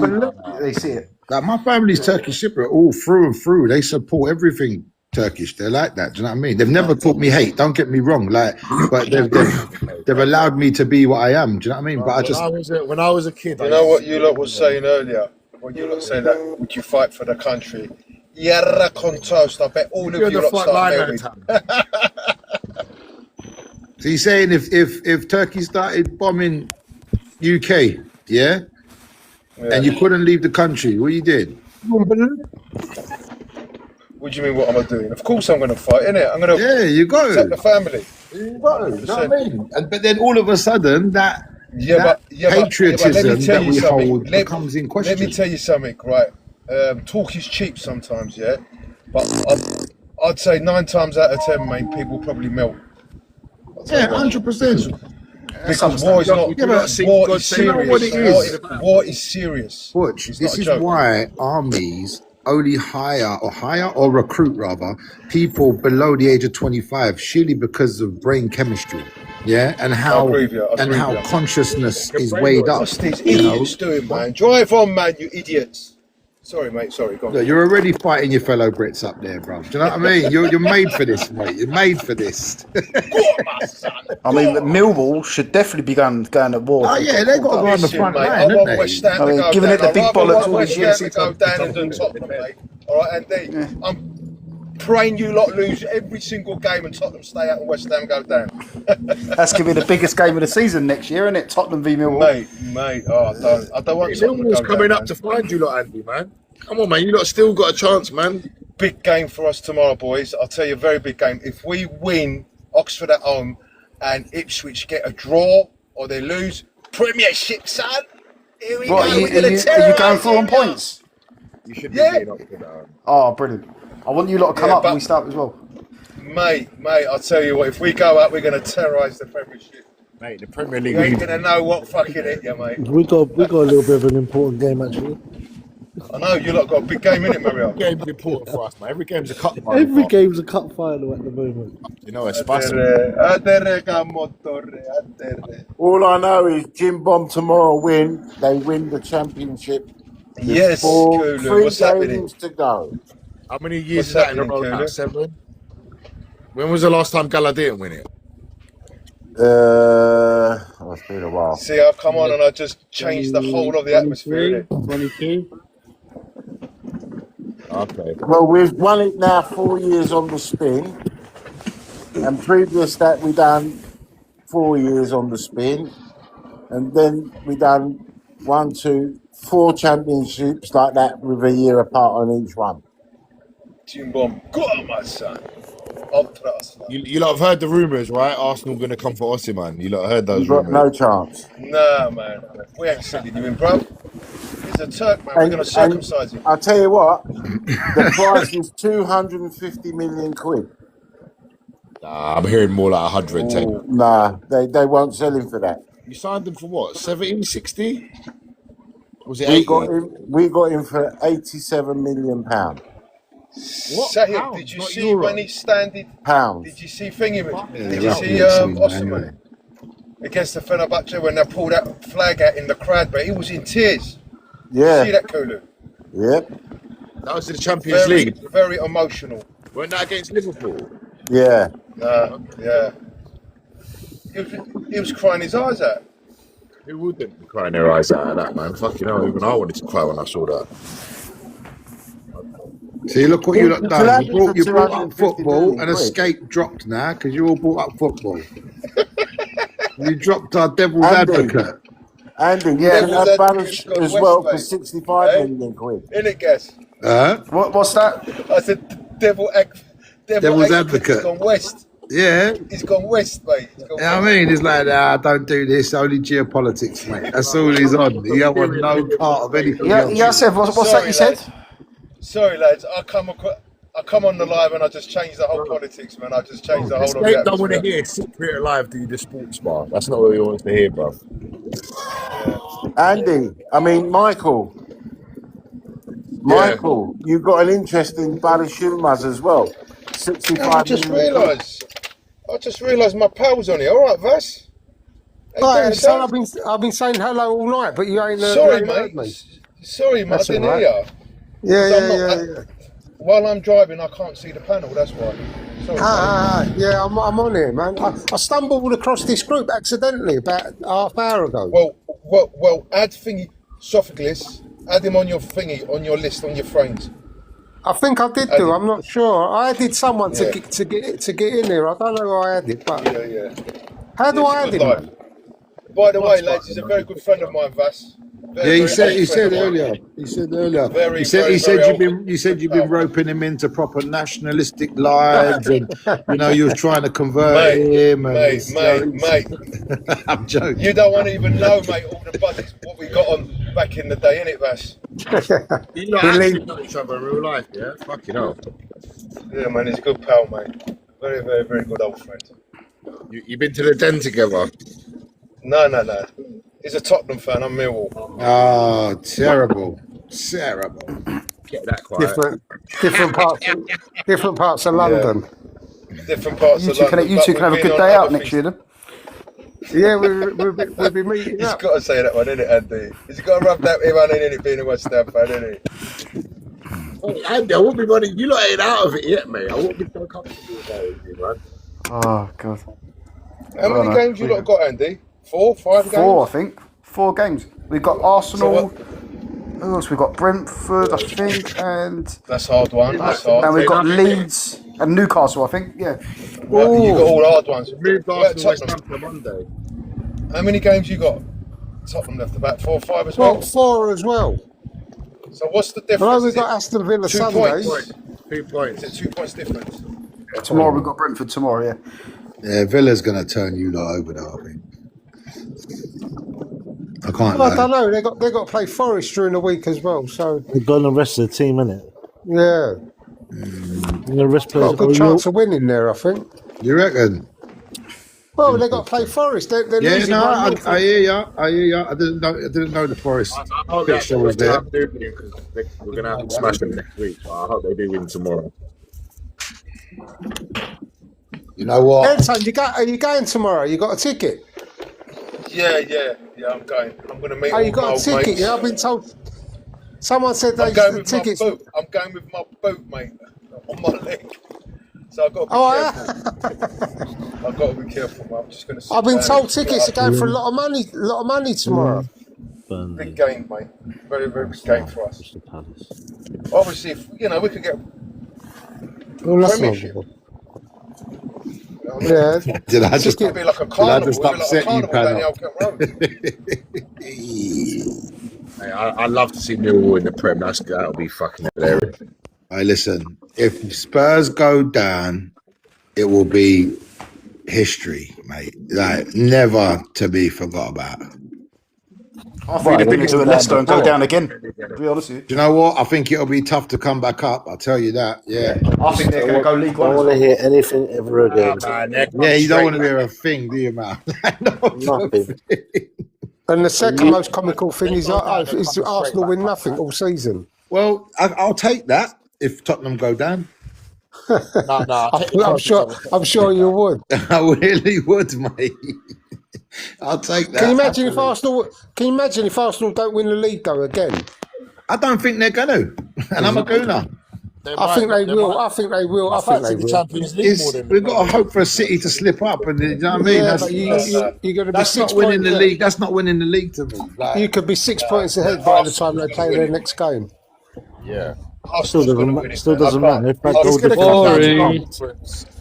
E: they see it.
K: Like my family's Turkish Cypriot all through and through. They support everything Turkish. They're like that. Do you know what I mean? They've never taught me hate. Don't get me wrong. Like, but they've allowed me to be what I am. Do you know what I mean? But I just
N: When I was a kid,
R: You know what you lot was saying earlier? When you lot saying that, would you fight for the country? Yerra con toast. I bet all of
N: You're
R: you
N: the
R: lot
N: front
R: start
N: line
R: married.
K: So he's saying if Turkey started bombing UK, yeah, and you couldn't leave the country, what you did?
R: What do you mean? What am I doing? Of course, I'm going to fight, innit? I'm going to
K: you go.
R: protect the family.
K: You know what I mean? But then all of a sudden that
R: but
K: patriotism
R: let me tell
K: that
R: you
K: we
R: something.
K: hold becomes in question.
R: Let me tell you something, right? Talk is cheap sometimes, yeah. But I'd say 9 times out of 10, mate, people probably melt.
K: Yeah, 100%.
R: Because war is not.
K: Yeah, but
R: War is
K: you know what it
R: serious.
K: is?
R: War is serious.
K: Butch,
R: It's
K: this
R: not a
K: is
R: joke.
K: why armies only hire or recruit rather people below the age of 25, surely because of brain chemistry, yeah, and how
R: agree with you, I agree with you.
K: consciousness is weighed up.
R: What's these
K: You know,
R: idiots doing, man? Drive on, man, you idiots. Sorry, mate. Sorry, go on.
K: look, you're already fighting your fellow Brits up there, bro. Do you know what I mean? You're made for this, mate. You're made for this.
P: I mean, Millwall should definitely be going to war.
K: Oh yeah, they got to go on the front
R: Mate,
K: line,
R: I
K: haven't
R: want
K: they?
R: West Ham
P: I
R: to
P: mean,
R: go
P: giving
R: down.
P: it the big
R: I'd rather
P: bollocks
R: want
P: all
R: West
P: these
R: Ham
P: years.
R: to go down and than Tottenham, mate. All right, Andy, I'm praying you lot lose every single game and Tottenham stay out and West Ham go down.
E: That's going to be the biggest game of the season next year, isn't it? Tottenham v Millwall.
R: Mate, oh, I don't want Tottenham to
N: Millwall's
R: go
N: coming
R: down,
N: up to find you lot, Andy, man. Come on, man. You lot still got a chance, man.
R: Big game for us tomorrow, boys. I'll tell you, a very big game. If we win Oxford at home and Ipswich get a draw or they lose, Premiership, son. Here we
E: What,
R: go.
E: are you,
R: We're gonna
E: are you
R: terrorise
E: going for on
R: you.
E: points?
N: You should
R: Yeah.
N: be in Oxford.
E: Oh, brilliant. I want you lot to come
R: Yeah,
E: up when
R: but-
E: we start as well.
R: Mate, I'll tell you what, if we go out, we're going to terrorise the Premiership.
N: Mate, the Premier
R: You ain't
N: League.
R: going to know what fucking hit you, mate.
A: We got a little bit of an important game actually.
R: I know, you lot got a big game in it, Mario.
N: Game's important for us, man. Every game's a cup.
A: Every game's a cup final at the moment.
N: You know, it's spicy.
Q: All I know is Jim Bomb tomorrow win. They win the championship. There's
R: Yes, Kulu,
Q: 3
R: what's happening?
Q: games to go.
N: How many years
R: What's
N: is that in a
R: happening,
N: row now?
R: Kulu?
N: 7? When was the last time Gala didn't win it?
Q: It's been a while.
R: See, I've come on and I just changed the whole of the atmosphere. innit?
O: 22.
N: Okay.
Q: Well, we've won it now 4 years on the spin, and previous that we done 4 years on the spin, and then we done 1, 2, 4 championships like that with a year apart on each one.
R: Jim Bomb, go on, my son.
N: You lot have heard the rumours, right? Arsenal going to come for Osimhen. You lot heard those
Q: You've got
N: rumours?
Q: no chance.
R: Nah, man. We ain't sending you in, bro. He's a Turk, man. We're going to circumcise him.
Q: I'll tell you what, the price is 250 million quid.
N: Nah, I'm hearing more like 110.
Q: Oh, nah, they won't sell him for that.
N: You signed him for what? 70, 60? Was it
Q: We
N: 80?
Q: got him for £87 million.
N: What?
R: Sahib,
N: Pounds,
R: did you
N: not
R: see
N: euro.
R: when he's standing?
Q: Pounds.
R: Did you see thingy? Did
A: they're
R: you
A: up
R: see
A: there soon, man,
R: Osimhen against the Fenerbahce when they pulled that flag out in the crowd? But he was in tears.
Q: Yeah.
R: See that, Kulu?
Q: Yep.
N: That was in the Champions League.
R: Very emotional.
N: Weren't that against Liverpool?
Q: Yeah.
R: Yeah. He was crying his eyes out.
N: Who wouldn't be crying their eyes out at that, man? Fucking hell, even I wanted to cry when I saw that.
K: See, look what you lot done. You brought up
Q: 250
K: football
Q: million
K: and
Q: quid.
K: Escape dropped now because you all brought up football. You dropped our devil's
Q: Andy.
K: advocate.
Q: Andy,
R: Yeah,
Q: you can have
R: that
Q: Banish
R: gone
Q: as
R: west,
Q: well for
R: mate.
Q: 65 million quid.
R: Innit, guess?
P: What's that?
R: I said devil's
K: Devil's
R: advocate's
K: advocate.
R: gone west.
K: Yeah.
R: He's gone west, mate. He's gone
K: You know what I mean? It's like, don't do this, only geopolitics, mate. That's all he's on. He don't want no part of anything else.
P: Yasef, what's that you said?
R: Sorry, lads. I come on the live and I just changed the whole politics, man. I just changed the whole of the
N: Escape don't want to
R: atmosphere.
N: hear Secret Live do the sports bar. That's not what he wants to hear, bro.
Q: Andy, I mean, Michael, you've got an interest in Banish Yilmaz as well. 65
R: I just
Q: million quid.
R: realised my pal's on here. All right, Vass.
O: Right, son, I've been saying hello all night, but you ain't
R: Sorry,
O: heard
R: mate.
O: me.
R: Sorry, mate. I
O: That's
R: didn't
O: all right.
R: hear you.
O: Yeah.
R: While I'm driving, I can't see the panel. That's why. Sorry, mate.
O: Yeah, I'm on here, man. I stumbled across this group accidentally about half hour ago.
R: Well, add thingy, Sophocles. Add him on your thingy, on your list, on your friends.
O: I think I did do. I'm not sure. I added someone
R: Yeah.
O: to get in there. I don't know who I added, but
R: Yeah.
O: how do I add
R: Good
O: him?
R: life. By the way, lads, he's a very good friend of mine, Vass.
K: Yeah, he said earlier. He said earlier.
R: Very,
K: He said
R: very
K: you've been roping him into proper nationalistic lives, and you was trying to convert him. And
R: Mate.
K: I'm joking.
R: You don't want to even know, mate, all the buddies, what we got on back in the day, innit, Vass?
N: You lot actually know each other in real life, yeah? Fucking hell.
R: Yeah, man, he's a good pal, mate. Very, very, very good old friend.
N: You been to the den together?
R: No. He's a Tottenham fan. I'm Millwall.
K: Oh, terrible.
N: Get that quiet.
O: Different parts of London.
R: Different parts
P: You
R: of
P: two
R: London.
P: can have a good day out next year, then.
O: Yeah, we'll be meeting
R: He's
O: up.
R: got to say that one, innit, Andy? He's got to rub that in it, being a West Ham fan, innit?
N: Hey, Andy, I won't be running. You lot ain't out of it yet, mate. I won't be so comfortable with that with you, man.
P: Oh, God.
R: How many games you lot got, Andy? 4, 5 games?
P: 4, I think. 4 games. We've got Arsenal. Who else? We've got Brentford, I think, and
R: That's a hard one. That's hard.
P: and we've got Leeds and Newcastle, I think. Yeah.
R: Right, you got all hard ones.
N: Moved
R: What about
N: Arsenal West Ham
R: Tottenham?
N: for Monday.
R: How many games you got? Tottenham left about 4 or 5 as
O: Well,
R: well.
O: 4 as well.
R: So what's the
O: I
R: difference?
O: know we've
R: Is
O: got
R: it
O: Aston Villa
R: 2
O: Sunday.
R: points?
N: 2 points.
R: Is it 2 points difference?
P: Tomorrow we've got Brentford tomorrow. Yeah.
K: Yeah, Villa's going to turn you lot over, though, I think. I can't
O: Well, I
K: lie.
O: don't know. They got to play Forest during the week as well. So
A: They've got the rest of the team, innit?
O: yeah,
A: The rest
O: got a
A: players.
O: good chance of winning there. I think.
K: You reckon?
O: Well, they got to play Forest. They're
K: Yeah,
O: losing
K: no,
O: 1-0.
K: I hear ya. I didn't know the Forest
N: I hope that
K: fixture was there.
N: because we're going to have to smash them next week. So I hope they do win tomorrow.
K: You know what?
O: Anton, are you going tomorrow? You got a ticket?
R: Yeah, I'm going. I'm going to meet
O: Oh,
R: all
O: you
R: my
O: got a
R: old
O: ticket?
R: mates.
O: Yeah, I've been told. Someone said
R: I'm
O: they
R: going
O: the
R: with
O: tickets.
R: my boot. I'm going with my boot, mate, on my leg. So I've got to be
O: Oh,
R: careful. I've got to be careful, mate. I'm just going to.
O: I've been told tickets are going for a lot of money tomorrow.
R: Big game, mate. Very, very big game for us. Obviously, if, we could get
O: Well, that's not
R: Premiership.
O: good. Yeah.
K: Did I just
R: It'd be like a carnival.
K: just
R: It'd be like a
K: upset you,
R: carnival down the
K: Panel?
R: Old Kent Road.
N: Hey, I'd love to see Millwall in the Prem. That'll be fucking hilarious.
K: Hey, listen, if Spurs go down, it will be history, mate. Like never to be forgot about.
P: I think they're going to do a Leicester and go down again. To be honest with you.
K: Do you know what? I think it'll be tough to come back up. I'll tell you that. Yeah.
P: I think they're going to go League One.
D: I don't want to hear anything ever again.
K: Yeah, you don't want to hear a thing, do you, man?
D: Nothing.
O: And the second most comical thing is Arsenal win nothing all season.
K: Well, I'll take that if Tottenham go down.
O: I'm sure you would.
K: I really would, mate. I'll take that.
O: Can you imagine if Arsenal don't win the league though again?
K: I don't think they're going to, and I'm a gooner.
O: I think they will. I think they will.
K: We've got to hope for a City to slip up, and you know what I mean.
O: Yeah, but you're going to be
K: that's
O: 6
K: not winning
O: points
K: the league. That's not winning the league to me. Like,
O: you could be 6 points ahead by the time they play their next game.
N: Yeah.
D: Still doesn't matter. If that goal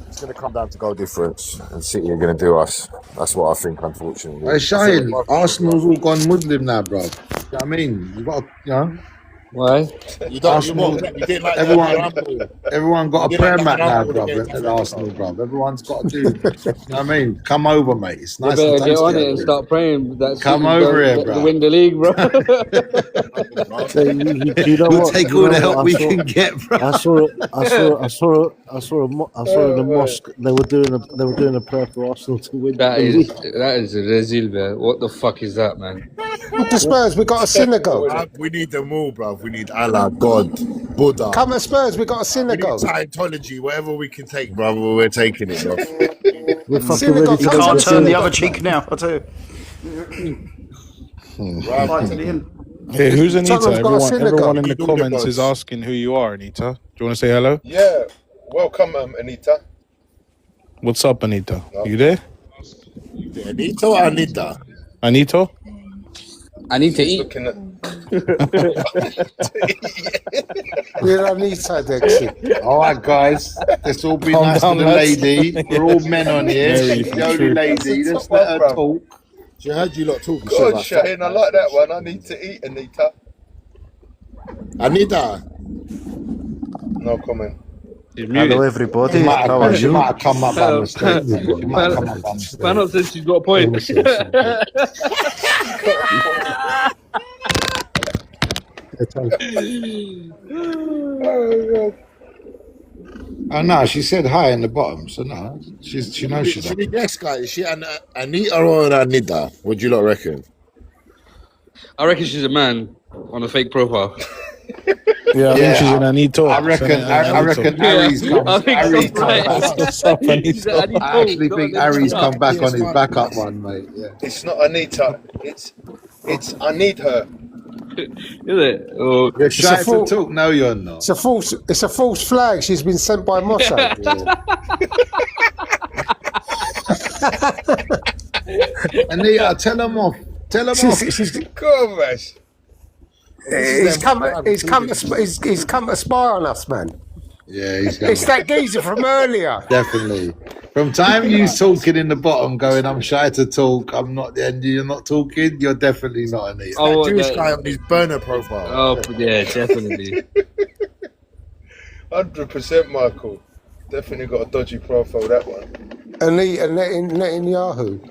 N: It's going to come down to goal difference, and City are going to do us. That's what I think, unfortunately.
K: Hey, Shane, Arsenal's all gone Muslim now, bro. You know what I mean? You got to, you know.
B: Why?
K: Everyone got a prayer mat now, bro. At Arsenal, bro. Everyone's got to do. You know what I mean? Come over, mate. It's nice.
F: You better get on it and start praying. That
K: come over here, bro.
F: To win the league, bro.
K: We'll take all the help we can get, bro.
D: I saw in the mosque. They were doing a prayer for Arsenal to win.
F: That is Rezil, man. What the fuck is that, man?
O: With the Spurs, we got a synagogue.
N: We need them all, bro. We need Allah, God, Buddha.
O: Come at Spurs, we got a synagogue.
N: We need Scientology, whatever we can take, brother. We're taking it, bro.
P: You can't turn the other cheek now, I tell you.
B: Hey, who's Anita?
O: Tottenham's got a
B: Everyone in the
N: synagogue.
B: comments is asking who you are, Anita. Do you want to say hello?
R: Yeah, welcome, Anita.
B: What's up, Anita? You there?
N: Anita or Anita?
B: Anita?
F: I need to eat.
O: We're Anita, Dexy.
K: All right, guys. Let's all be
B: Calm
K: nice to
B: down,
K: the
B: lads.
K: lady. We're all men on here.
B: Very
K: She's the only
B: true.
K: lady. Let's let her talk.
N: She heard you lot talking.
R: Good, Shane. I like that one. I need to eat, Anita.
N: Anita.
R: No comment.
P: Hello, everybody.
K: She might
P: How are
K: have
P: you?
K: come up by mistake. She might have come up by mistake.
F: Man said she's got a point.
K: Oh no, she said hi in the bottom, so no, she knows she's
N: Should
K: up.
N: we guess, guys? Is she Anita or an Anita? What do you lot reckon?
F: I reckon she's a man on a fake profile.
B: Yeah, I think she's an Anita.
K: I reckon Harry's come.
F: I think
K: Harry's
F: so,
K: come
F: right.
K: back.
B: What's up, Anita?
K: I actually think Harry's come back on his backup one, mate. Yeah.
R: It's not Anita. It's I need her.
F: Is it? Oh,
K: You're shy
O: a full-
K: to talk. No, you're not.
O: It's a false flag. She's been sent by Mossad.
K: Anita, tell him off. Tell him off.
R: Come on, man.
O: He's come to spy on us, man.
K: Yeah, he's
O: It's that geezer from earlier.
K: definitely. From time you talking in the bottom, going, I'm shy to talk. I'm not, and you're not talking. You're definitely not Anita.
F: Oh,
N: That Jewish
F: that-
N: guy on his burner profile.
F: oh, yeah, definitely.
R: 100%, Michael. Definitely got a dodgy profile, that one.
O: Anita Netanyahu.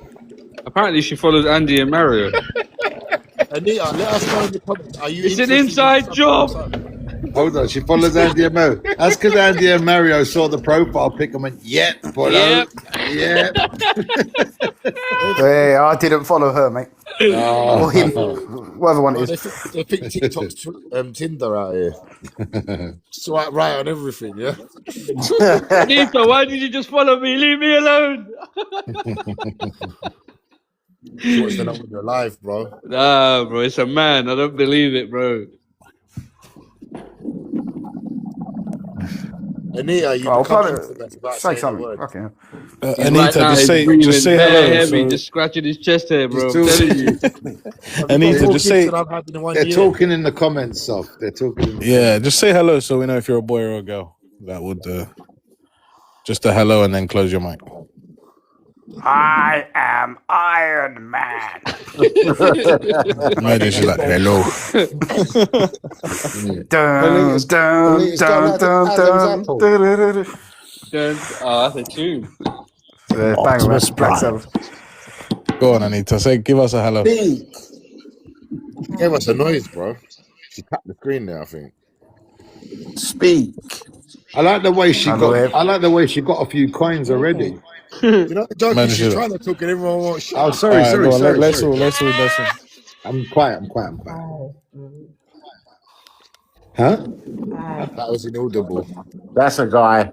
F: Apparently, she follows Andy and Mario.
N: Anita, let us know in the comments. Are you
F: It's an
N: interested in
F: inside job.
K: Hold on, she follows Andy and Mario. That's because Andy and Mario saw the profile pic and went, yep, follow.
F: Yep.
K: Yep.
P: Yeah, I didn't follow her, mate.
K: Oh.
P: Or him. Whatever one
N: Oh,
P: it
N: they
P: is.
N: think TikTok's Tinder out here. Swipe right on everything, yeah?
F: Anita, why did you just follow me? Leave me alone.
N: She wants to know when you're live, bro.
F: Nah, bro, it's a man. I don't believe it, bro.
N: Anita, you
P: Oh,
N: become
P: bloody-
N: infamous about
P: say
N: saying
P: something.
N: the word.
P: Okay.
B: Anita,
F: now
B: just
F: he's
B: say
F: breathing bare
B: hello.
F: heavy,
B: So,
F: just scratching his chest hair, bro. I'm
K: Just
F: telling you.
B: Anita, just say
K: They're talking in the comments, soft. They're talking.
B: yeah, just say hello so we know if you're a boy or a girl. That would just a hello and then close your mic.
P: I am Iron Man.
B: Imagine she's like hello.
P: Dun,
O: Anita's
P: dun,
O: going
P: dun,
O: out
P: dun,
O: to
P: dun,
O: Adam's apple.
P: dun.
F: That's a tune.
E: Bang, man.
M: Optimus
E: Black
M: Prime.
E: Sabbath.
B: Go on, Anita. Say, give us a hello.
N: Speak. Gave us a noise, bro. She tapped the screen there, I think.
Q: Speak.
K: I like the way she
E: Hello,
K: got.
E: Ed.
K: I like the way she got a few coins already.
N: You know, Johnny,
B: Man,
N: she's
B: shut
N: trying to talk and everyone won't shut
K: Oh,
N: up.
K: sorry,
B: Alright,
K: sorry,
B: go on.
K: sorry,
B: Let's
K: sorry.
B: all listen.
K: I'm quiet. Huh?
N: That was inaudible.
Q: That's a guy.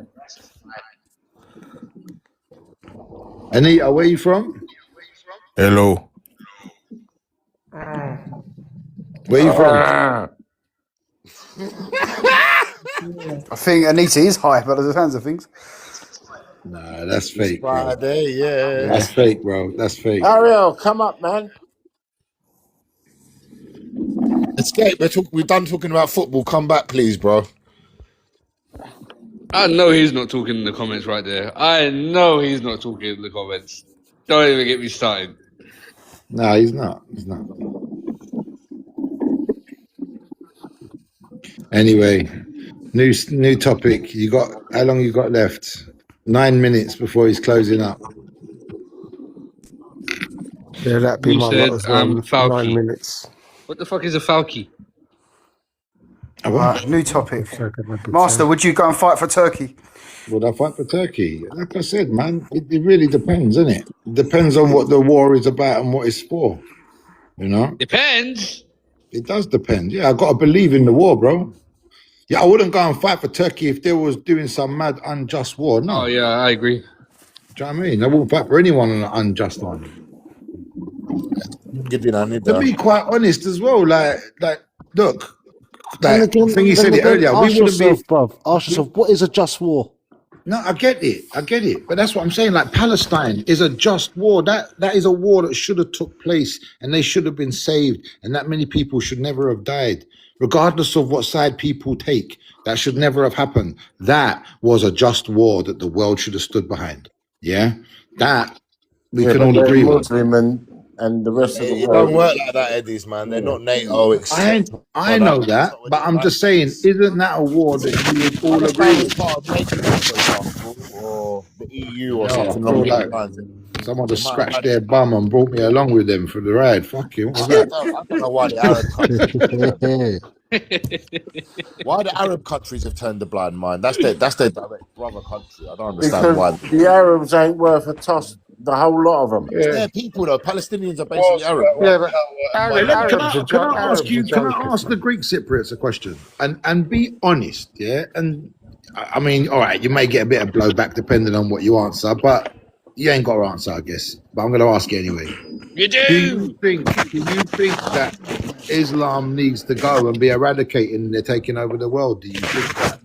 K: Anita, where you from?
B: Hello.
K: Where you from?
E: I think Anita is high, but the sounds of things.
K: Nah, that's fake, bro.
N: Friday, yeah.
K: That's fake, bro. That's fake.
Q: Ariel, come up, man.
N: Escape. We're done talking about football. Come back, please, bro.
F: I know he's not talking in the comments right there. I know he's not talking in the comments. Don't even get me started.
K: No, he's not. He's not. Anyway, new topic. You got how long you got left? 9 minutes before he's closing up.
O: Yeah, that'd be
F: You
O: my
F: said
O: lot as well. 9
F: Falky.
O: minutes.
F: What the fuck is a Falky?
E: New topic. Master, would you go and fight for Turkey?
K: Would I fight for Turkey? Like I said, man, it really depends, isn't it? It depends on what the war is about and what it's for. You know?
F: Depends.
K: It does depend. Yeah, I got to believe in the war, bro. Yeah, I wouldn't go and fight for Turkey if they was doing some mad, unjust war. No.
F: Oh, yeah, I agree.
K: Do you know what I mean? I wouldn't fight for anyone on an unjust one.
N: Give you that.
K: To be quite honest as well, like, look,
A: And
K: like,
A: again,
K: I think you
A: then
K: said it
A: again,
K: earlier. We
A: ask
K: wouldn't be.
A: yourself, bruv. Ask yourself, what is a just war?
K: No, I get it. But that's what I'm saying. Like Palestine is a just war. That is a war that should have took place, and they should have been saved, and that many people should never have died, regardless of what side people take. That should never have happened. That was a just war that the world should have stood behind. Yeah, that we can all agree with.
Q: Muslim and the rest of the
N: It
Q: world.
N: don't work like that, Eddies, man. They're not NATO.
K: I know that, but I'm just saying, isn't that a war that you would all agree with?
N: Part of NATO, for example, or the EU or
K: Yeah,
N: something
K: I feel
N: along
K: like
N: those lines.
K: someone just scratched their bum and brought me along with them for the ride. Fuck you. What was
N: I
K: that?
N: don't know why the Arab countries have turned a blind mind. That's their direct brother country. I don't understand why.
Q: Because the Arabs ain't worth a toss. The whole lot of them.
N: It's their people though. Palestinians are basically Arab.
O: Yeah, but
K: Can I ask you? Can I
O: joking.
K: ask the Greek Cypriots a question and be honest? Yeah, and I mean, all right, you may get a bit of blowback depending on what you answer, but you ain't got to answer, I guess. But I'm going to ask you anyway.
F: You do.
K: Do you think that Islam needs to go and be eradicated and they're taking over the world? Do you think that?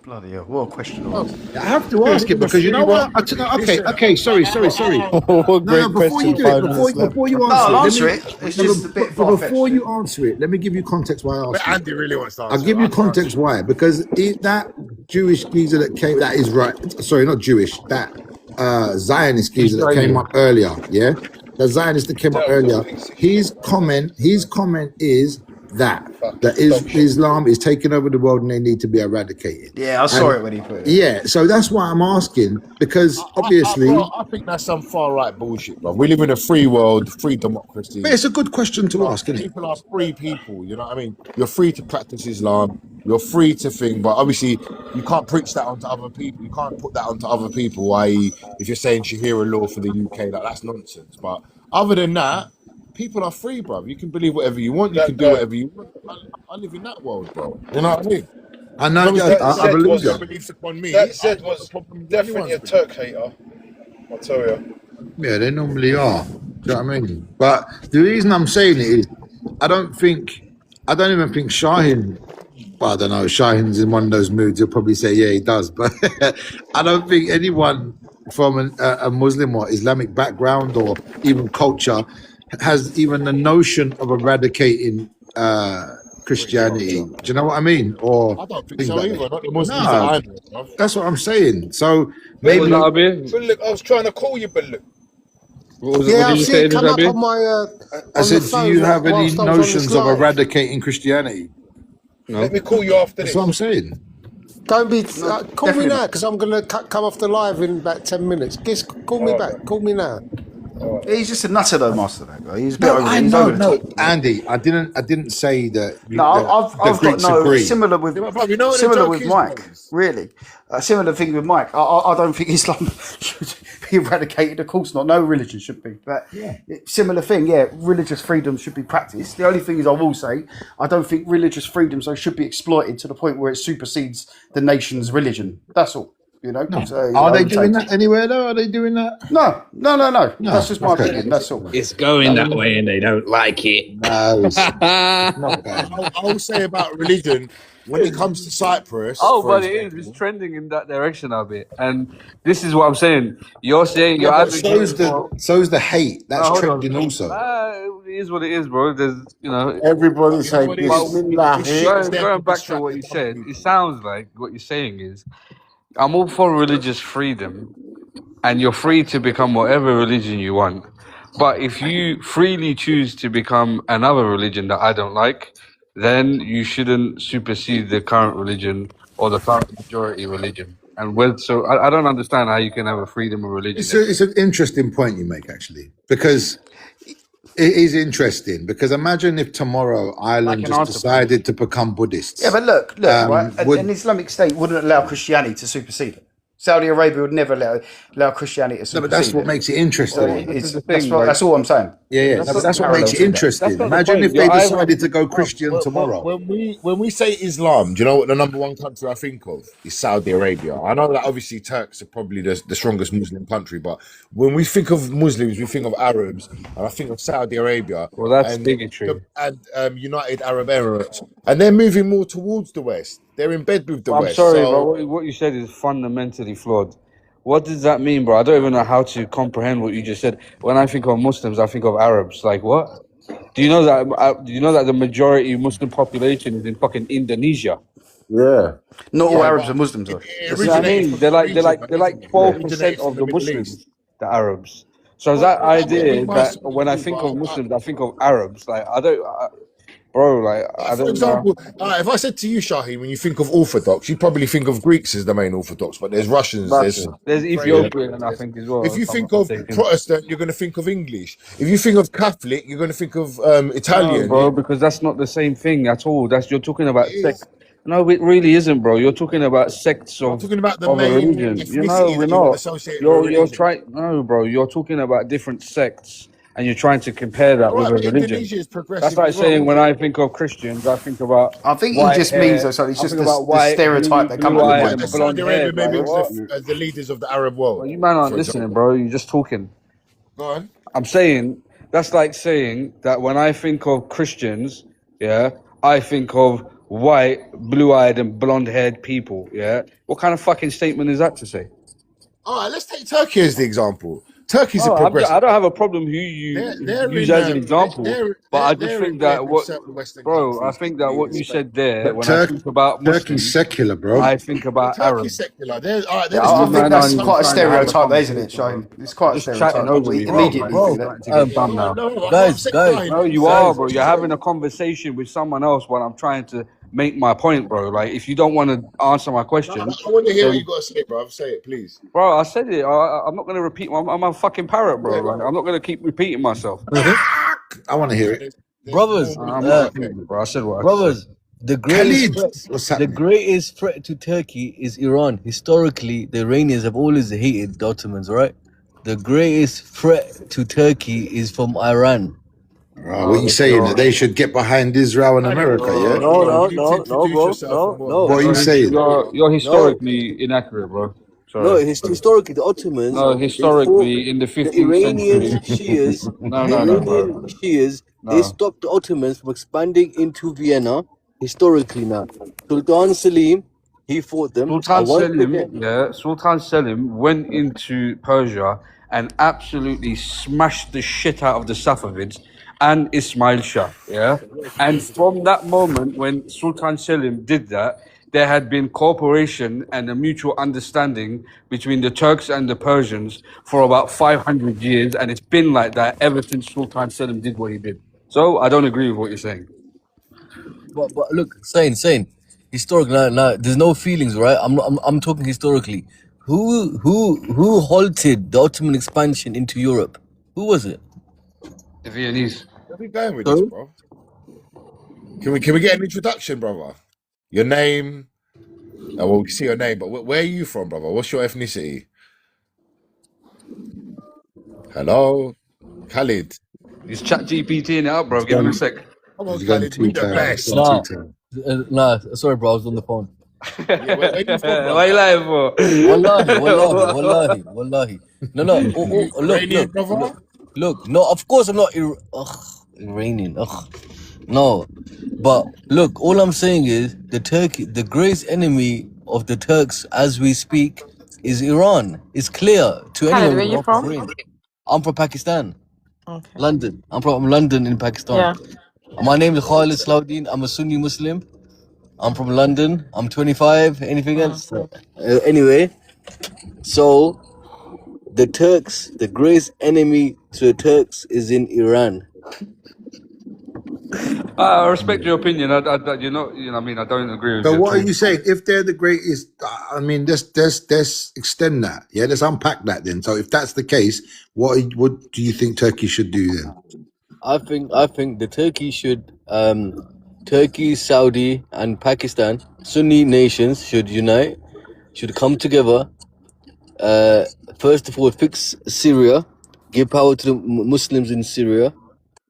E: Bloody hell, what a question.
K: I have to ask it because you know what? Okay, sorry.
B: What
K: No,
B: great
K: before you
B: question.
K: do it,
B: 5 minutes left.
K: before you
E: No,
K: answer
E: I'll
K: it,
E: answer
K: let
E: it.
K: me-
E: It's
K: no,
E: just a
K: but-
E: bit
K: but before
E: far-fetched.
K: you answer it, let me give you context why I
N: But
K: asked you.
N: Andy really wants to answer.
K: I'll give you context why. Because that Jewish geezer that came, that is right. Sorry, not Jewish. That Zionist geezer that came up earlier. Yeah, the Zionist that came up earlier. His comment is that Islam is taking over the world and they need to be eradicated.
E: Yeah, I saw
K: And-
E: it when he put it.
K: Yeah, so that's why I'm asking, because obviously,
N: I think that's some far right bullshit, bro. We live in a free world, free democracy.
K: but it's a good question to ask, isn't it?
N: People are free people, you know what I mean? You're free to practice Islam, you're free to think, but obviously you can't preach that onto other people. You can't put that onto other people, i.e. if you're saying Sharia law for the UK, that's nonsense. But other than that, people are free, bro. You can believe whatever you want, you can do whatever you want. I live in that world, bro. You know what I mean?
K: I know, I believe you.
N: Beliefs upon me.
R: That said was definitely a Turk hater. I'll tell you.
K: Yeah, they normally are. Do you know what I mean? But the reason I'm saying it is, I don't even think Shahin, well, I don't know, Shahin's in one of those moods, he'll probably say, yeah, he does. But I don't think anyone from a Muslim or Islamic background or even culture has even the notion of eradicating Christianity. Do you know what I mean? Or
N: I don't think
K: things
N: so
K: like
N: either.
K: that.
N: Not the Muslims that I
K: No,
N: know of.
K: that's what I'm saying. So
F: What was
K: maybe
F: that, Abir?
R: Bullock, I was trying to call you, Bullock.
F: What
O: Yeah,
F: did
O: I
F: you
O: see
F: say,
O: it come up
F: Abir?
O: on my.
K: I
O: on
K: said,
O: the
K: do
O: phone
K: you have any
O: whilst I was on this
K: notions of
O: live.
K: eradicating Christianity?
F: No.
R: Let me call you after
K: That's
R: this.
K: what I'm saying.
O: Don't be.
E: No,
O: Call me
E: definitely
O: now
E: not.
O: because I'm going to come off the live in about 10 minutes. Call me back. Call me now.
E: He's just a nutter though, Master. That guy. He's a bit
K: No,
E: over.
K: I
E: He's
K: know,
E: over the
K: no,
E: top.
K: Andy. I didn't say that.
E: No, I've
K: The
E: got
K: Greeks
E: no
K: agree.
E: similar with
N: Yeah, but bruv, you know what the
E: similar
N: joke
E: with
N: is,
E: Mike.
N: boys?
E: Really, similar thing with Mike. I don't think Islam should be eradicated. Of course not. No religion should be. But similar thing. Yeah, religious freedom should be practiced. The only thing is, I will say, I don't think religious freedom should be exploited to the point where it supersedes the nation's religion. That's all. You know.
K: No.
E: So,
K: Are
E: I
K: they
E: would
K: doing
E: say-
K: that anywhere though? Are they doing that?
E: No.
K: No,
E: That's just my
K: okay.
E: opinion. That's all.
S: It's going that way and they don't like it.
K: No, it's not going.
N: I'll say about religion when it comes to Cyprus.
F: Oh,
N: for
F: but it is.
N: example-
F: It's trending in that direction a bit. And this is what I'm saying. You're saying you're
K: Yeah, but
F: advocating
K: so's the hate. That's
F: hold on.
K: trending also.
F: It is what it is, bro. There's,
Q: Everybody say
N: what it is?
Q: Bismillah.
F: going back to what you said, it sounds like what you're saying is, I'm all for religious freedom, and you're free to become whatever religion you want. But if you freely choose to become another religion that I don't like, then you shouldn't supersede the current religion or the current majority religion. And so I don't understand how you can have a freedom of religion.
K: It's an interesting point you make, actually, because it is interesting. Because imagine if tomorrow Ireland
F: an
K: just
F: answer.
K: decided to become Buddhists.
E: Yeah, but look, right?
K: would-
E: An Islamic State wouldn't allow Christianity to supersede it. Saudi Arabia would never allow Christianity to
K: No,
E: supersede
K: but that's what
E: it.
K: makes it
E: So
K: interesting.
E: that's all I'm saying.
K: Yeah, that's what makes it interesting.
F: That's not the
K: Imagine
F: point.
K: if they
F: You're either-
K: decided to go Christian tomorrow.
N: When we say Islam, do you know what the number one country I think of is Saudi Arabia? I know that obviously Turks are probably the strongest Muslim country, but when we think of Muslims, we think of Arabs, and I think of Saudi Arabia.
F: Well, that's
N: and
F: bigotry.
N: United Arab Emirates, and they're moving more towards the West. They're in bed with the
F: I'm
N: West.
F: sorry,
N: so-
F: but what you said is fundamentally flawed. What does that mean, bro? I don't even know how to comprehend what you just said. When I think of Muslims, I think of Arabs. Like what? Do you know that? Do you know that the majority Muslim population is in fucking Indonesia?
Q: Yeah.
E: Not all
N: Yeah,
E: Arabs
N: but
E: are Muslims, though.
N: it
F: That's what I
N: originated
F: mean.
N: from
F: They're
N: the
F: like
N: region, but
F: 12%
N: originated
F: of
N: from
F: the
N: Middle
F: Muslims,
N: East.
F: the Arabs. So that idea
N: my
F: that
N: son
F: when I
N: too,
F: think
N: but
F: of Muslims, I think of Arabs. Like I don't, bro. Like I
N: For
F: don't know.
N: example, if I said to you, Shaheen, when you think of Orthodox, you probably think of Greeks as the main Orthodox, but there's Russians,
F: There's Ethiopian, I think, as well.
N: If you
F: if I'm
N: think
F: not
N: of
F: mistaken.
N: Protestant, you're going to think of English. If you think of Catholic, you're going to think of
F: No,
N: Italian.
F: bro, because that's not the same thing at all. You're talking about
N: It is.
F: sect. No, it really isn't, bro. You're talking about sects
N: I'm
F: of
N: talking about the
F: a
N: main
F: religion.
N: ethnicity
F: We're
N: that you would
F: not.
N: associate with a
F: You're
N: religion.
F: trying. No, bro. You're talking about different sects, and you're trying to compare that
N: All
F: with
N: right,
F: a
N: but
F: religion.
N: Indonesia is progressive
F: That's like
N: as well.
F: saying when I think of Christians, I think about.
E: I think he
F: white
E: just
F: hair.
E: means, though, sorry, it's
F: I
E: just
F: think
E: the
F: about white,
E: stereotype that comes with
F: blue-eyed
E: white.
F: and
N: And
F: blonde
N: Saudi
F: hair.
N: Arabia maybe
F: Like,
N: was
F: what?
N: as the leaders of the Arab world.
F: Well, you man aren't
N: for
F: listening,
N: example.
F: bro. You're just talking.
N: Go on.
F: I'm saying that's like saying that when I think of Christians, yeah, I think of white, blue-eyed, and blonde-haired people. Yeah, what kind of fucking statement is that to say?
N: All right, let's take Turkey as the example. Turkey's a
F: Oh,
N: progressive.
F: I don't have a problem who you
N: They're
F: use
N: in,
F: as an example, but I just
N: they're in
F: think
N: bed
F: that
N: with
F: what,
N: certain Western
F: bro, I
N: countries.
F: think that what you said there,
K: But
F: when I think about Muslims,
K: Turkey's secular, bro.
F: I think about
N: Turkey's
F: Arabs.
N: secular. They're, all right,
E: Yeah,
N: they're
E: I
F: man,
E: think that's
F: I'm
E: quite a
F: trying to have a
E: stereotype, there, isn't it,
F: conversation.
E: Shane? It's quite a
F: Just
E: stereotype.
F: chatting over
E: We
F: me, bro.
E: immediately
F: Like,
E: think that.
F: starting to get done now.
Q: Guys,
F: No, you are, bro. You're having a conversation with someone else while I'm trying to make my point, bro. Like, if you don't want to answer my question,
N: I want to hear what
F: then
N: you got to say, bro. Say it, please.
F: bro, I said it. I'm not going to repeat. I'm a fucking parrot, bro.
N: Yeah,
F: Like, I'm not going to keep repeating myself.
K: I want to hear it.
Q: Brothers,
F: I'm not repeating, bro. I said what I said.
Q: brothers, the
K: Khalid,
Q: greatest
K: what's
Q: the
K: happening?
Q: greatest threat to Turkey is Iran. Historically, the Iranians have always hated the Ottomans, right? The greatest threat to Turkey is from Iran.
K: Right, what are you saying? That they should get behind Israel and America, yeah?
Q: No,
N: You need to introduce
Q: bro,
N: yourself.
Q: no.
K: What are you saying?
F: You're historically inaccurate, bro.
Q: No,
F: Sorry.
Q: historically, the Ottomans.
F: No,
Q: they
F: historically, in the
Q: the
F: 15th
Q: Iranian
F: century.
Q: Shias,
F: No,
Q: the
F: no, bro.
Q: Iranian Shias, they
F: No.
Q: stopped the Ottomans from expanding into Vienna. Historically, now, Sultan Selim, he fought them.
F: Sultan
Q: and once
F: Selim,
Q: again,
F: yeah, Sultan Selim went into Persia and absolutely smashed the shit out of the Safavids and Ismail Shah, yeah? And from that moment when Sultan Selim did that, there had been cooperation and a mutual understanding between the Turks and the Persians for about 500 years, and it's been like that ever since Sultan Selim did what he did. So I don't agree with what you're saying.
Q: but look, saying,
T: historic. Now, there's no feelings, right? I'm talking historically. Who halted the Ottoman expansion into Europe? Who was it?
F: The Viennese.
N: Where are we going with this, bro? Can we get an introduction, brother? Your name. Well, we see your name, but where are you from, brother? What's your ethnicity? Hello, Khalid.
F: He's chat GPT in it up, bro. Give him a sec.
N: Come on, Khalid. We the best.
T: Nah, sorry, bro. I was on the phone.
N: Yeah, where you from,
F: Why you lying for?
T: Wallahi. No.
N: Iranian, brother?
T: Look. No, of course I'm not Iranian. No, but look. All I'm saying is the greatest enemy of the Turks, as we speak, is Iran. It's clear to
J: Khalid,
T: anyone.
J: where you from?
T: I'm from Pakistan.
J: Okay.
T: London. I'm from London in Pakistan.
J: Yeah.
T: My name is Khalid Salahuddin. I'm a Sunni Muslim. I'm from London. I'm 25. Anything else? Anyway, so the Turks, the greatest enemy to the Turks is in Iran.
F: I respect your opinion. I I mean, I don't agree with
K: So
F: you.
K: what are you saying? If they're the greatest, I mean, let's extend that. Yeah, let's unpack that then. So if that's the case, what do you think Turkey should do then?
T: I think the Turkey should Turkey, Saudi, and Pakistan, Sunni nations should unite, should come together. First of all, fix Syria, give power to the Muslims in Syria,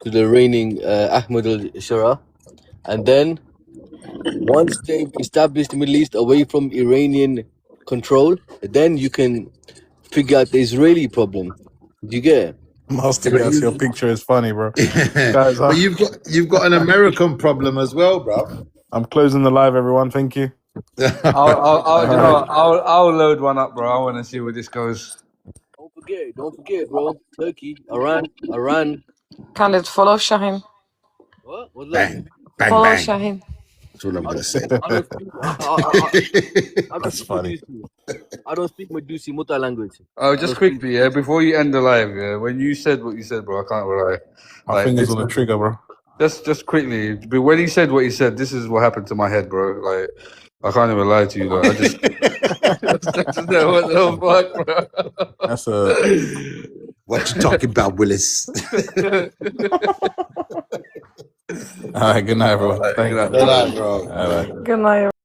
T: to the reigning Ahmed al-Shara, and then once they've established the Middle East away from Iranian control, then you can figure out the Israeli problem. Do you get it?
B: Master Gas, your picture is funny, bro. Guys,
K: But you've got an American problem as well, bro.
B: I'm closing the live, everyone. Thank you.
F: I'll load one up, bro. I want to see where this goes.
T: Don't forget, bro. Turkey, Iran.
J: Khalid, follow Shaheen.
T: What? What's
K: Bang,
T: that?
K: bang,
J: Follow
K: bang.
J: Shaheen.
K: That's all I'm gonna say.
B: That's funny.
T: I don't speak Medusi Muta language.
F: Oh, just quickly, yeah, before you end the live, yeah, when you said what you said, bro, I can't rely.
B: My fingers on the trigger, bro.
F: Just quickly, but when he said what he said, this is what happened to my head, bro. Like, I can't even lie to you. Like, I just, what the fuck, bro?
B: That's a.
K: What you talking about, Willis?
B: All right, good night, everyone. Thank you.
K: Good night, bro.
B: All right.
J: Good night.